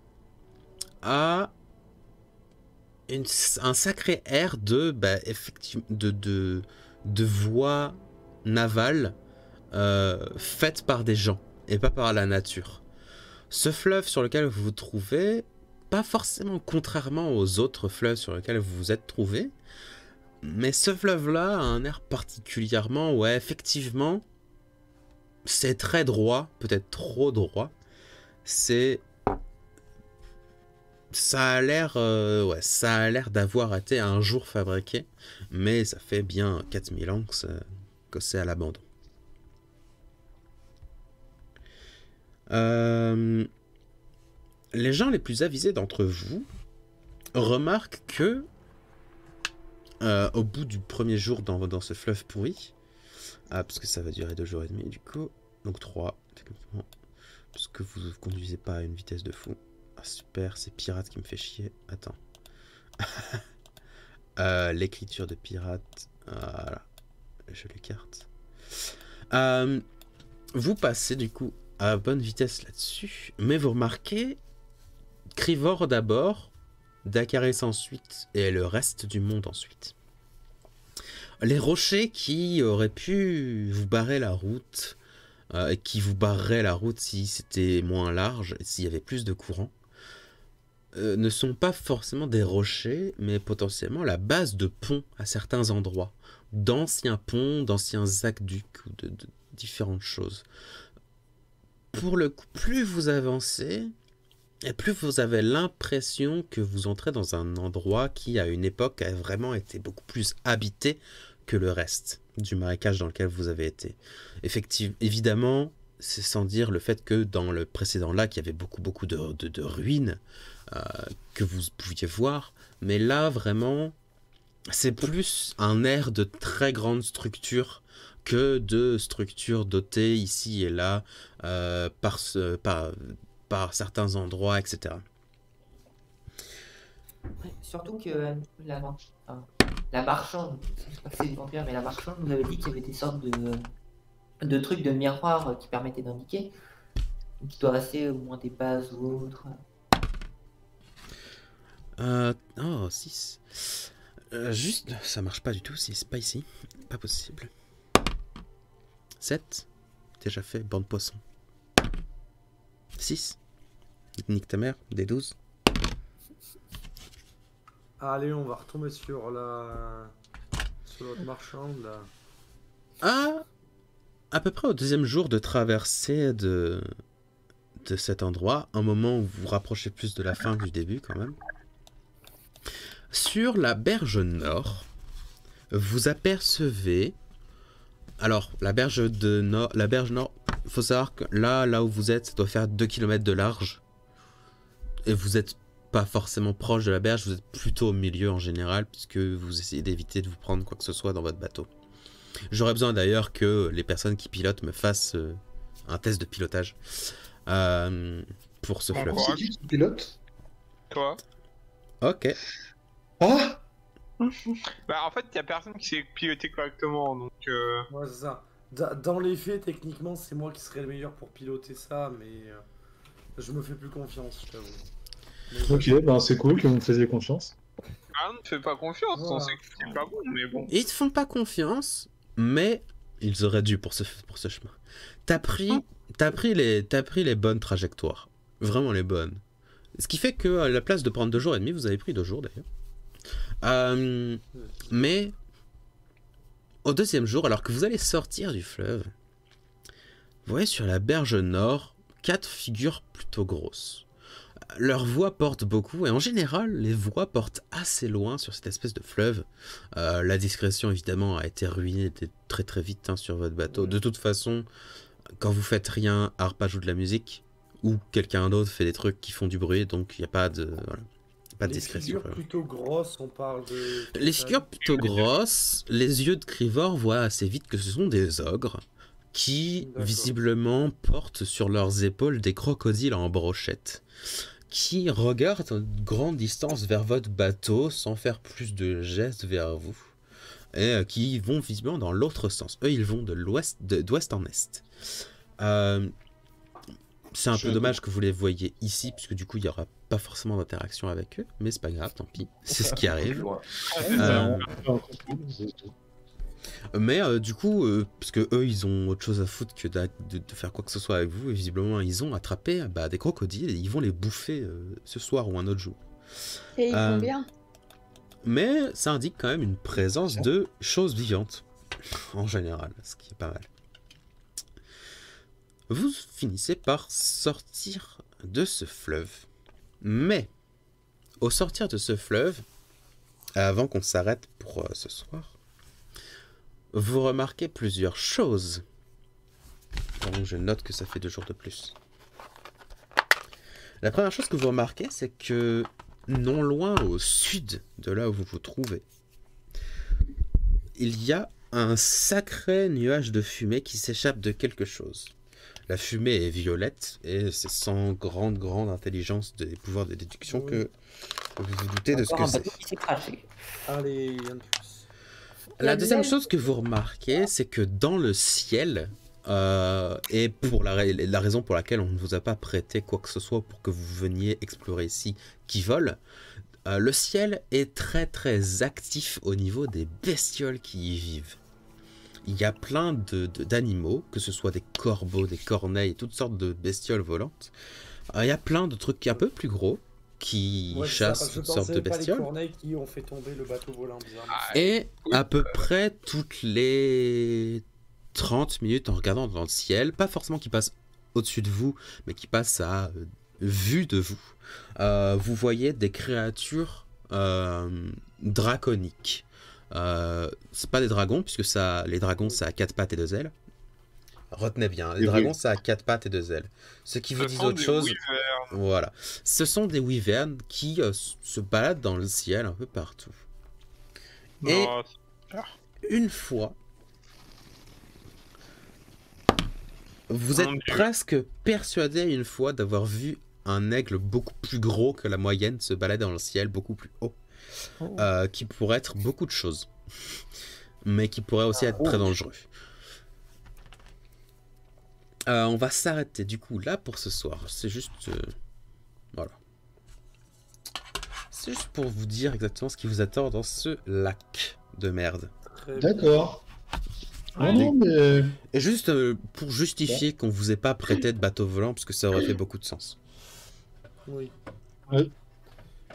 a un sacré air effectivement, de voies navales faites par des gens et pas par la nature. Ce fleuve sur lequel vous vous trouvez, pas forcément contrairement aux autres fleuves sur lesquels vous vous êtes trouvé, mais ce fleuve-là a un air particulièrement, ouais, effectivement, c'est très droit, peut-être trop droit. Ça a l'air d'avoir été un jour fabriqué, mais ça fait bien 4000 ans que c'est à l'abandon. Les gens les plus avisés d'entre vous remarquent que au bout du premier jour dans ce fleuve pourri, parce que ça va durer 2 jours et demi du coup, donc 3 techniquement, parce que vous ne conduisez pas à une vitesse de fou. Ah super, c'est pirate qui me fait chier. Attends. L'écriture de pirate. Voilà. Je l'écarte. Vous passez du coup à bonne vitesse là-dessus, mais vous remarquez Crivor d'abord, Dakaris ensuite, et le reste du monde ensuite. Les rochers qui auraient pu vous barrer la route, et qui vous barreraient la route si c'était moins large, et s'il y avait plus de courant, ne sont pas forcément des rochers, mais potentiellement la base de ponts à certains endroits. D'anciens ponts, d'anciens aqueducs, ou de différentes choses. Pour le coup, plus vous avancez, et plus vous avez l'impression que vous entrez dans un endroit qui, à une époque, a vraiment été beaucoup plus habité que le reste du marécage dans lequel vous avez été. Évidemment, c'est sans dire le fait que dans le précédent lac, il y avait beaucoup de ruines que vous pouviez voir, mais là, vraiment, c'est plus un air de très grande structure que de structures dotées ici et là par certains endroits, etc. Ouais, surtout que la marchande, je sais pas si c'est des vampires, mais la marchande nous avait dit qu'il y avait des sortes de trucs de miroirs qui permettaient d'indiquer, qui doivent rester au moins des bases ou autres. Oh, 6. Juste, ça marche pas du tout, c'est pas ici. Pas possible. 7. Déjà fait, bande poisson. 6. Nique ta mère, des 12. Allez, on va retomber sur l'autre marchande là. À peu près au 2e jour de traversée de cet endroit, un moment où vous vous rapprochez plus de la fin que du début quand même. Sur la berge nord, vous apercevez... Alors, la berge nord, il faut savoir que là où vous êtes, ça doit faire 2 km de large. Et vous êtes pas forcément proche de la berge, vous êtes plutôt au milieu en général, puisque vous essayez d'éviter de vous prendre quoi que ce soit dans votre bateau. J'aurais besoin d'ailleurs que les personnes qui pilotent me fassent un test de pilotage pour ce fleuve. C'est qui pilote? Toi? Ok. Ah! Bah en fait, y a personne qui sait piloter correctement, donc... Ouais, c'est ça. Dans les faits, techniquement, c'est moi qui serais le meilleur pour piloter ça, mais je me fais plus confiance, je t'avoue. Ok, ben c'est cool que vous me faisiez confiance. Ah, on ne fait pas confiance, on Voilà. sait que c'est pas bon, mais bon. Ils te font pas confiance, mais ils auraient dû pour ce chemin. T'as pris les bonnes trajectoires. Vraiment les bonnes. Ce qui fait que à la place de prendre 2 jours et demi, vous avez pris 2 jours d'ailleurs. Mais au 2e jour, alors que vous allez sortir du fleuve, vous voyez sur la berge nord 4 figures plutôt grosses. Leurs voix portent beaucoup, et en général, les voix portent assez loin sur cette espèce de fleuve. La discrétion, évidemment, a été ruinée très très vite hein, sur votre bateau. De toute façon, quand vous faites rien, Harpa joue de la musique, ou quelqu'un d'autre fait des trucs qui font du bruit, donc il n'y a pas de, voilà, pas de discrétion. Les figures plutôt grosses, on parle de... Les figures plutôt grosses, les yeux de Crivor voient assez vite que ce sont des ogres qui, D'accord. visiblement, portent sur leurs épaules des crocodiles en brochette, qui regardent à une grande distance vers votre bateau sans faire plus de gestes vers vous, et qui vont visiblement dans l'autre sens. Eux, ils vont d'ouest en est. C'est un peu dommage que vous les voyez ici, puisque du coup, il n'y aura pas forcément d'interaction avec eux, mais c'est pas grave, tant pis, c'est ce qui arrive. Mais du coup, parce que eux, ils ont autre chose à foutre que de faire quoi que ce soit avec vous, et visiblement, ils ont attrapé des crocodiles, et ils vont les bouffer ce soir ou un autre jour. Et ils font bien. Mais ça indique quand même une présence de choses vivantes, en général, ce qui est pas mal. Vous finissez par sortir de ce fleuve. Mais, au sortir de ce fleuve, avant qu'on s'arrête pour ce soir, vous remarquez plusieurs choses. Donc je note que ça fait 2 jours de plus. La première chose que vous remarquez, c'est que non loin au sud de là où vous vous trouvez, il y a un sacré nuage de fumée qui s'échappe de quelque chose. La fumée est violette et c'est sans grande intelligence des pouvoirs de déduction que vous vous doutez de ce que c'est. Qui s'est craché. Allez, il y en a plus. La deuxième chose que vous remarquez, c'est que dans le ciel, et pour la raison pour laquelle on ne vous a pas prêté quoi que ce soit pour que vous veniez explorer ici, qui vole, le ciel est très actif au niveau des bestioles qui y vivent. Il y a plein d'animaux, que ce soit des corbeaux, des corneilles, toutes sortes de bestioles volantes. Il y a plein de trucs un peu plus gros qui chassent toutes sortes de bestioles. Les corneilles qui ont fait tomber le bateau volant bizarrement. Et à peu près toutes les 30 minutes en regardant dans le ciel, pas forcément qui passent au-dessus de vous, mais qui passent à vue de vous, vous voyez des créatures draconiques. C'est pas des dragons, puisque les dragons ça a 4 pattes et 2 ailes. Retenez bien, les dragons ça a 4 pattes et 2 ailes. Ce qui vous dit autre chose, voilà. Ce sont des wyverns qui se baladent dans le ciel un peu partout. Et une fois, vous êtes presque persuadé une fois d'avoir vu un aigle beaucoup plus gros que la moyenne se balader dans le ciel, beaucoup plus haut. Qui pourrait être beaucoup de choses, mais qui pourrait aussi être très dangereux. On va s'arrêter du coup là pour ce soir. C'est juste, voilà. C'est juste pour vous dire exactement ce qui vous attend dans ce lac de merde. D'accord. Ah non, mais... Et juste pour justifier qu'on vous ait pas prêté de bateau volant, parce que ça aurait fait beaucoup de sens. Oui. Ouais.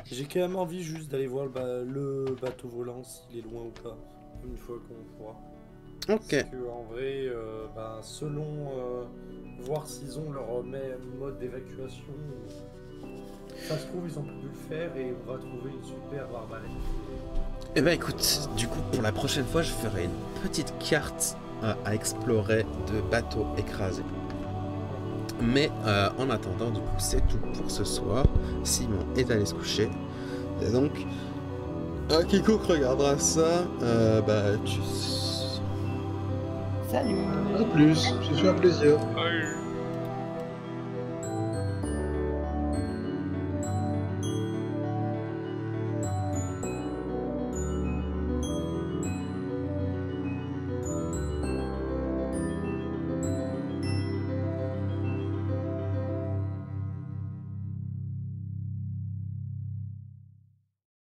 J'ai quand même envie juste d'aller voir le bateau volant, s'il est loin ou pas, une fois qu'on pourra. Ok. Parce que, en vrai, selon voir s'ils ont leur mode d'évacuation, ça se trouve ils ont pu le faire et on va trouver une super arbalète. Eh ben écoute, du coup pour la prochaine fois je ferai une petite carte à explorer de bateaux écrasés. Mais en attendant, du coup, c'est tout pour ce soir. Simon est allé se coucher. Et donc, quiconque regardera ça, Salut. En plus, ce fut un plaisir. Ah,